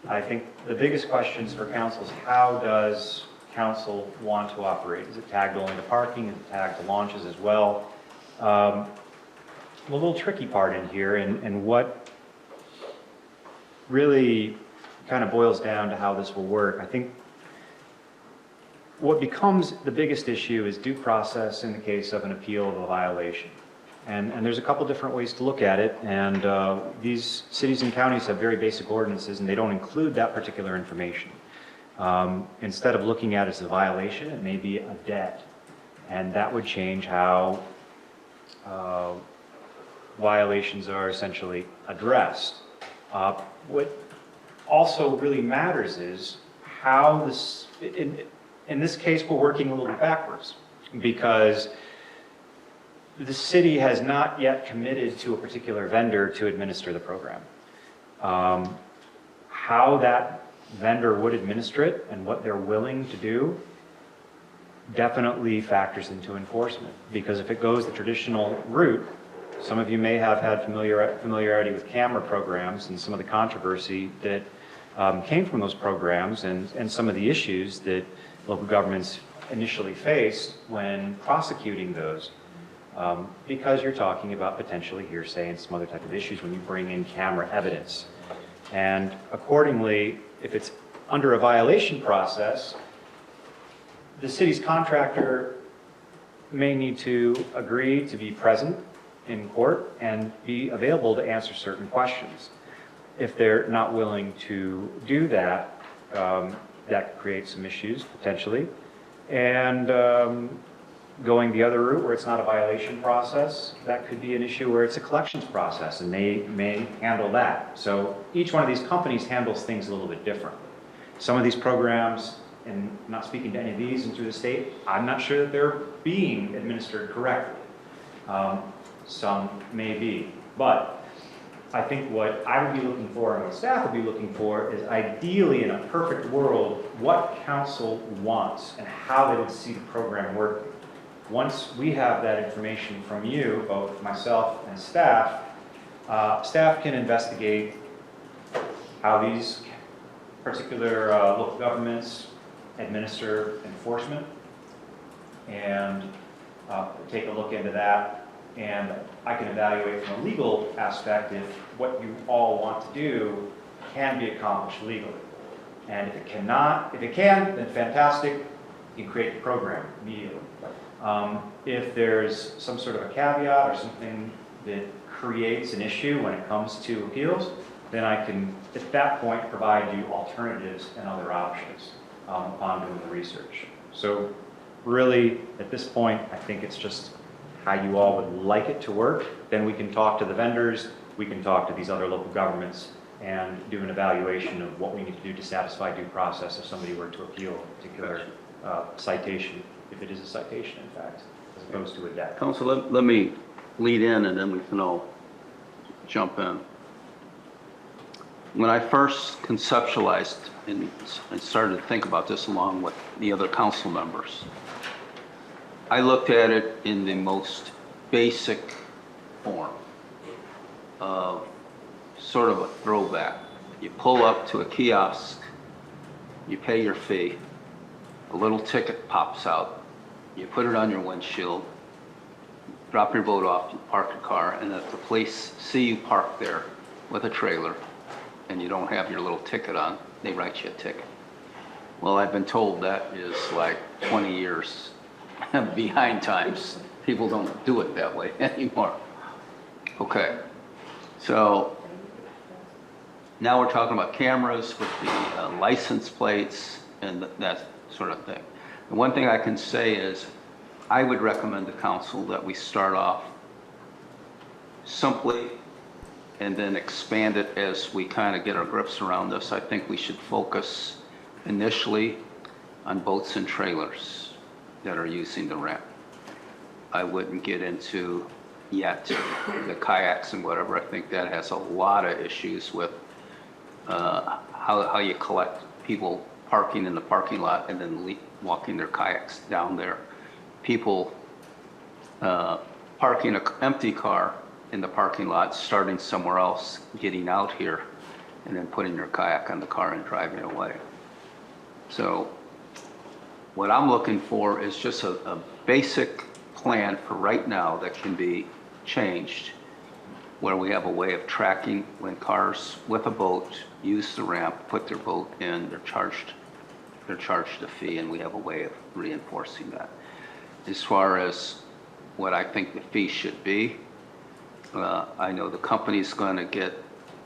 [SPEAKER 19] I think the biggest questions for council is how does council want to operate? Is it tagged only to parking? Is it tagged to launches as well? The little tricky part in here and what really kind of boils down to how this will work. I think what becomes the biggest issue is due process in the case of an appeal of a violation. And there's a couple different ways to look at it, and these cities and counties have very basic ordinances and they don't include that particular information. Instead of looking at it as a violation, it may be a debt, and that would change how violations are essentially addressed. What also really matters is how this, in this case, we're working a little bit backwards because the city has not yet committed to a particular vendor to administer the program. How that vendor would administer it and what they're willing to do definitely factors into enforcement, because if it goes the traditional route, some of you may have had familiarity with camera programs and some of the controversy that came from those programs and some of the issues that local governments initially faced when prosecuting those, because you're talking about potentially hearsay and some other type of issues when you bring in camera evidence. And accordingly, if it's under a violation process, the city's contractor may need to agree to be present in court and be available to answer certain questions. If they're not willing to do that, that creates some issues potentially. And going the other route where it's not a violation process, that could be an issue where it's a collections process and they may handle that. So each one of these companies handles things a little bit differently. Some of these programs, and I'm not speaking to any of these and through the state, I'm not sure that they're being administered correctly. Some may be, but I think what I would be looking for and what staff would be looking for is ideally in a perfect world, what council wants and how they would see the program working. Once we have that information from you, both myself and staff, staff can investigate how these particular local governments administer enforcement and take a look into that. And I can evaluate from a legal aspect if what you all want to do can be accomplished legally. And if it cannot, if it can, then fantastic, you can create the program immediately. If there's some sort of a caveat or something that creates an issue when it comes to appeals, then I can, at that point, provide you alternatives and other options upon doing the research. So really, at this point, I think it's just how you all would like it to work. Then we can talk to the vendors, we can talk to these other local governments and do an evaluation of what we need to do to satisfy due process if somebody were to appeal a particular citation, if it is a citation, in fact, as opposed to a debt.
[SPEAKER 1] Council, let me lead in and then we can all jump in. When I first conceptualized and started to think about this along with the other council members, I looked at it in the most basic form of sort of a throwback. You pull up to a kiosk, you pay your fee, a little ticket pops out, you put it on your windshield, drop your boat off, you park your car, and if the police see you parked there with a trailer and you don't have your little ticket on, they write you a ticket. Well, I've been told that is like 20 years behind times. People don't do it that way anymore. Okay, so now we're talking about cameras with the license plates and that sort of thing. The one thing I can say is I would recommend to council that we start off simply and then expand it as we kind of get our grips around this. I think we should focus initially on boats and trailers that are using the ramp. I wouldn't get into yet the kayaks and whatever. I think that has a lot of issues with how you collect people parking in the parking lot and then walking their kayaks down there. People parking an empty car in the parking lot, starting somewhere else, getting out here, and then putting their kayak on the car and driving away. So what I'm looking for is just a basic plan for right now that can be changed, where we have a way of tracking when cars with a boat use the ramp, put their boat in, they're charged a fee, and we have a way of reinforcing that. As far as what I think the fee should be, I know the company's going to get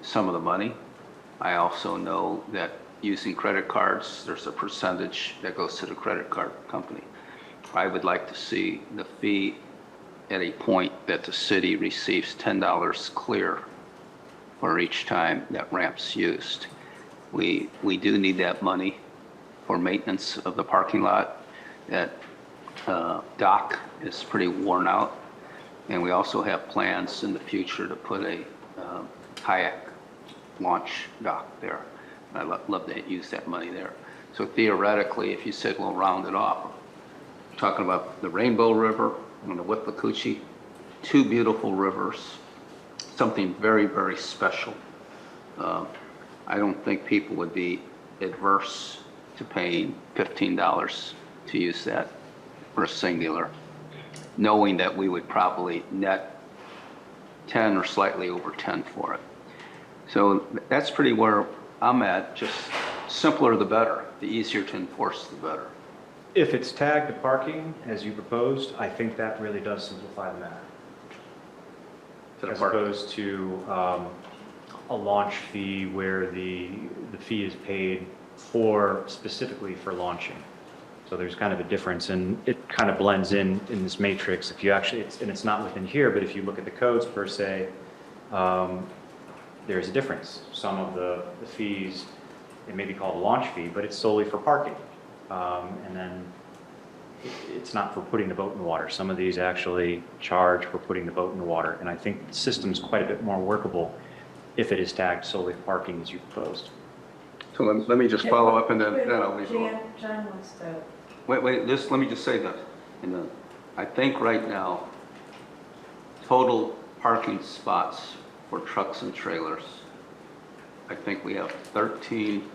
[SPEAKER 1] some of the money. I also know that using credit cards, there's a percentage that goes to the credit card company. I would like to see the fee at a point that the city receives $10 clear for each time that ramp's used. We do need that money for maintenance of the parking lot. That dock is pretty worn out. And we also have plans in the future to put a kayak launch dock there. I'd love to use that money there. So theoretically, if you said we'll round it off, talking about the Rainbow River and the Withlacoochee, two beautiful rivers, something very, very special. I don't think people would be adverse to paying $15 to use that for a singular, knowing that we would probably net 10 or slightly over 10 for it. So that's pretty where I'm at. Just simpler the better. The easier to enforce, the better.
[SPEAKER 19] If it's tagged to parking, as you proposed, I think that really does simplify the matter. As opposed to a launch fee where the fee is paid specifically for launching. So there's kind of a difference, and it kind of blends in this matrix. If you actually, it's not within here, but if you look at the codes per se, there's a difference. Some of the fees it may be called a launch fee, but it's solely for parking. And then it's not for putting the boat in the water. Some of these actually charge for putting the boat in the water, and I think the system's quite a bit more workable if it is tagged solely for parking as you proposed.
[SPEAKER 1] So let me just follow up and then I'll leave it.
[SPEAKER 10] John wants to.
[SPEAKER 1] Wait, let me just say that, I think right now, total parking spots for trucks and trailers, I think we have 13,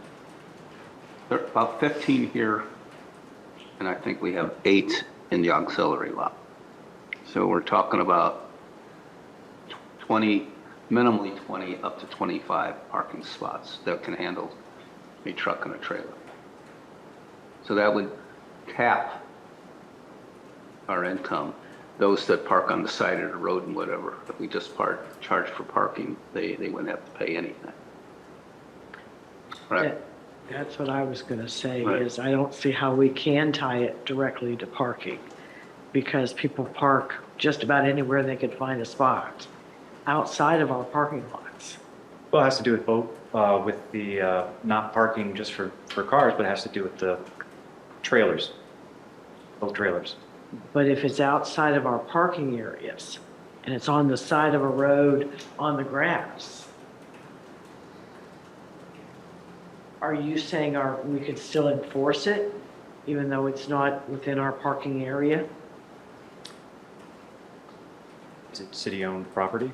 [SPEAKER 1] about 15 here, and I think we have 8 in the auxiliary lot. So we're talking about 20, minimally 20, up to 25 parking spots that can handle a truck and a trailer. So that would cap our income. Those that park on the side of the road and whatever, if we just charge for parking, they wouldn't have to pay anything. Right.
[SPEAKER 17] That's what I was going to say,
[SPEAKER 1] Right.
[SPEAKER 17] is I don't see how we can tie it directly to parking, because people park just about anywhere they could find a spot outside of our parking lots.
[SPEAKER 19] Well, it has to do with both, with the not parking just for cars, but it has to do with the trailers, boat trailers.
[SPEAKER 17] But if it's outside of our parking areas and it's on the side of a road on the grass, are you saying we could still enforce it even though it's not within our parking area?
[SPEAKER 19] Is it city-owned property?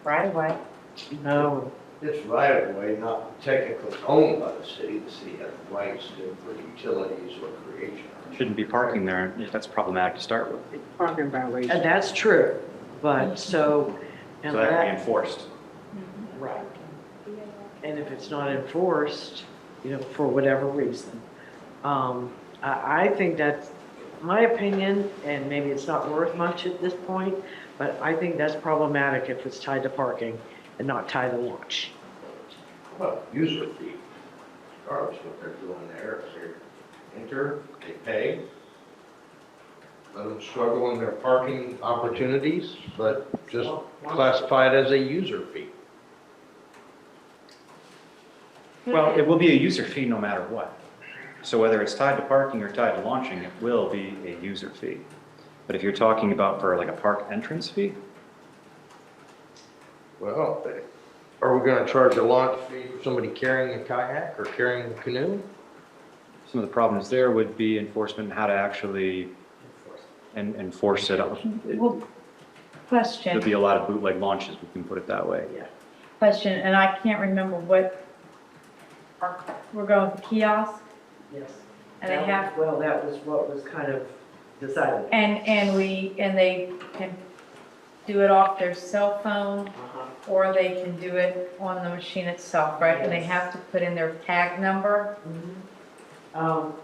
[SPEAKER 10] Right away.
[SPEAKER 17] No.
[SPEAKER 6] It's right of way, not technically owned by the city. The city has rights to for utilities or creation.
[SPEAKER 19] Shouldn't be parking there. That's problematic to start with.
[SPEAKER 17] Parking violation. And that's true, but
[SPEAKER 19] So that can be enforced.
[SPEAKER 17] Right. And if it's not enforced, for whatever reason, I think that's my opinion, and maybe it's not worth much at this point, but I think that's problematic if it's tied to parking and not tied to launch.
[SPEAKER 6] Well, user fee, regardless what they're doing there, if they enter, they pay. Let them struggle in their parking opportunities, but just classify it as a user fee.
[SPEAKER 19] Well, it will be a user fee no matter what. So whether it's tied to parking or tied to launching, it will be a user fee. But if you're talking about for like a park entrance fee,
[SPEAKER 6] Well, are we gonna charge a launch fee for somebody carrying a kayak or carrying a canoe?
[SPEAKER 19] some of the problems there would be enforcement and how to actually enforce it.
[SPEAKER 10] Well, question.
[SPEAKER 19] There'd be a lot of bootleg launches, we can put it that way.
[SPEAKER 17] Yeah.
[SPEAKER 10] Question, and I can't remember what, we're going with the kiosk,
[SPEAKER 17] Yes.
[SPEAKER 10] and they have,
[SPEAKER 17] Well, that was what was kind of decided.
[SPEAKER 10] and they can do it off their cell phone, or they can do it on the machine itself, right? And they
[SPEAKER 17] Yes.
[SPEAKER 10] have to put in their tag number.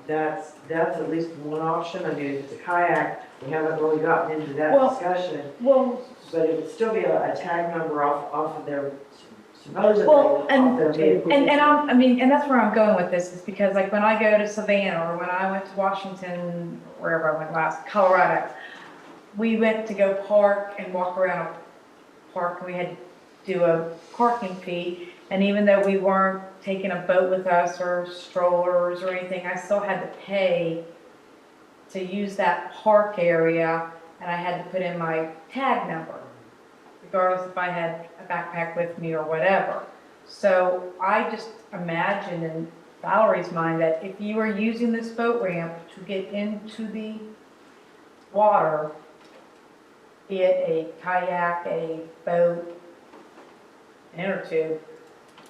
[SPEAKER 17] That's at least one option. I mean, if it's a kayak, we haven't really gotten into that
[SPEAKER 10] Well-
[SPEAKER 17] discussion,
[SPEAKER 10] Well,
[SPEAKER 17] but it would still be a tag number off of their, supposedly,
[SPEAKER 10] Well,
[SPEAKER 17] off
[SPEAKER 10] and,
[SPEAKER 17] their vehicle.
[SPEAKER 10] and and that's where I'm going with this, is because like when I go to Savannah, or when I went to Washington, wherever I went last, Colorado, we went to go park and walk around a park, and we had to do a parking fee, and even though we weren't taking a boat with us or strollers or anything, I still had to pay to use that park area, and I had to put in my tag number, regardless if I had a backpack with me or whatever. So I just imagine in Valerie's mind that if you are using this boat ramp to get into the water, be it a kayak, a boat, an inner tube,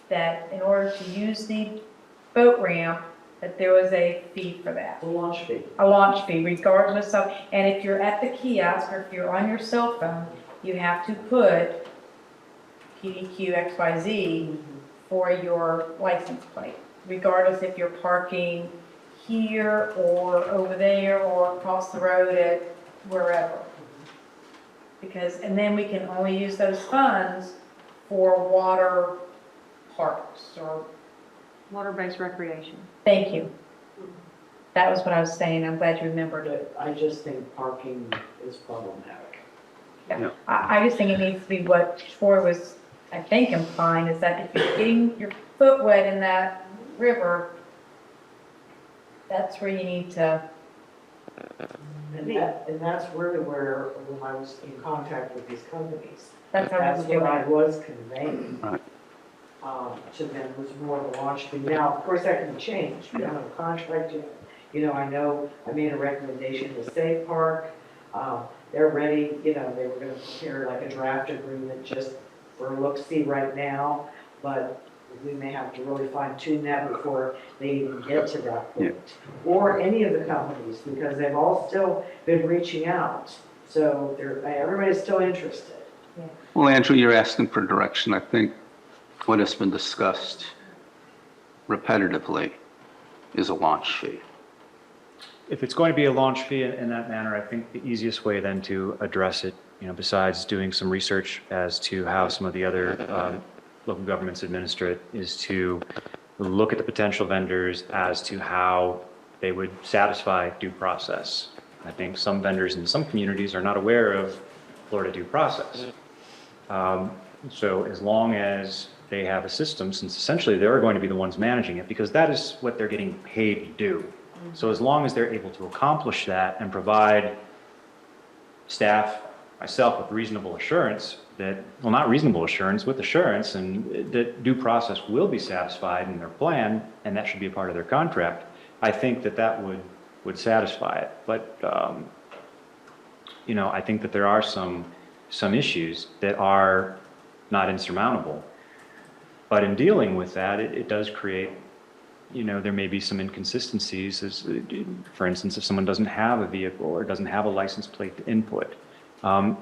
[SPEAKER 10] that in order to use the boat ramp, that there was a fee for that.
[SPEAKER 17] A launch fee.
[SPEAKER 10] A launch fee, regardless of, and if you're at the kiosk or if you're on your cell phone, you have to put PDQ XYZ for your license plate, regardless if you're parking here or over there or across the road at wherever. Because, and then we can only use those funds for water parks or.
[SPEAKER 4] Water-based recreation.
[SPEAKER 10] Thank you. That was what I was saying. I'm glad you remembered it.
[SPEAKER 17] I just think parking is problematic.
[SPEAKER 10] Yeah. I just think it needs to be what Troy was, I think, implying, is that if you're getting your foot wet in that river, that's where you need to,
[SPEAKER 11] And that's really where, when I was in contact with these companies,
[SPEAKER 10] That's how we
[SPEAKER 11] that's
[SPEAKER 10] would do
[SPEAKER 11] what I
[SPEAKER 10] it.
[SPEAKER 11] was conveying
[SPEAKER 1] Right.
[SPEAKER 11] to them, was more of a launch fee. Now, of course, that can change, we don't have a contract yet. You know, I know I made a recommendation to Safe Park, they're ready, you know, they were gonna prepare like a draft agreement just for a look-see right now, but we may have to really fine tune that before they even get to that point. Or any of the companies, because they've all still been reaching out, so everybody's still interested.
[SPEAKER 1] Well, Andrew, you're asking for direction. I think what has been discussed repetitively is a launch fee.
[SPEAKER 19] If it's going to be a launch fee in that manner, I think the easiest way then to address it, besides doing some research as to how some of the other local governments administer it, is to look at the potential vendors as to how they would satisfy due process. I think some vendors in some communities are not aware of Florida due process. So as long as they have a system, since essentially they're going to be the ones managing it, because that is what they're getting paid to do. So as long as they're able to accomplish that and provide staff, myself, with reasonable assurance that, well, not reasonable assurance, with assurance, and that due process will be satisfied in their plan, and that should be a part of their contract, I think that would satisfy it. But, I think that there are some issues that are not insurmountable. But in dealing with that, it does create, there may be some inconsistencies. For instance, if someone doesn't have a vehicle or doesn't have a license plate to input,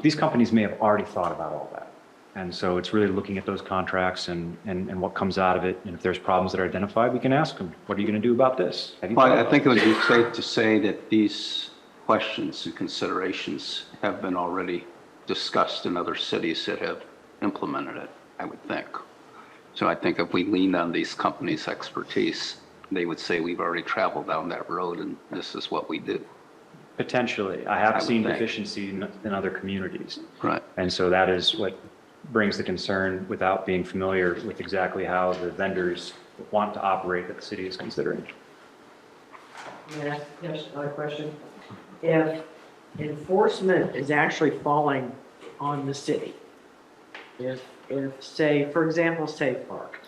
[SPEAKER 19] these companies may have already thought about all that. And so it's really looking at those contracts and what comes out of it. And if there's problems that are identified, we can ask them, what are you going to do about this?
[SPEAKER 1] Well, I think it would be safe to say that these questions and considerations have been already discussed in other cities that have implemented it, I would think. So I think if we leaned on these companies' expertise, they would say we've already traveled down that road and this is what we do.
[SPEAKER 19] Potentially. I have seen deficiency in other communities.
[SPEAKER 1] Right.
[SPEAKER 19] And so that is what brings the concern without being familiar with exactly how the vendors want to operate that the city is considering.
[SPEAKER 11] Yeah, yes, another question. If enforcement is actually falling on the city, if say, for example, Safe Park,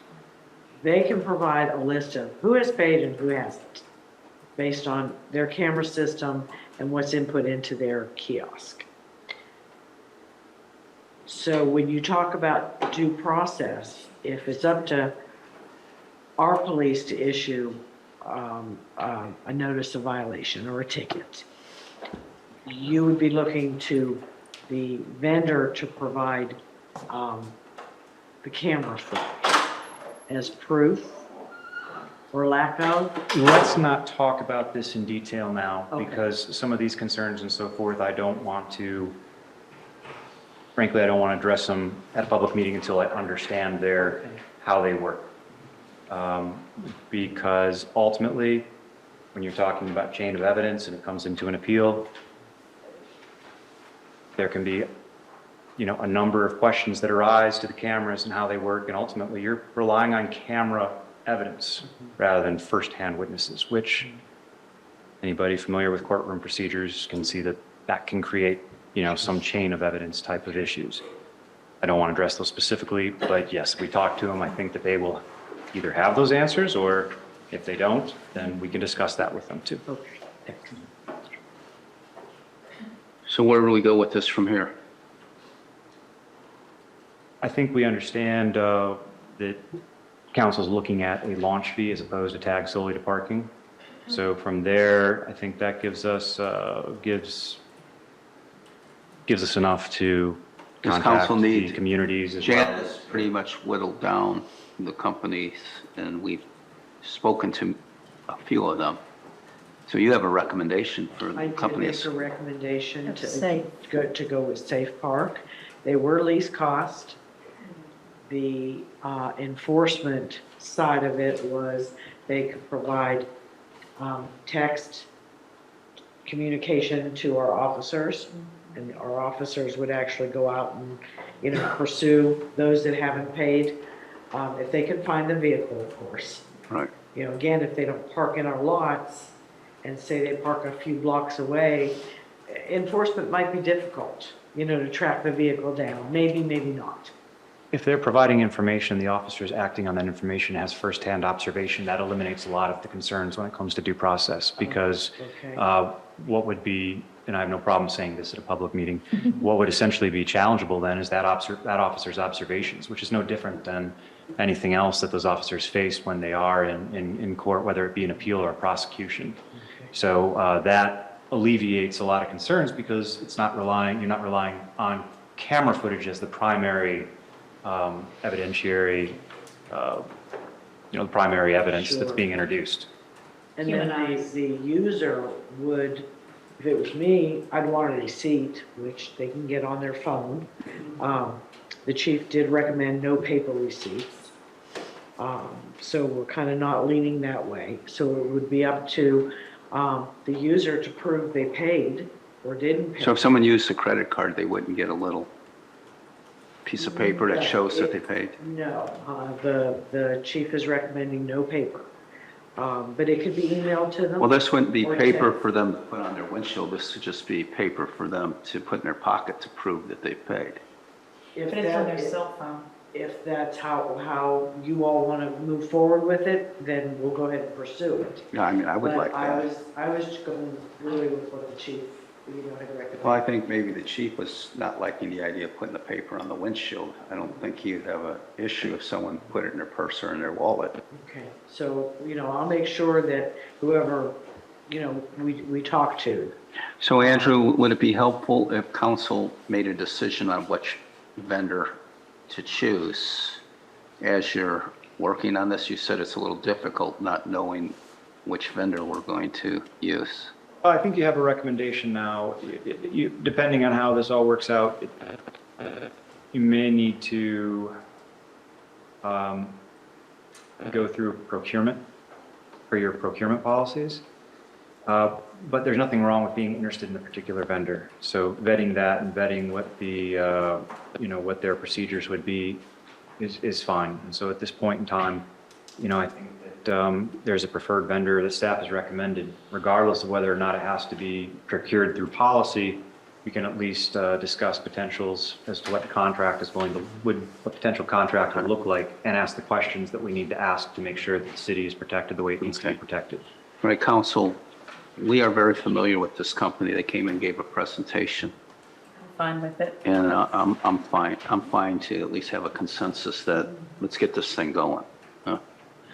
[SPEAKER 11] they can provide a list of who has paid and who hasn't, based on their camera system and what's input into their kiosk. So when you talk about due process, if it's up to our police to issue a notice of violation or a ticket, you would be looking to the vendor to provide the camera footage as proof or lack of?
[SPEAKER 19] Let's not talk about this in detail now,
[SPEAKER 11] Okay.
[SPEAKER 19] because some of these concerns and so forth, frankly, I don't want to address them at a public meeting until I understand how they work. Because ultimately, when you're talking about chain of evidence and it comes into an appeal, there can be a number of questions that arise to the cameras and how they work, and ultimately you're relying on camera evidence rather than firsthand witnesses, which anybody familiar with courtroom procedures can see that can create, some chain of evidence type of issues. I don't want to address those specifically, but yes, we talk to them. I think that they will either have those answers, or if they don't, then we can discuss that with them too.
[SPEAKER 11] Okay.
[SPEAKER 1] So where do we go with this from here?
[SPEAKER 19] I think we understand that council's looking at a launch fee as opposed to tag solely to parking. So from there, I think that gives us enough to
[SPEAKER 1] Does
[SPEAKER 19] contact
[SPEAKER 1] council
[SPEAKER 19] the
[SPEAKER 1] need?
[SPEAKER 19] communities as
[SPEAKER 1] Jan
[SPEAKER 19] well.
[SPEAKER 1] has pretty much whittled down the companies, and we've spoken to a few of them. So you have a recommendation for
[SPEAKER 11] I
[SPEAKER 1] the
[SPEAKER 11] did
[SPEAKER 1] companies?
[SPEAKER 11] make a recommendation
[SPEAKER 3] Safe.
[SPEAKER 11] to go with Safe Park. They were least cost. The enforcement side of it was they could provide text communication to our officers, and our officers would actually go out and, pursue those that haven't paid, if they can find the vehicle, of course.
[SPEAKER 1] Right.
[SPEAKER 11] You know, again, if they don't park in our lots and say they park a few blocks away, enforcement might be difficult, you know, to track the vehicle down. Maybe, maybe not.
[SPEAKER 19] If they're providing information, the officer's acting on that information as firsthand observation, that eliminates a lot of the concerns when it comes to due process, because
[SPEAKER 11] Okay.
[SPEAKER 19] what would be, and I have no problem saying this at a public meeting, what would essentially be challengeable then is that officer's observations, which is no different than anything else that those officers face when they are in court, whether it be an appeal or a prosecution. So that alleviates a lot of concerns because you're not relying on camera footage as the primary evidentiary, the primary evidence that's
[SPEAKER 11] Sure.
[SPEAKER 19] being introduced.
[SPEAKER 11] And then the user would, if it was me, I'd want a receipt, which they can get on their phone. The chief did recommend no paper receipts. So we're kind of not leaning that way. So it would be up to the user to prove they paid or didn't pay.
[SPEAKER 1] So if someone used a credit card, they wouldn't get a little piece of paper that shows that they paid?
[SPEAKER 11] No, the chief is recommending no paper. But it could be emailed to them.
[SPEAKER 1] Well, this wouldn't be
[SPEAKER 11] or
[SPEAKER 1] paper
[SPEAKER 11] text.
[SPEAKER 1] for them to put on their windshield. This would just be paper for them to put in their pocket to prove that they paid.
[SPEAKER 11] If
[SPEAKER 10] But it's on their
[SPEAKER 11] that-
[SPEAKER 10] cell phone.
[SPEAKER 11] If that's how you all want to move forward with it, then we'll go ahead and pursue it.
[SPEAKER 1] Yeah, I mean, I would
[SPEAKER 11] But
[SPEAKER 1] like that.
[SPEAKER 11] I was just going really with what the chief, had recommended.
[SPEAKER 1] Well, I think maybe the chief was not liking the idea of putting the paper on the windshield. I don't think he would have an issue if someone put it in their purse or in their wallet.
[SPEAKER 11] Okay, so, I'll make sure that whoever, we talk to.
[SPEAKER 1] So Andrew, would it be helpful if council made a decision on which vendor to choose? As you're working on this, you said it's a little difficult not knowing which vendor we're going to use.
[SPEAKER 19] I think you have a recommendation now. Depending on how this all works out, you may need to go through procurement for your procurement policies. But there's nothing wrong with being interested in a particular vendor. So vetting that and vetting what what their procedures would be is fine. And so at this point in time, I think that there's a preferred vendor that staff has recommended, regardless of whether or not it has to be procured through policy. We can at least discuss potentials as to what the contract is what potential contract would look like, and ask the questions that we need to ask to make sure that the city is protected the way it needs to be protected.
[SPEAKER 1] All right, council, we are very familiar with this company. They came and gave a presentation.
[SPEAKER 10] Fine with it.
[SPEAKER 1] And I'm fine. I'm fine to at least have a consensus that let's get this thing going. Huh?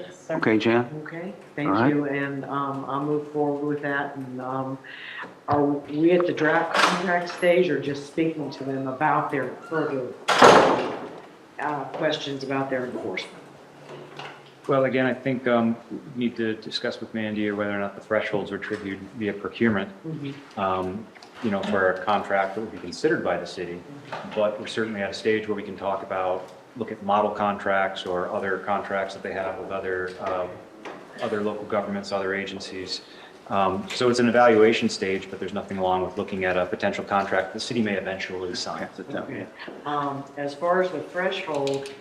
[SPEAKER 10] Yes, sir.
[SPEAKER 1] Okay, Jan?
[SPEAKER 11] Okay,
[SPEAKER 1] All
[SPEAKER 11] thank
[SPEAKER 1] right.
[SPEAKER 11] you, and I'll move forward with that. And are we at the draft contract stage or just speaking to them about their further questions about their enforcement?
[SPEAKER 19] Well, again, I think we need to discuss with Mandy whether or not the thresholds are triggered via procurement, for a contract that would be considered by the city. But we're certainly at a stage where we can look at model contracts or other contracts that they have with other local governments, other agencies. So it's an evaluation stage, but there's nothing wrong with looking at a potential contract the city may eventually sign.
[SPEAKER 11] Okay. As far as the threshold,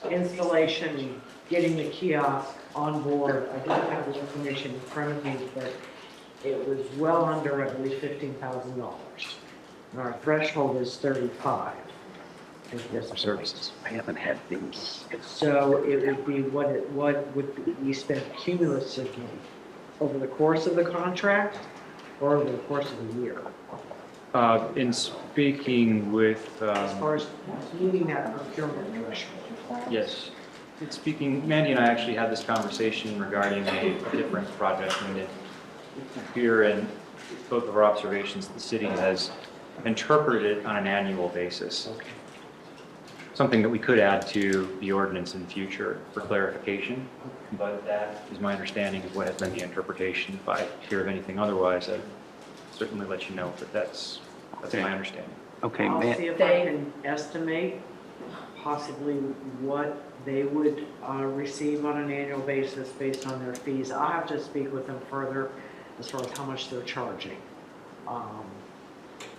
[SPEAKER 11] installation, getting the kiosk on board, I don't have this information in front of me, but it was well under, I believe, $15,000. And our threshold is 35.
[SPEAKER 19] For services.
[SPEAKER 1] I haven't had these.
[SPEAKER 11] So it would be what would we spend cumulatively over the course of the contract or over the course of the year?
[SPEAKER 19] In speaking with,
[SPEAKER 11] As far as meeting that procurement threshold.
[SPEAKER 19] yes, in speaking, Mandy and I actually had this conversation regarding a different project, and here in both of our observations, the city has interpreted it on an annual basis. Something that we could add to the ordinance in the future for clarification, but that is my understanding of what has been the interpretation. If I hear of anything otherwise, I'd certainly let you know, but that's my understanding.
[SPEAKER 1] Okay,
[SPEAKER 11] I'll
[SPEAKER 1] man.
[SPEAKER 11] see if I can estimate possibly what they would receive on an annual basis based on their fees. I'll have to speak with them further as far as how much they're charging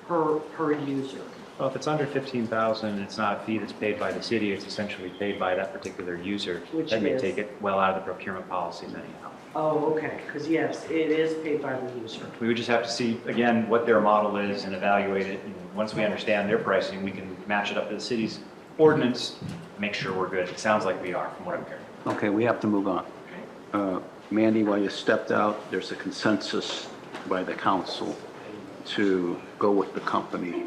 [SPEAKER 11] per user.
[SPEAKER 19] Well, if it's under 15,000, it's not a fee that's paid by the city, it's essentially paid by that particular user.
[SPEAKER 11] Which
[SPEAKER 19] That may
[SPEAKER 11] is?
[SPEAKER 19] take it well out of the procurement policies anyhow.
[SPEAKER 11] Oh, okay, because yes, it is paid by the user.
[SPEAKER 19] We would just have to see, again, what their model is and evaluate it. And once we understand their pricing, we can match it up to the city's ordinance, make sure we're good. It sounds like we are, from what I'm hearing.
[SPEAKER 1] Okay, we have to move on. Mandy, while you stepped out, there's a consensus by the council to go with the company,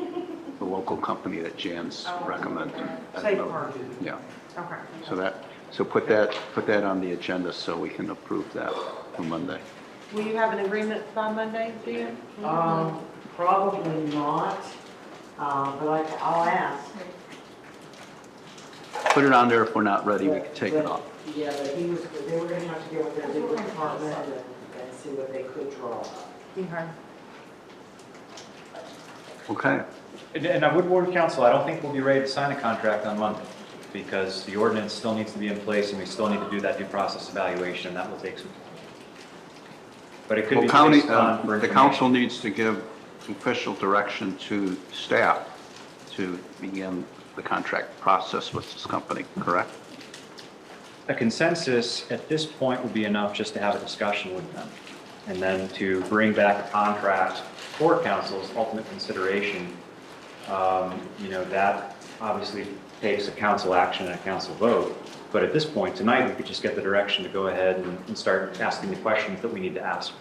[SPEAKER 1] the local company that Jan's recommended.
[SPEAKER 11] Safe Harbor.
[SPEAKER 1] Yeah,
[SPEAKER 11] Okay.
[SPEAKER 1] so put that on the agenda so we can approve that for Monday.
[SPEAKER 16] Will you have an agreement by Monday, Jan?
[SPEAKER 11] Probably not, but I'll ask.
[SPEAKER 1] Put it on there. If we're not ready, we can take it off.
[SPEAKER 11] Yeah, but they were gonna have to get with their legal department and see what they could draw up.
[SPEAKER 16] Okay.
[SPEAKER 1] Okay,
[SPEAKER 19] And I would warn council, I don't think we'll be ready to sign a contract on Monday, because the ordinance still needs to be in place, and we still need to do that due process evaluation, and that will take some time. But it could be
[SPEAKER 1] well,
[SPEAKER 19] placed on for
[SPEAKER 1] the
[SPEAKER 19] information.
[SPEAKER 1] council needs to give official direction to staff to begin the contract process with this company, correct?
[SPEAKER 19] A consensus at this point would be enough just to have a discussion with them, and then to bring back a contract for council's ultimate consideration. That obviously takes a council action and a council vote, but at this point tonight, we could just get the direction to go ahead and start asking the questions that we need to ask.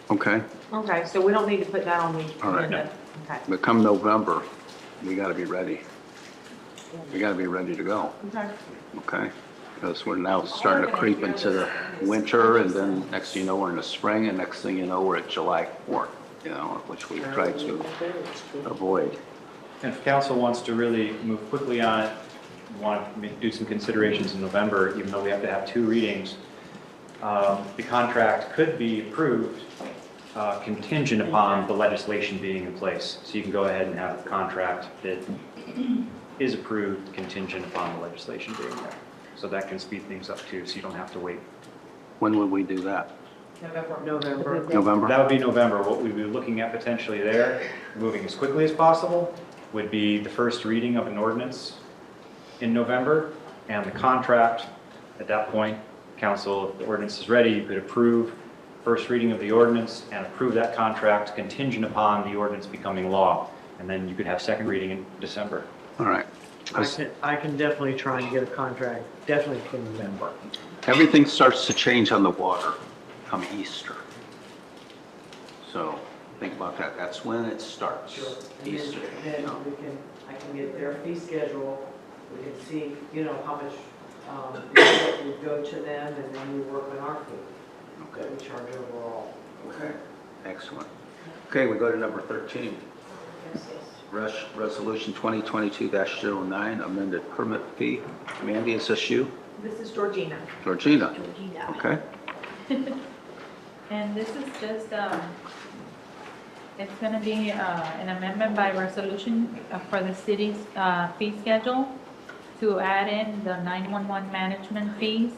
[SPEAKER 1] Okay,
[SPEAKER 16] Okay, so we don't need to put that on the
[SPEAKER 1] all right.
[SPEAKER 16] agenda. Okay.
[SPEAKER 1] But come November, we got to be ready. We got to be ready to go,
[SPEAKER 16] Okay.
[SPEAKER 1] okay? Because we're now starting to creep into the winter, and then next thing you know, we're in the spring, and next thing you know, we're at July 4th, which we try to avoid.
[SPEAKER 19] And if council wants to really move quickly on it, want to do some considerations in November, even though we have to have 2 readings, the contract could be approved contingent upon the legislation being in place. So you can go ahead and have a contract that is approved contingent upon the legislation being there. So that can speed things up too, so you don't have to wait.
[SPEAKER 1] When would we do that?
[SPEAKER 11] November.
[SPEAKER 1] November?
[SPEAKER 19] That would be November. What we'd be looking at potentially there, moving as quickly as possible, would be the first reading of an ordinance in November, and the contract. At that point, council, if the ordinance is ready, you could approve first reading of the ordinance and approve that contract contingent upon the ordinance becoming law. And then you could have second reading in December.
[SPEAKER 1] All right.
[SPEAKER 11] I can definitely try and get a contract, definitely for November.
[SPEAKER 1] Everything starts to change on the water come Easter. So think about that. That's when it starts.
[SPEAKER 11] Sure. And
[SPEAKER 1] Easter.
[SPEAKER 11] then I can get their fee schedule, we can see, how much would go to them, and then we work on our fee that we charge overall.
[SPEAKER 1] Okay, excellent. Okay, we go to number 13. Resolution 2022-09, amended permit fee. Mandy, is this you?
[SPEAKER 18] This is Georgina.
[SPEAKER 1] Georgina? Okay.
[SPEAKER 12] And this is just, it's going to be an amendment by resolution for the city's fee schedule to add in the 911 management fees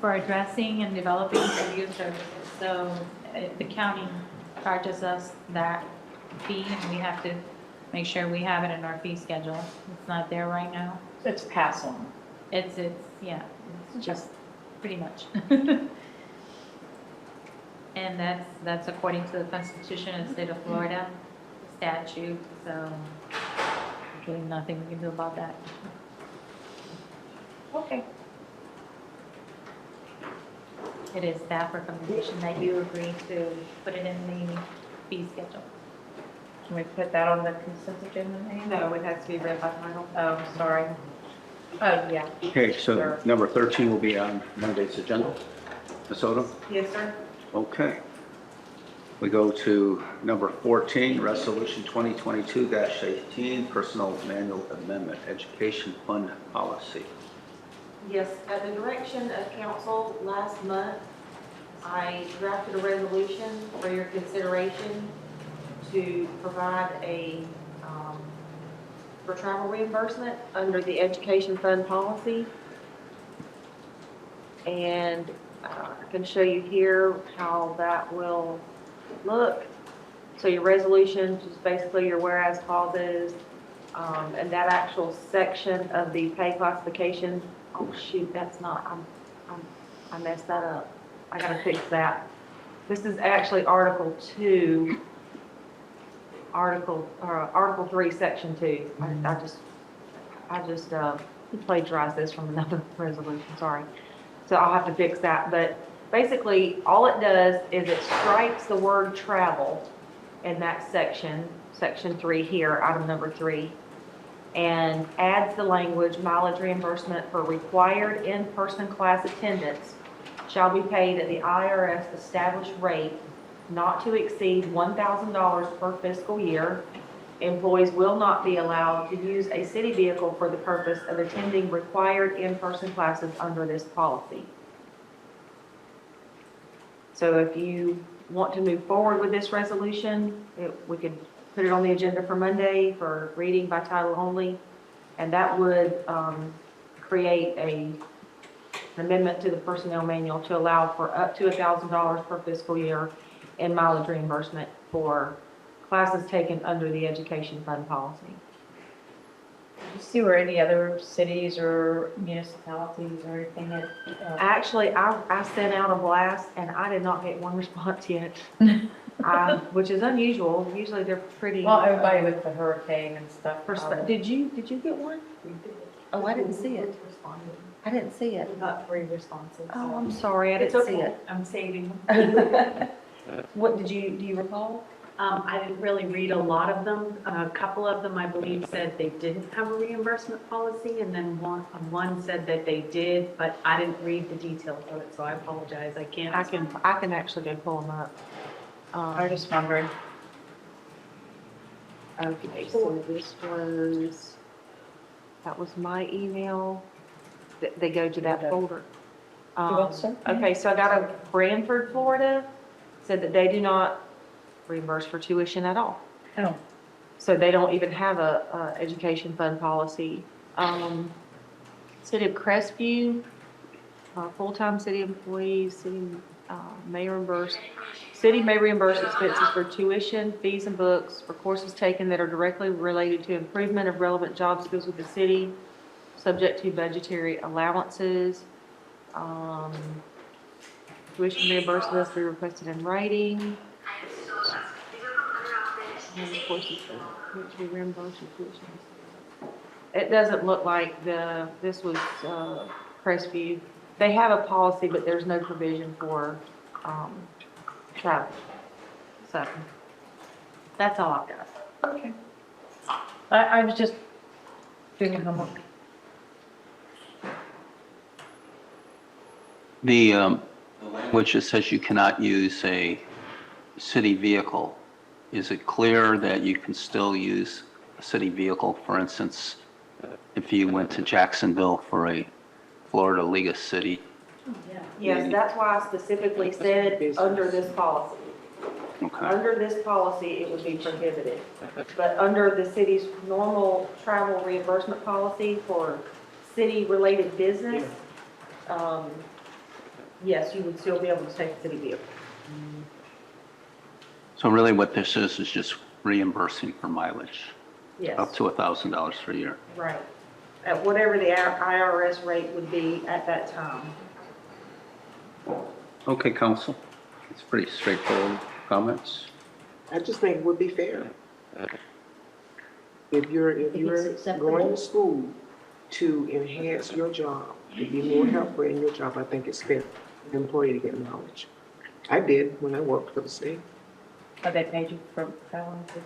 [SPEAKER 12] for addressing and developing review services. So the county charges us that fee, and we have to make sure we have it in our fee schedule. It's not there right now.
[SPEAKER 10] It's pass on.
[SPEAKER 12] It's just pretty much. And that's according to the Constitution of the state of Florida statute, so there's really nothing we can do about that.
[SPEAKER 10] Okay.
[SPEAKER 12] It is staff recommendation that you agree to put it in the fee schedule.
[SPEAKER 10] Can we put that on the consent agenda?
[SPEAKER 12] No, it has to be read by title.
[SPEAKER 10] Oh, sorry. Oh, yeah.
[SPEAKER 1] Okay, so
[SPEAKER 10] Sure.
[SPEAKER 1] number 13 will be on Monday's agenda. Ms. Odom?
[SPEAKER 10] Yes, sir.
[SPEAKER 1] Okay. We go to number 14, Resolution 2022-18, Personal Manual Amendment, Education Fund Policy.
[SPEAKER 16] Yes, at the direction of council last month, I drafted a resolution for your consideration to provide for travel reimbursement under the education fund policy. And I can show you here how that will look.
[SPEAKER 4] So your resolution, just basically your whereas clauses, and that actual section of the pay classification, oh shoot, that's not, I messed that up. I gotta fix that. This is actually Article 2, Article 3, Section 2. I just plagiarized this from another resolution, sorry. So I'll have to fix that, but basically, all it does is it strikes the word travel in that section, Section 3 here, item number 3, and adds the language, mileage reimbursement for required in-person class attendance shall be paid at the IRS established rate not to exceed $1,000 per fiscal year. Employees will not be allowed to use a city vehicle for the purpose of attending required in-person classes under this policy. So if you want to move forward with this resolution, we could put it on the agenda for Monday for reading by title only, and that would create an amendment to the personnel manual to allow for up to $1,000 per fiscal year in mileage reimbursement for classes taken under the education fund policy.
[SPEAKER 12] Did you see where any other cities or municipalities or anything that?
[SPEAKER 4] Actually, I sent out a blast and I did not get one response yet, which is unusual. Usually they're pretty.
[SPEAKER 12] Well, everybody with the hurricane and stuff.
[SPEAKER 4] Did you get one?
[SPEAKER 12] We did.
[SPEAKER 4] Oh, I didn't see it. I didn't see it.
[SPEAKER 12] We got 3 responses.
[SPEAKER 4] Oh, I'm sorry, I didn't see it.
[SPEAKER 18] I'm saving them.
[SPEAKER 4] What do you recall?
[SPEAKER 18] I didn't really read a lot of them. A couple of them, I believe, said they didn't have a reimbursement policy, and then one said that they did, but I didn't read the details of it, so I apologize. I can't.
[SPEAKER 4] I can actually go pull them up.
[SPEAKER 12] I was just wondering.
[SPEAKER 4] Okay, so that was my email. They go to that folder. Okay, so I got a Branford, Florida, said that they do not reimburse for tuition at all.
[SPEAKER 12] Oh.
[SPEAKER 4] So they don't even have a education fund policy. City of Crestview, full-time city employees, city may reimburse expenses for tuition, fees, and books for courses taken that are directly related to improvement of relevant job skills with the city, subject to budgetary allowances. Tuition reimbursement must be requested in writing. It doesn't look like this was Crestview. They have a policy, but there's no provision for travel. So that's all I've got.
[SPEAKER 12] Okay. I was just doing homework.
[SPEAKER 1] The language that says you cannot use a city vehicle, is it clear that you can still use a city vehicle? For instance, if you went to Jacksonville for a Florida League of City?
[SPEAKER 4] Yes, that's why I specifically said under this policy.
[SPEAKER 1] Okay.
[SPEAKER 4] Under this policy, it would be prohibited. But under the city's normal travel reimbursement policy for city-related business, yes, you would still be able to take a city vehicle.
[SPEAKER 1] So really what this is just reimbursing for mileage?
[SPEAKER 4] Yes.
[SPEAKER 1] Up to $1,000 per year?
[SPEAKER 4] Right. At whatever the IRS rate would be at that time.
[SPEAKER 1] Okay, council. It's pretty straightforward comments.
[SPEAKER 20] I just think it would be fair. If you're going to school to enhance your job, to be more helpful in your job, I think it's fair for the employee to get knowledge. I did when I worked for the state.
[SPEAKER 12] But they paid you for traveling to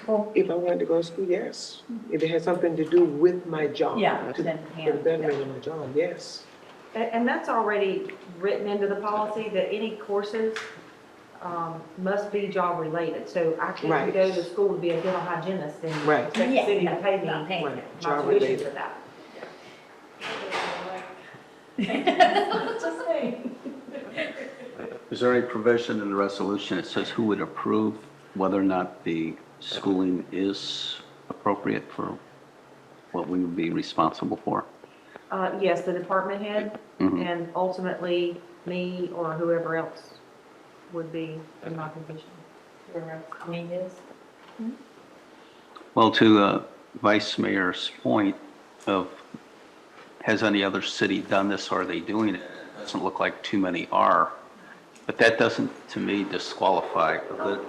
[SPEAKER 12] school?
[SPEAKER 20] If I wanted to go to school, yes. If it had something to do with my job.
[SPEAKER 12] Yeah,
[SPEAKER 20] For
[SPEAKER 12] then,
[SPEAKER 20] the betterment of my job, yes.
[SPEAKER 4] And that's already written into the policy that any courses must be job related. So I can't
[SPEAKER 20] Right.
[SPEAKER 4] go to school to be a dental hygienist and
[SPEAKER 20] Right.
[SPEAKER 4] expect the city to pay me
[SPEAKER 12] not paying
[SPEAKER 4] my
[SPEAKER 12] you.
[SPEAKER 20] Job
[SPEAKER 4] tuition
[SPEAKER 20] related.
[SPEAKER 4] for that.
[SPEAKER 18] Just saying.
[SPEAKER 1] Is there any provision in the resolution that says who would approve whether or not the schooling is appropriate for what we would be responsible for?
[SPEAKER 4] Yes, the department head,
[SPEAKER 1] Mhm.
[SPEAKER 4] and ultimately me or whoever else would be in my position.
[SPEAKER 12] where me is.
[SPEAKER 1] Well, to Vice Mayor's point of, has any other city done this, or are they doing it? It doesn't look like too many are, but that doesn't, to me, disqualify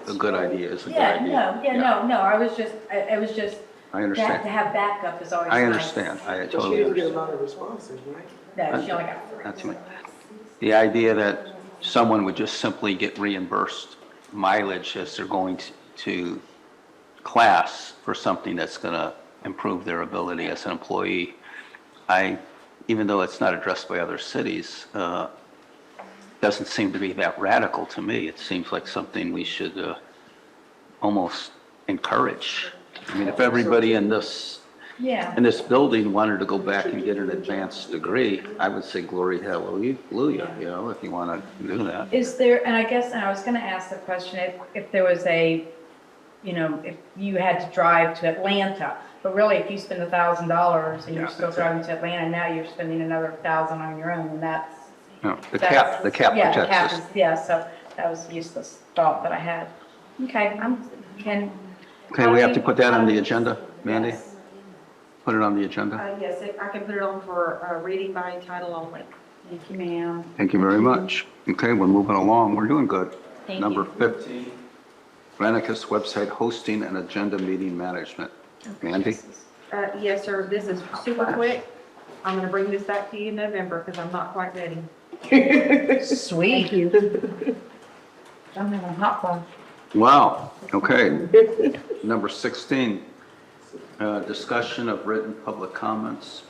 [SPEAKER 1] a good idea is a good idea.
[SPEAKER 10] No, I was just, it was just,
[SPEAKER 1] I
[SPEAKER 10] to
[SPEAKER 1] understand.
[SPEAKER 10] have backup is always nice.
[SPEAKER 1] I understand. I
[SPEAKER 20] But she
[SPEAKER 1] totally
[SPEAKER 20] didn't get a
[SPEAKER 1] understand.
[SPEAKER 20] lot of responses, right?
[SPEAKER 10] No, she only got 3.
[SPEAKER 1] Not too many. The idea that someone would just simply get reimbursed mileage as they're going to class for something that's going to improve their ability as an employee, even though it's not addressed by other cities, doesn't seem to be that radical to me. It seems like something we should almost encourage. I mean, if everybody in this building wanted to go back and get an advanced degree, I would say glory, hallelujah, if you want to do that.
[SPEAKER 10] Is there, and I was going to ask the question, if there was if you had to drive to Atlanta, but really if you spend $1,000 and you're still driving to Atlanta, now you're spending another $1,000 on your own, and that's.
[SPEAKER 1] No, the cap protects us.
[SPEAKER 10] Yeah, so that was a useless thought that I had. Okay,
[SPEAKER 1] Okay, we have to put that on the agenda, Mandy?
[SPEAKER 10] Yes.
[SPEAKER 1] Put it on the agenda.
[SPEAKER 4] Yes, I can put it on for reading by title only.
[SPEAKER 10] Thank you, ma'am.
[SPEAKER 1] Thank you very much. Okay, we're moving along. We're doing good.
[SPEAKER 10] Thank
[SPEAKER 1] Number
[SPEAKER 10] you.
[SPEAKER 1] 15, Granicus website hosting and agenda meeting management. Mandy?
[SPEAKER 4] Yes, sir, this is super quick. I'm going to bring this back to you in November because I'm not quite ready.
[SPEAKER 10] Sweet. Thank you. I'm having a hot one.
[SPEAKER 1] Wow, okay. Number 16, discussion of written public comments.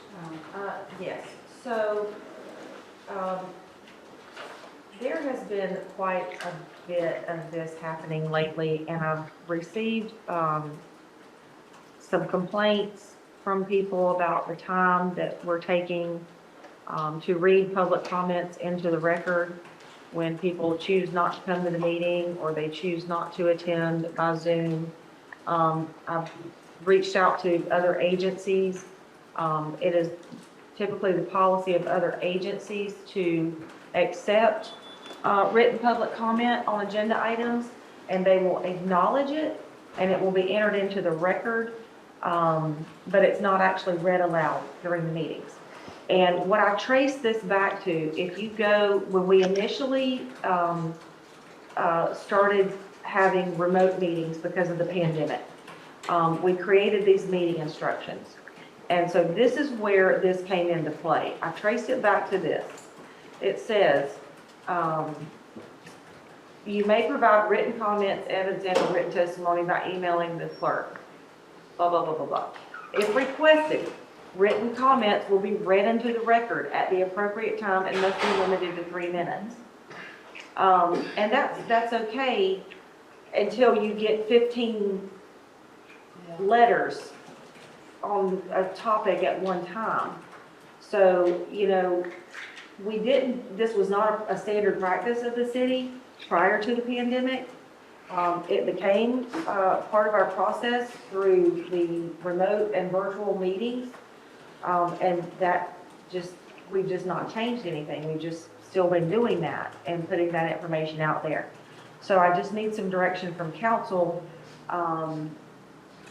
[SPEAKER 4] Yes, so there has been quite a bit of this happening lately, and I've received some complaints from people about the time that we're taking to read public comments into the record when people choose not to come to the meeting or they choose not to attend by Zoom. I've reached out to other agencies. It is typically the policy of other agencies to accept written public comment on agenda items, and they will acknowledge it, and it will be entered into the record, but it's not actually read aloud during the meetings. And what I trace this back to, if you go, when we initially started having remote meetings because of the pandemic, we created these meeting instructions. And so this is where this came into play. I traced it back to this. It says, you may provide written comments, evidence, and written testimony by emailing the clerk, blah, blah, blah, blah, blah. If requested, written comments will be read into the record at the appropriate time and must be limited to 3 minutes. And that's okay until you get 15 letters on a topic at one time. So, this was not a standard practice of the city prior to the pandemic. It became part of our process through the remote and virtual meetings. And we've just not changed anything. We've just still been doing that and putting that information out there. So I just need some direction from council.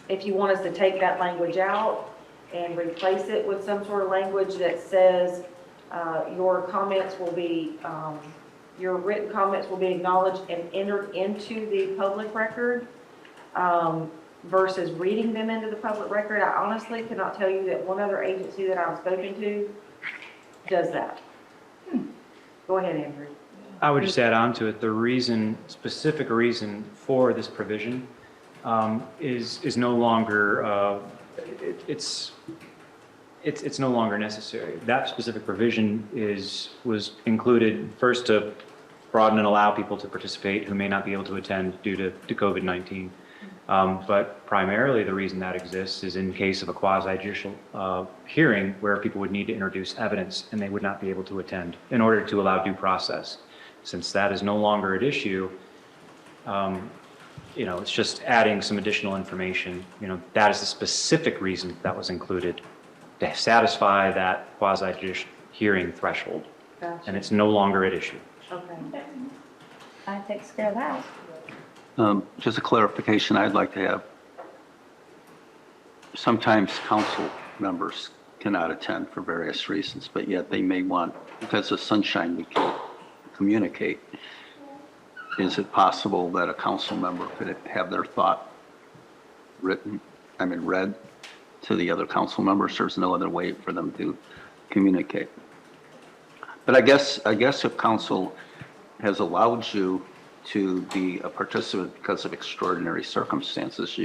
[SPEAKER 4] If you want us to take that language out and replace it with some sort of language that says your written comments will be acknowledged and entered into the public record, versus reading them into the public record. I honestly cannot tell you that one other agency that I've spoken to does that. Go ahead, Andrew.
[SPEAKER 19] I would just add on to it, the specific reason for this provision is no longer, it's no longer necessary. That specific provision was included first to broaden and allow people to participate who may not be able to attend due to COVID-19. But primarily the reason that exists is in case of a quasi-judicial hearing where people would need to introduce evidence and they would not be able to attend in order to allow due process. Since that is no longer at issue, it's just adding some additional information. That is the specific reason that was included to satisfy that quasi-judicial hearing threshold.
[SPEAKER 4] Gotcha.
[SPEAKER 19] And it's no longer at issue.
[SPEAKER 4] Okay.
[SPEAKER 10] That takes care of that.
[SPEAKER 1] Just a clarification I'd like to have. Sometimes council members cannot attend for various reasons, but yet they may want, because of sunshine, we can't communicate. Is it possible that a council member could have their thought read to the other council members? There's no other way for them to communicate. But I guess if council has allowed you to be a participant because of extraordinary circumstances,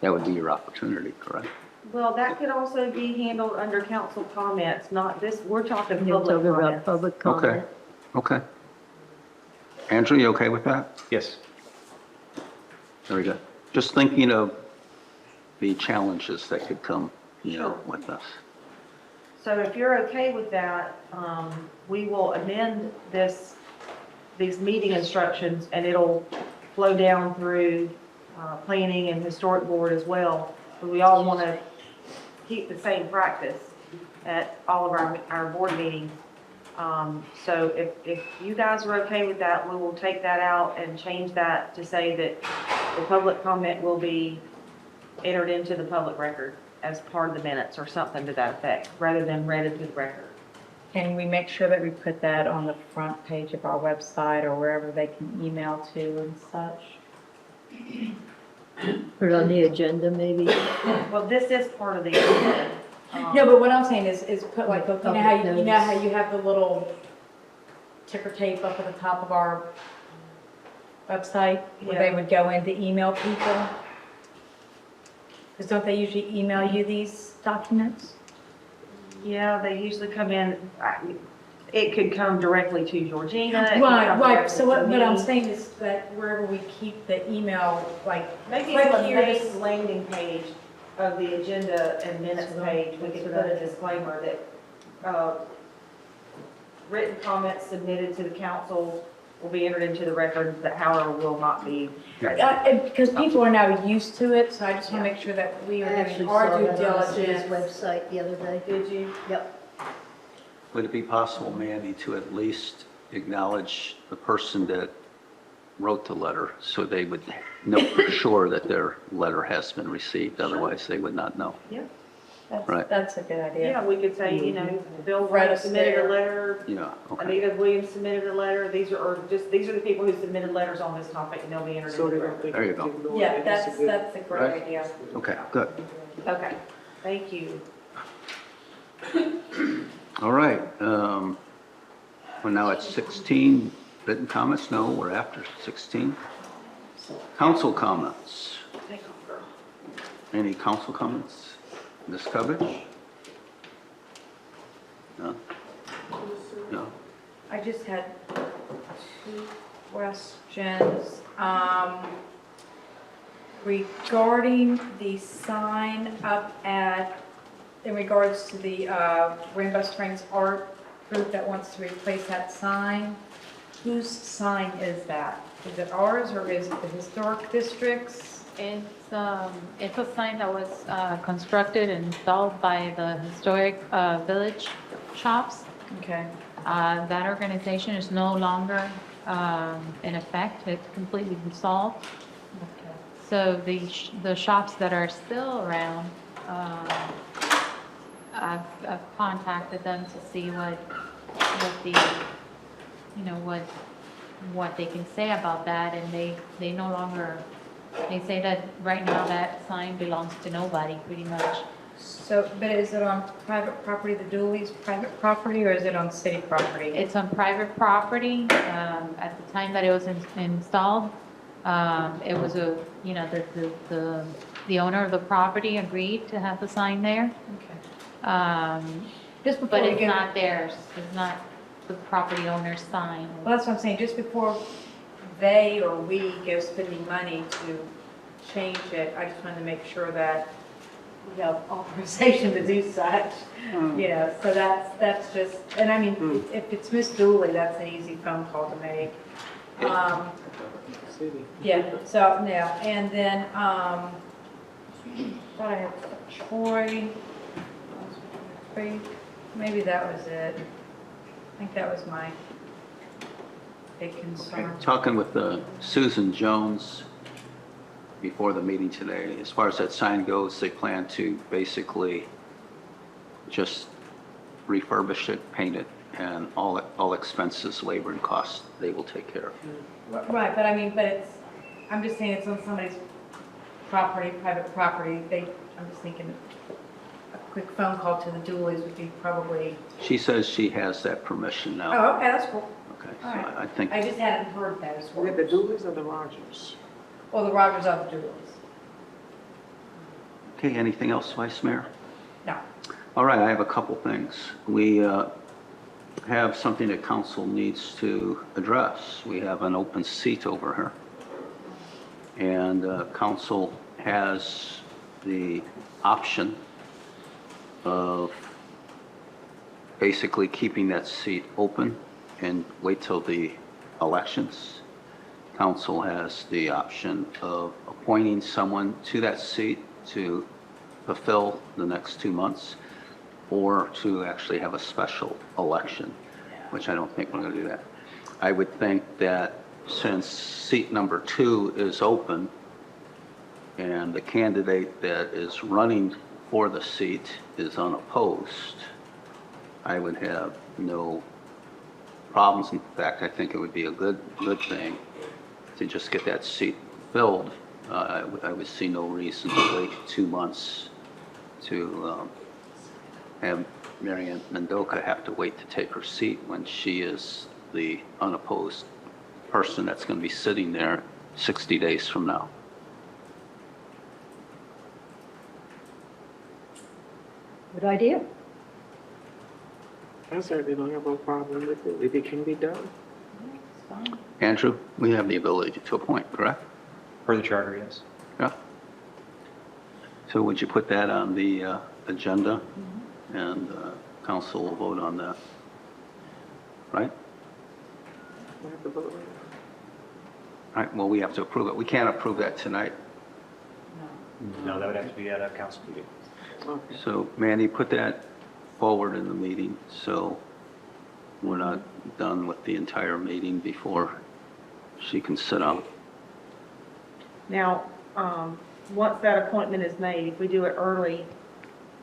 [SPEAKER 1] that would be your opportunity, correct?
[SPEAKER 16] Well, that could also be handled under council comments, not this, we're talking
[SPEAKER 3] You're
[SPEAKER 16] public
[SPEAKER 3] talking about
[SPEAKER 16] comments.
[SPEAKER 3] public comment.
[SPEAKER 1] Okay. Andrew, you okay with that?
[SPEAKER 19] Yes.
[SPEAKER 1] Very good. Just thinking of the challenges that could come, with us.
[SPEAKER 16] So if you're okay with that, we will amend these meeting instructions, and it'll flow down through planning and historic board as well. But we all want to keep the same practice at all of our board meetings. So if you guys are okay with that, we will take that out and change that to say that the public comment will be entered into the public record as part of the minutes or something to that effect, rather than read into the record.
[SPEAKER 12] Can we make sure that we put that on the front page of our website or wherever they can email to and such?
[SPEAKER 3] Put it on the agenda, maybe.
[SPEAKER 16] Well, this is part of the agenda.
[SPEAKER 18] No, but what I'm saying is put like, you know how
[SPEAKER 3] Public
[SPEAKER 18] you have the little ticker tape up at the top of our website where they would go in to email people? Because don't they usually email you these documents?
[SPEAKER 16] Yeah, they usually come in, it could come directly to Georgina. it could
[SPEAKER 18] Right,
[SPEAKER 16] come
[SPEAKER 18] right,
[SPEAKER 16] directly
[SPEAKER 18] so
[SPEAKER 16] to
[SPEAKER 18] what I'm
[SPEAKER 16] me.
[SPEAKER 18] saying is that wherever we keep the email, like,
[SPEAKER 16] Maybe
[SPEAKER 18] click
[SPEAKER 16] on the
[SPEAKER 18] here to
[SPEAKER 16] main landing page of the agenda and minutes page, we could put a disclaimer that written comments submitted to the council will be entered into the record, that however will not be.
[SPEAKER 18] Because people are now used to it, so I just want to make sure that we
[SPEAKER 3] I
[SPEAKER 18] are
[SPEAKER 3] actually
[SPEAKER 18] doing
[SPEAKER 3] saw
[SPEAKER 18] our due
[SPEAKER 3] that on the city's
[SPEAKER 18] diligence.
[SPEAKER 3] website the other day.
[SPEAKER 16] Did you?
[SPEAKER 3] Yep.
[SPEAKER 1] Would it be possible, Mandy, to at least acknowledge the person that wrote the letter so they would know for sure that their letter has been received? Otherwise, they would not know.
[SPEAKER 16] Yeah.
[SPEAKER 1] Right.
[SPEAKER 18] That's a good idea.
[SPEAKER 16] Yeah, we could say, Bill
[SPEAKER 18] Fred
[SPEAKER 16] Wright submitted
[SPEAKER 18] Astaire.
[SPEAKER 16] a letter,
[SPEAKER 1] Yeah, okay.
[SPEAKER 16] Anita Williams submitted a letter, these are the people who submitted letters on this topic, and they'll be entered
[SPEAKER 20] So
[SPEAKER 16] into
[SPEAKER 20] they
[SPEAKER 16] the
[SPEAKER 20] don't
[SPEAKER 16] record.
[SPEAKER 20] think.
[SPEAKER 1] There you go.
[SPEAKER 20] it's ignored.
[SPEAKER 18] Yeah,
[SPEAKER 20] That's a
[SPEAKER 18] that's
[SPEAKER 20] good-
[SPEAKER 18] a great
[SPEAKER 1] Right.
[SPEAKER 18] idea.
[SPEAKER 1] Okay, good.
[SPEAKER 16] Okay, thank you.
[SPEAKER 1] All right. We're now at 16. Written comments? No, we're after 16. Council comments. Any council comments? Ms. Cubbage? No? No?
[SPEAKER 18] I just had 2 questions. Regarding the sign up in regards to the Rainbow Springs Art Group that wants to replace that sign, whose sign is that? Is it ours or is it the historic district's?
[SPEAKER 12] It's a sign that was constructed and installed by the historic village shops.
[SPEAKER 18] Okay.
[SPEAKER 12] That organization is no longer in effect. It's completely dissolved. So the shops that are still around, I've contacted them to see what they can say about that, and they no longer, they say that right now that sign belongs to nobody, pretty much.
[SPEAKER 18] So, but is it on private property, the Dooley's private property, or is it on city property?
[SPEAKER 12] It's on private property. At the time that it was installed, it was the owner of the property agreed to have the sign there.
[SPEAKER 18] Okay. Just before
[SPEAKER 12] But
[SPEAKER 18] we
[SPEAKER 12] it's
[SPEAKER 18] get-
[SPEAKER 12] not theirs. It's not the property owner's sign.
[SPEAKER 18] Well, that's what I'm saying, just before they or we go spending money to change it, I just wanted to make sure that we have authorization to do such, so that's just, and I mean, if it's Miss Dooley, that's an easy phone call to make. Yeah, so, yeah, and then, thought I had Troy, maybe that was it. I think that was my
[SPEAKER 10] big concern.
[SPEAKER 1] Talking with Susan Jones before the meeting today, as far as that sign goes, they plan to basically just refurbish it, paint it, and all expenses, labor and costs, they will take care of.
[SPEAKER 10] Right, but I mean, I'm just saying it's on somebody's property, private property. I'm just thinking a quick phone call to the Dooleys would be probably.
[SPEAKER 1] She says she has that permission now.
[SPEAKER 10] Oh, okay, that's cool.
[SPEAKER 1] Okay, so
[SPEAKER 10] All right.
[SPEAKER 1] I think,
[SPEAKER 10] I just hadn't heard that as well.
[SPEAKER 20] With the Dooleys or the Rogers?
[SPEAKER 10] Well, the Rogers are the Dooleys.
[SPEAKER 1] okay, anything else, Vice Mayor?
[SPEAKER 10] No.
[SPEAKER 1] All right, I have a couple things. We have something that council needs to address. We have an open seat over here. And council has the option of basically keeping that seat open and wait till the elections. Council has the option of appointing someone to that seat to fulfill the next 2 months, or to actually have a special election, which I don't think we're going to do that. I would think that since seat number 2 is open and the candidate that is running for the seat is unopposed, I would have no problems. In fact, I think it would be a good thing to just get that seat filled. I would see no reason to wait 2 months to have Marianne Mendoza have to wait to take her seat when she is the unopposed person that's going to be sitting there 60 days from now.
[SPEAKER 3] Good idea.
[SPEAKER 20] I certainly don't have a problem with it, if it can be done.
[SPEAKER 1] Andrew, we have the ability to appoint, correct?
[SPEAKER 19] Per the charter, yes.
[SPEAKER 1] Yeah. So would you put that on the agenda, and council will vote on that, right?
[SPEAKER 20] I have to vote on it.
[SPEAKER 1] All right, well, we have to approve it. We can't approve that tonight.
[SPEAKER 19] No, that would have to be at a council meeting.
[SPEAKER 20] Okay.
[SPEAKER 1] So Mandy, put that forward in the meeting, so we're not done with the entire meeting before she can sit out.
[SPEAKER 16] Now, once that appointment is made, if we do it early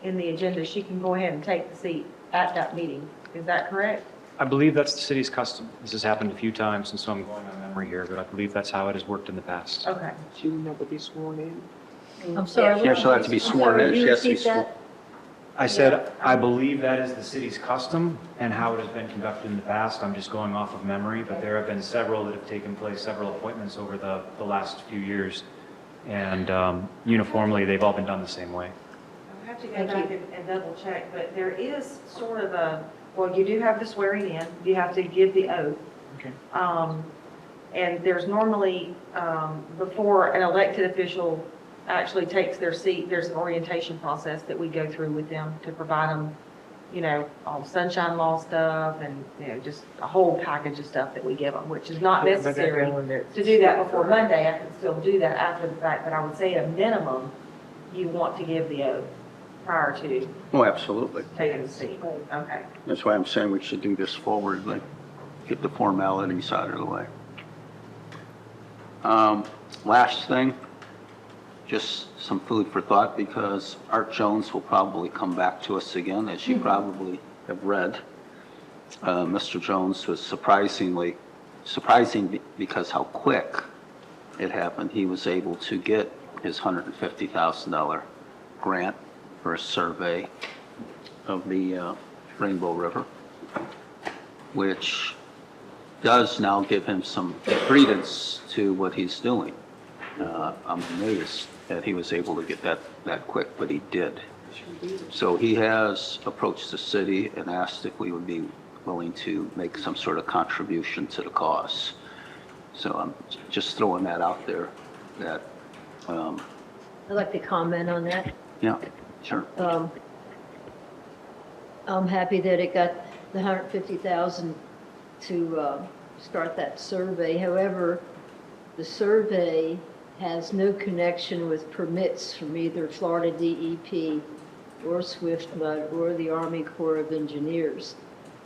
[SPEAKER 16] in the agenda, she can go ahead and take the seat at that meeting. Is that correct?
[SPEAKER 19] I believe that's the city's custom. This has happened a few times, and so I'm going on memory here, but I believe that's how it has worked in the past.
[SPEAKER 16] Okay.
[SPEAKER 20] She will never be sworn in.
[SPEAKER 3] I'm sorry.
[SPEAKER 1] Yeah, she'll have to be sworn in. She has to be sworn.
[SPEAKER 19] I said, I believe that is the city's custom and how it has been conducted in the past. I'm just going off of memory, but there have been several that have taken place, several appointments over the last few years. And uniformly, they've all been done the same way.
[SPEAKER 16] I'll have to go back and double check, but there is sort of well, you do have the swearing in, you have to give the oath.
[SPEAKER 19] Okay.
[SPEAKER 16] And there's normally, before an elected official actually takes their seat, there's an orientation process that we go through with them to provide them, all sunshine law stuff and, just a whole package of stuff that we give them, which is not necessary to do that before Monday. I can still do that after the fact, but I would say at a minimum, you want to give the oath prior to
[SPEAKER 1] Oh, absolutely.
[SPEAKER 16] taking the seat. Okay.
[SPEAKER 1] That's why I'm saying we should do this forward, like, get the formalities out of the way. Last thing, just some food for thought, because Art Jones will probably come back to us again, as you probably have read. Mr. Jones was surprising because how quick it happened. He was able to get his $150,000 grant for a survey of the Rainbow River, which does now give him some credence to what he's doing. I'm amazed that he was able to get that quick, but he did. So he has approached the city and asked if we would be willing to make some sort of contribution to the cause. So I'm just throwing that out there. That
[SPEAKER 3] I'd like to comment on that.
[SPEAKER 1] yeah, sure.
[SPEAKER 3] I'm happy that it got the $150,000 to start that survey. However, the survey has no connection with permits from either Florida DEP or SWIFT-MUD or the Army Corps of Engineers,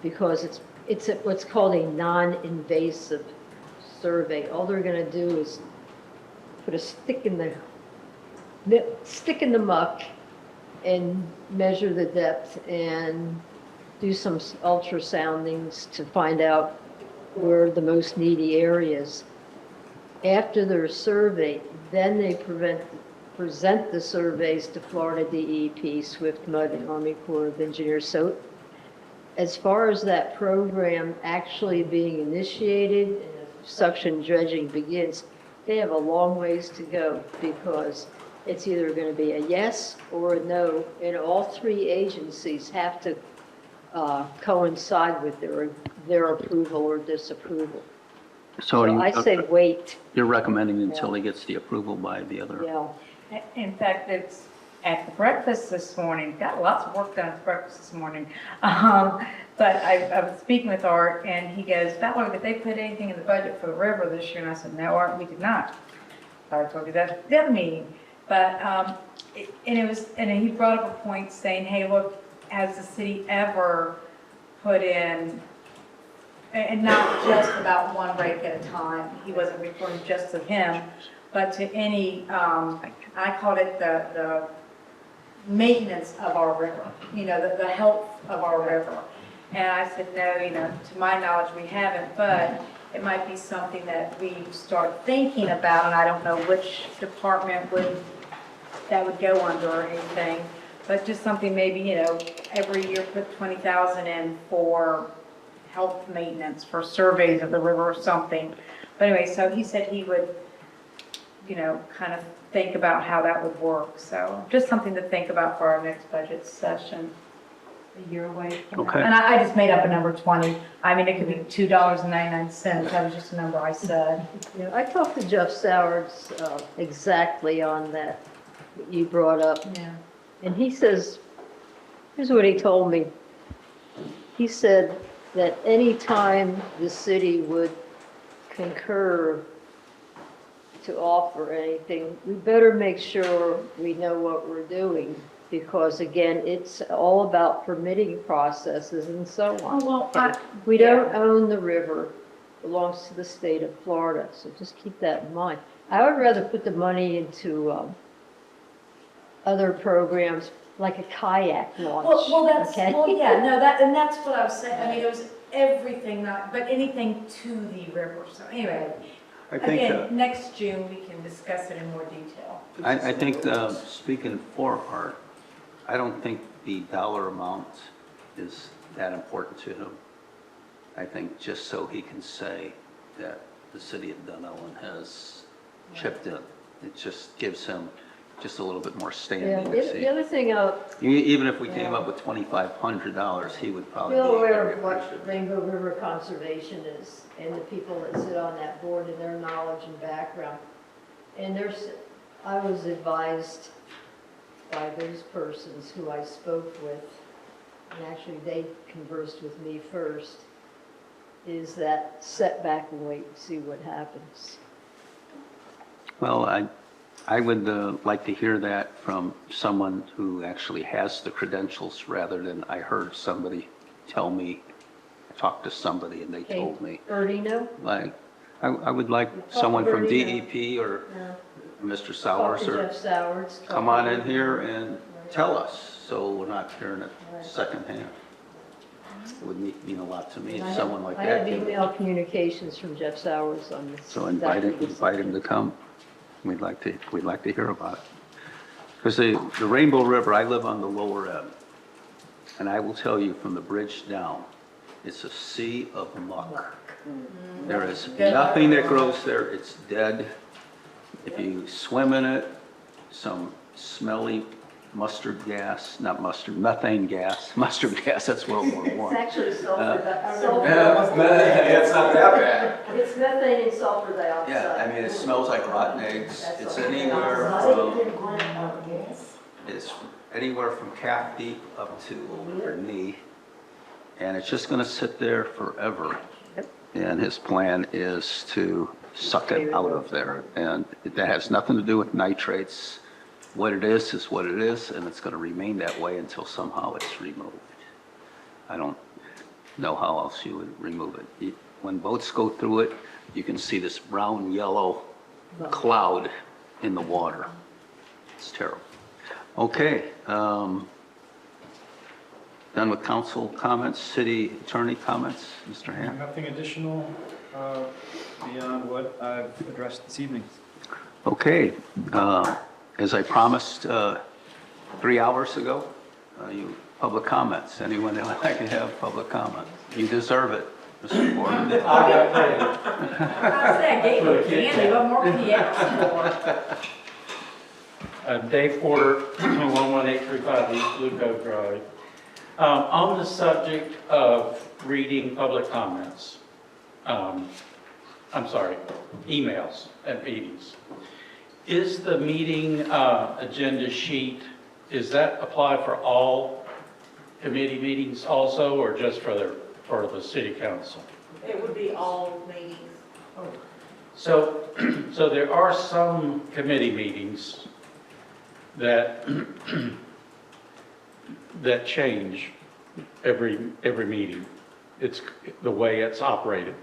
[SPEAKER 3] because it's what's called a non-invasive survey. All they're gonna do is put a stick in the muck and measure the depth and do some ultrasoundings to find out where the most needy areas. After they're surveyed, then they present the surveys to Florida DEP, Swift Mud, and Army Corps of Engineers. So as far as that program actually being initiated and suction dredging begins, they have a long ways to go because it's either going to be a yes or a no, and all three agencies have to coincide with their approval or disapproval.
[SPEAKER 1] So
[SPEAKER 3] I say wait.
[SPEAKER 1] You're recommending until he gets the approval by the other?
[SPEAKER 3] Yeah.
[SPEAKER 10] In fact, it's at the breakfast this morning, got lots of work done at the breakfast this morning. But I was speaking with Art and he goes, Valerie, did they put anything in the budget for the river this year? And I said, no, Art, we did not. I told you that at the other meeting. But, and he brought up a point saying, hey, look, has the city ever put in, and not just about one rake at a time, he wasn't referring just to him, but to any, I called it the maintenance of our river, the health of our river. And I said, no, to my knowledge, we haven't, but it might be something that we start thinking about, and I don't know which department that would go under or anything, but just something maybe, every year put 20,000 in for health maintenance, for surveys of the river or something. But anyway, so he said he would, kind of think about how that would work. So just something to think about for our next budget session, a year away.
[SPEAKER 1] Okay.
[SPEAKER 10] And I just made up a number 20. I mean, it could be $2.99. That was just a number I said.
[SPEAKER 3] Yeah, I talked to Jeff Sowards exactly on that you brought up.
[SPEAKER 10] Yeah.
[SPEAKER 3] And he says, here's what he told me. He said that any time the city would concur to offer anything, we better make sure we know what we're doing. Because again, it's all about permitting processes and so on.
[SPEAKER 10] Oh, well,
[SPEAKER 3] We don't own the river, it belongs to the state of Florida, so just keep that in mind. I would rather put the money into other programs, like a kayak launch.
[SPEAKER 10] Well, that's,
[SPEAKER 3] okay?
[SPEAKER 10] well, yeah, no, and that's what I was saying. I mean, it was everything, but anything to the river. So anyway,
[SPEAKER 1] I think,
[SPEAKER 10] again, next June, we can discuss it in more detail.
[SPEAKER 1] I think, speaking for Art, I don't think the dollar amount is that important to him. I think just so he can say that the city of Dunnellon has chipped in, it just gives him just a little bit more standing.
[SPEAKER 3] Yeah, the other thing,
[SPEAKER 1] Even if we came up with $2,500, he would probably be
[SPEAKER 3] Bill aware
[SPEAKER 1] very
[SPEAKER 3] of what
[SPEAKER 1] appreciative.
[SPEAKER 3] Rainbow River Conservation is and the people that sit on that board and their knowledge and background. And I was advised by those persons who I spoke with, and actually they conversed with me first, is that set back and wait and see what happens.
[SPEAKER 1] Well, I would like to hear that from someone who actually has the credentials rather than I heard somebody tell me, I talked to somebody and they told me.
[SPEAKER 3] Bernino?
[SPEAKER 1] Like, I would like someone from DEP or Mr. Sowers or
[SPEAKER 3] Jeff Sowards.
[SPEAKER 1] come on in here and tell us, so we're not hearing it secondhand. It would mean a lot to me if someone like
[SPEAKER 3] I
[SPEAKER 1] that
[SPEAKER 3] have
[SPEAKER 1] came.
[SPEAKER 3] email communications from Jeff Sowards on this.
[SPEAKER 1] So invite him to come. We'd like to hear about it. Because the Rainbow River, I live on the lower end, and I will tell you from the bridge down, it's a sea of muck. There is nothing that grows there, it's dead. If you swim in it, some smelly mustard gas, not mustard, methane gas, mustard gas, that's World War
[SPEAKER 3] It's
[SPEAKER 1] I.
[SPEAKER 3] actually sulfur.
[SPEAKER 1] It's not that bad.
[SPEAKER 3] It's methane and sulfur dioxide.
[SPEAKER 1] Yeah, I mean, it smells like rotten eggs. It's anywhere from calf deep up to your knee. And it's just gonna sit there forever. And his plan is to suck it out of there. And that has nothing to do with nitrates. What it is what it is, and it's gonna remain that way until somehow it's removed. I don't know how else you would remove it. when boats go through it, you can see this brown yellow cloud in the water. It's terrible. Okay, done with council comments, city attorney comments, Mr. Ham?
[SPEAKER 19] Nothing additional beyond what I've addressed this evening.
[SPEAKER 1] Okay, as I promised 3 hours ago, you public comments. Anyone that would like to have public comment? You deserve it, Mr. Porter.
[SPEAKER 10] I said I gave it candy, what more can you ask for?
[SPEAKER 21] Dave Porter, 11835 East Blue Cove Drive. On the subject of reading public comments, emails at meetings, is the meeting agenda sheet, is that apply for all committee meetings also, or just for the city council?
[SPEAKER 16] It would be all meetings.
[SPEAKER 21] So there are some committee meetings that that change every meeting. It's the way it's operated.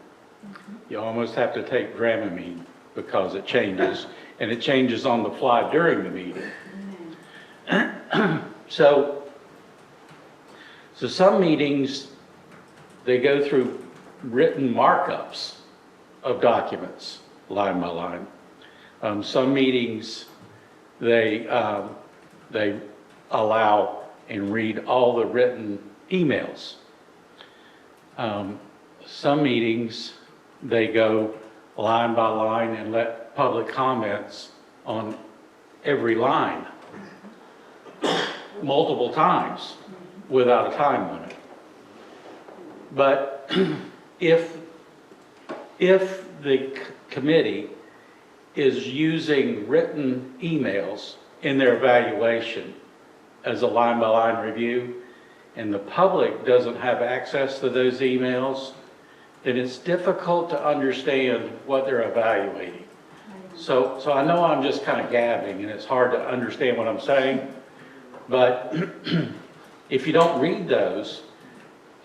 [SPEAKER 21] You almost have to take Dramamine because it changes, and it changes on the fly during the meeting. So some meetings, they go through written markups of documents, line by line. Some meetings, they allow and read all the written emails. Some meetings, they go line by line and let public comments on every line multiple times without a time limit. But if the committee is using written emails in their evaluation as a line-by-line review, and the public doesn't have access to those emails, then it's difficult to understand what they're evaluating. So I know I'm just kind of gabbing, and it's hard to understand what I'm saying, but if you don't read those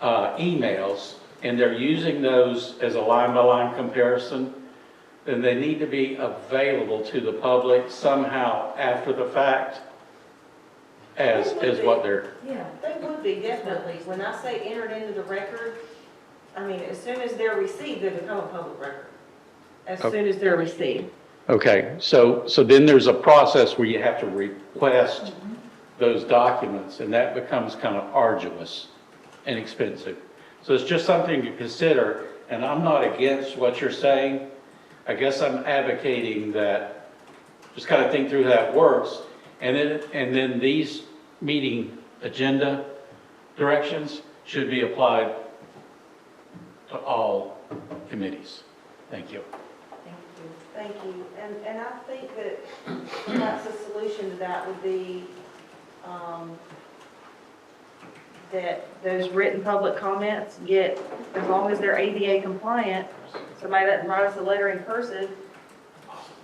[SPEAKER 21] emails, and they're using those as a line-by-line comparison, then they need to be available to the public somehow after the fact as what they're...
[SPEAKER 16] Yeah, they would be, definitely. When I say entered into the record, I mean, as soon as they're received, they become a public record. As soon as they're received.
[SPEAKER 21] Okay, so then there's a process where you have to request those documents, and that becomes kind of arduous and expensive. So it's just something to consider, and I'm not against what you're saying. I guess I'm advocating that, just kind of think through how that works, and then these meeting agenda directions should be applied to all committees. Thank you.
[SPEAKER 16] Thank you. And I think that perhaps a solution to that would be that those written public comments get, as long as they're ADA compliant, somebody that write us a letter in cursive,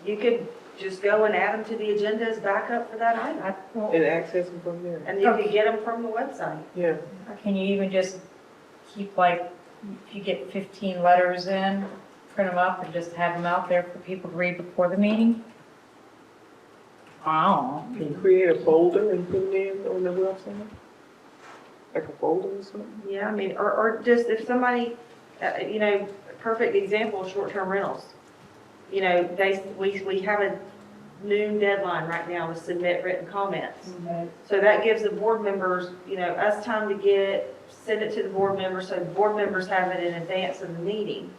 [SPEAKER 16] you could just go and add them to the agenda as backup for that item.
[SPEAKER 20] And access them from there.
[SPEAKER 16] And you could get them from the website.
[SPEAKER 20] Yeah.
[SPEAKER 10] Or can you even just keep like, if you get 15 letters in, print them up and just have them out there for people to read before the meeting? Wow.
[SPEAKER 20] Can you create a folder and put it in on the website? Like a folder or something?
[SPEAKER 16] Yeah, I mean, or just if somebody, perfect example, short-term rentals. We have a noon deadline right now to submit written comments. So that gives the board members, us time to get it, send it to the board members, so the board members have it in advance of the meeting.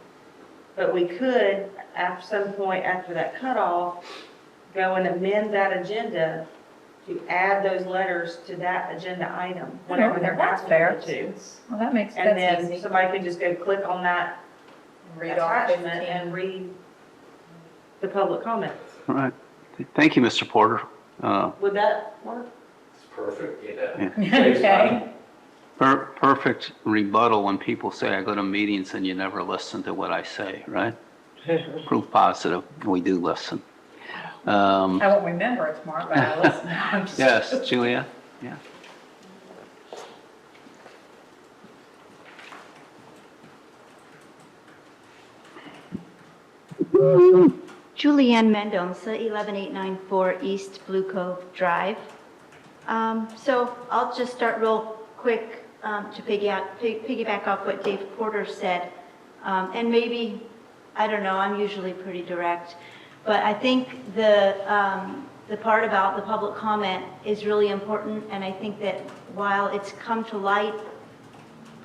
[SPEAKER 16] But we could, at some point after that cutoff, go and amend that agenda to add those letters to that agenda item whenever they're
[SPEAKER 10] That's fair.
[SPEAKER 16] applicable to.
[SPEAKER 10] Well, that makes
[SPEAKER 16] And
[SPEAKER 10] sense.
[SPEAKER 16] then somebody can just go click on that
[SPEAKER 10] Read all
[SPEAKER 16] attachment
[SPEAKER 10] 15.
[SPEAKER 16] and read the public comments.
[SPEAKER 1] All right. Thank you, Mr. Porter.
[SPEAKER 16] Would that work?
[SPEAKER 21] It's perfect, yeah.
[SPEAKER 10] Okay.
[SPEAKER 1] Perfect rebuttal when people say, I go to meetings and you never listen to what I say, right? Proof positive, we do listen.
[SPEAKER 10] I won't remember it tomorrow, but I listen. I'm just-
[SPEAKER 1] Yes, Julia? Yeah.
[SPEAKER 8] Julianne Mendonça, 11894 East Blue Cove Drive. So I'll just start real quick to piggyback off what Dave Porter said. And maybe, I don't know, I'm usually pretty direct, but I think the part about the public comment is really important, and I think that while it's come to light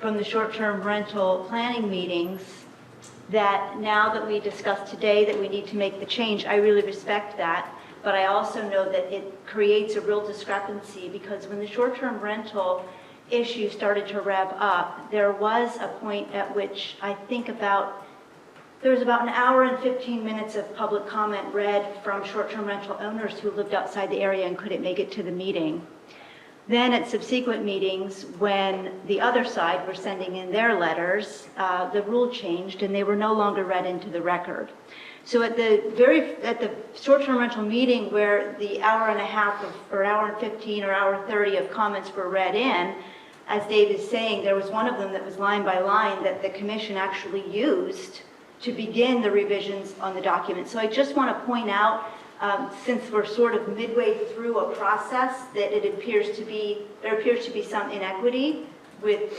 [SPEAKER 8] from the short-term rental planning meetings, that now that we discussed today that we need to make the change, I really respect that. But I also know that it creates a real discrepancy, because when the short-term rental issue started to rev up, there was a point at which I think there was about an hour and 15 minutes of public comment read from short-term rental owners who lived outside the area and couldn't make it to the meeting. Then at subsequent meetings, when the other side were sending in their letters, the rule changed and they were no longer read into the record. So at the short-term rental meeting where the hour and a half or hour and 15 or hour 30 of comments were read in, as Dave is saying, there was one of them that was line by line that the commission actually used to begin the revisions on the document. So I just want to point out, since we're sort of midway through a process, that there appears to be some inequity with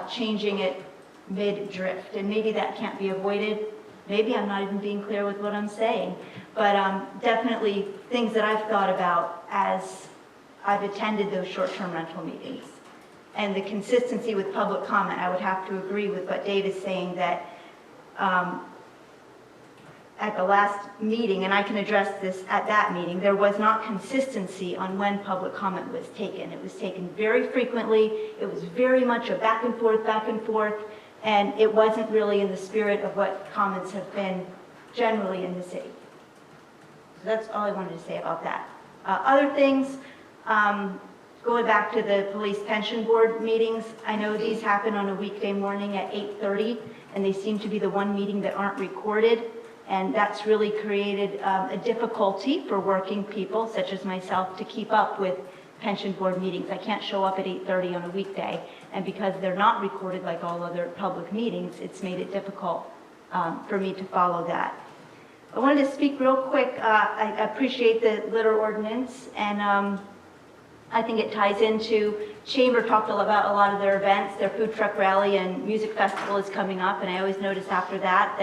[SPEAKER 8] changing it mid-drift. And maybe that can't be avoided. Maybe I'm not even being clear with what I'm saying. But definitely things that I've thought about as I've attended those short-term rental meetings. And the consistency with public comment, I would have to agree with what Dave is saying, that at the last meeting, and I can address this at that meeting, there was not consistency on when public comment was taken. It was taken very frequently. It was very much a back and forth, and it wasn't really in the spirit of what comments have been generally in the city. So that's all I wanted to say about that. Other things, going back to the police pension board meetings, I know these happen on a weekday morning at 8:30, and they seem to be the one meeting that aren't recorded. And that's really created a difficulty for working people, such as myself, to keep up with pension board meetings. I can't show up at 8:30 on a weekday, and because they're not recorded like all other public meetings, it's made it difficult for me to follow that. I wanted to speak real quick. I appreciate the litter ordinance, and I think it ties into, Chamber talked about a lot of their events. Their food truck rally and music festival is coming up, and I always notice after that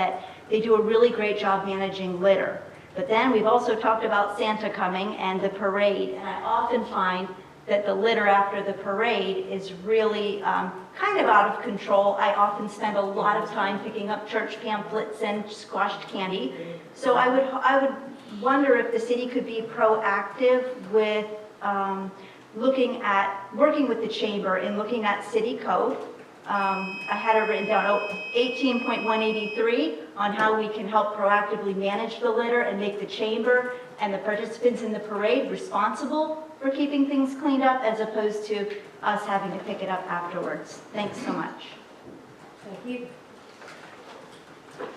[SPEAKER 8] they do a really great job managing litter. But then we've also talked about Santa coming and the parade, and I often find that the litter after the parade is really kind of out of control. I often spend a lot of time picking up church pamphlets and squashed candy. So I would wonder if the city could be proactive with working with the chamber in looking at city code. I had it written down, 18.183, on how we can help proactively manage the litter and make the chamber and the participants in the parade responsible for keeping things cleaned up, as opposed to us having to pick it up afterwards. Thanks so much.
[SPEAKER 10] Thank you. Can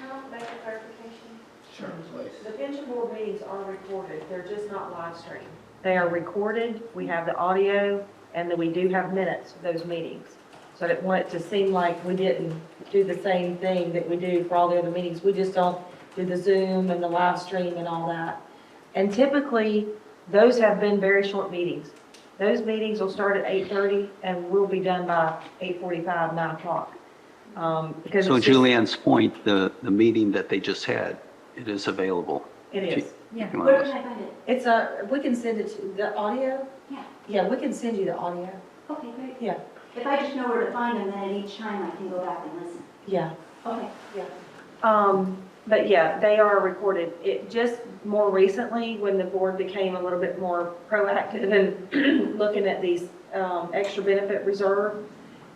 [SPEAKER 10] I make a clarification?
[SPEAKER 1] Sure, please.
[SPEAKER 16] The pension board meetings are recorded, they're just not live streamed. They are recorded, we have the audio, and then we do have minutes of those meetings. So I didn't want it to seem like we didn't do the same thing that we do for all the other meetings. We just don't do the Zoom and the live stream and all that. And typically, those have been very short meetings. Those meetings will start at 8:30 and we'll be done by 8:45, 9 o'clock. Because
[SPEAKER 1] So
[SPEAKER 16] it's just-
[SPEAKER 1] Julianne's point, the meeting that they just had, it is available.
[SPEAKER 16] It is.
[SPEAKER 8] Yeah.
[SPEAKER 1] Come on,
[SPEAKER 8] Where
[SPEAKER 1] Liz.
[SPEAKER 8] can I find it?
[SPEAKER 16] It's we can send it to, the audio?
[SPEAKER 8] Yeah.
[SPEAKER 16] Yeah, we can send you the audio.
[SPEAKER 8] Okay, great.
[SPEAKER 16] Yeah.
[SPEAKER 8] If I just know where to find them, then at each time I can go back and listen.
[SPEAKER 16] Yeah.
[SPEAKER 8] Okay.
[SPEAKER 16] But yeah, they are recorded. It just more recently, when the board became a little bit more proactive in looking at these extra benefit reserve,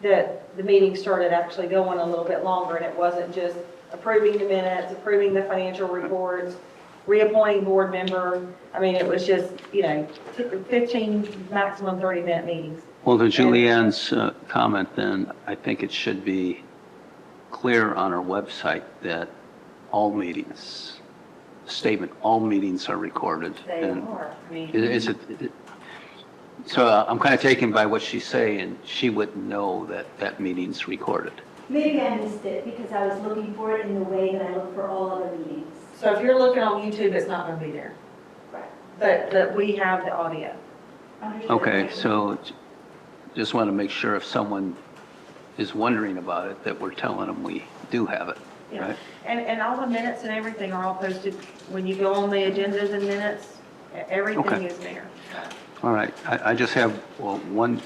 [SPEAKER 16] that the meeting started actually going a little bit longer, and it wasn't just approving the minutes, approving the financial reports, reappointing board member. I mean, it was just, 15, maximum 30-minute meetings.
[SPEAKER 1] Well, to Julianne's comment then, I think it should be clear on our website that all meetings, all meetings are recorded.
[SPEAKER 16] They
[SPEAKER 1] And
[SPEAKER 16] are. I mean,
[SPEAKER 1] So I'm kind of taken by what she's saying. She wouldn't know that meeting's recorded.
[SPEAKER 8] Maybe I missed it because I was looking for it in the way that I look for all other meetings.
[SPEAKER 16] So if you're looking on YouTube, it's not gonna be there. But we have the audio.
[SPEAKER 1] Okay, so just want to make sure if someone is wondering about it, that we're telling them we do have it,
[SPEAKER 16] Yeah.
[SPEAKER 1] right?
[SPEAKER 16] And all the minutes and everything are all posted. When you go on the agendas and minutes, everything
[SPEAKER 1] Okay.
[SPEAKER 16] is there.
[SPEAKER 1] All right, I just have, well, one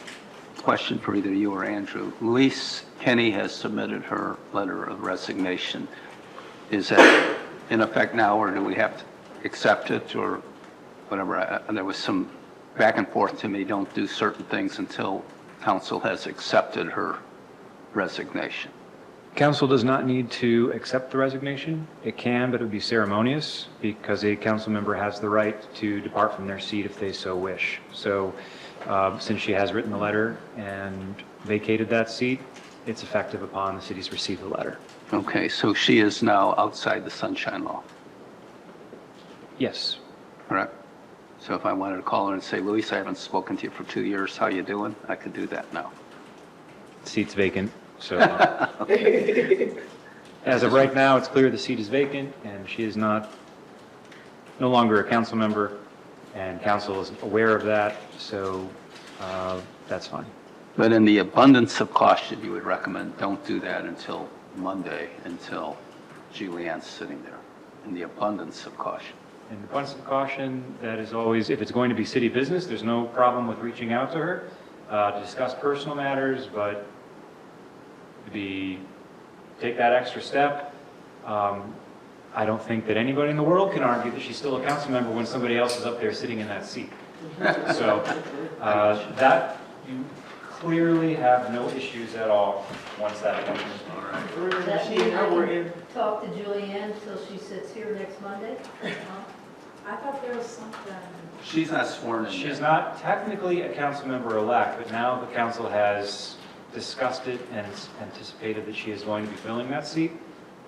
[SPEAKER 1] question for either you or Andrew. Louise Kenny has submitted her letter of resignation. Is that in effect now, or do we have to accept it, or whatever? There was some back and forth to me, don't do certain things until council has accepted her resignation.
[SPEAKER 19] Council does not need to accept the resignation. It can, but it would be ceremonious because a council member has the right to depart from their seat if they so wish. So since she has written the letter and vacated that seat, it's effective upon the city's receipt of the letter.
[SPEAKER 1] Okay, so she is now outside the sunshine law,
[SPEAKER 19] Yes.
[SPEAKER 1] correct? So if I wanted to call her and say, Louise, I haven't spoken to you for 2 years, how you doing? I could do that now.
[SPEAKER 19] Seat's vacant, so as of right now, it's clear the seat is vacant, and she is no longer a council member, and council is aware of that, so that's fine.
[SPEAKER 1] But in the abundance of caution, you would recommend don't do that until Monday, until Julianne's sitting there, in the abundance of caution.
[SPEAKER 19] In abundance of caution, that is always, if it's going to be city business, there's no problem with reaching out to her to discuss personal matters, but take that extra step. I don't think that anybody in the world can argue that she's still a council member when somebody else is up there sitting in that seat. So that you clearly have no issues at all once that comes.
[SPEAKER 3] Does that mean I can talk to Julianne until she sits here next Monday?
[SPEAKER 10] I thought there was something.
[SPEAKER 1] She's not sworn in
[SPEAKER 19] She's
[SPEAKER 1] yet.
[SPEAKER 19] not technically a council member elect, but now the council has discussed it and it's anticipated that she is going to be filling that seat.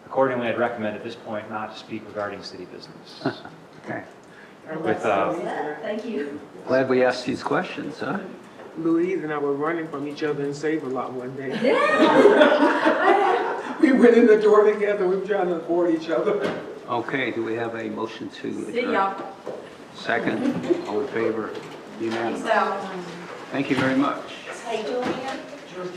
[SPEAKER 19] Accordingly, I'd recommend at this point not to speak regarding city business.
[SPEAKER 1] Okay.
[SPEAKER 19] With,
[SPEAKER 3] Thank you.
[SPEAKER 1] Glad we asked these questions, huh?
[SPEAKER 20] Louise and I were running from each other in Save-A-Lot one day.
[SPEAKER 3] Yeah.
[SPEAKER 20] We went in the door together, we were trying to avoid each other.
[SPEAKER 1] Okay, do we have a motion to
[SPEAKER 10] See
[SPEAKER 1] adjourn?
[SPEAKER 10] y'all.
[SPEAKER 1] Second, all in favor, unanimous.
[SPEAKER 10] Peace out.
[SPEAKER 1] Thank you very much.
[SPEAKER 16] Hey, Julianne?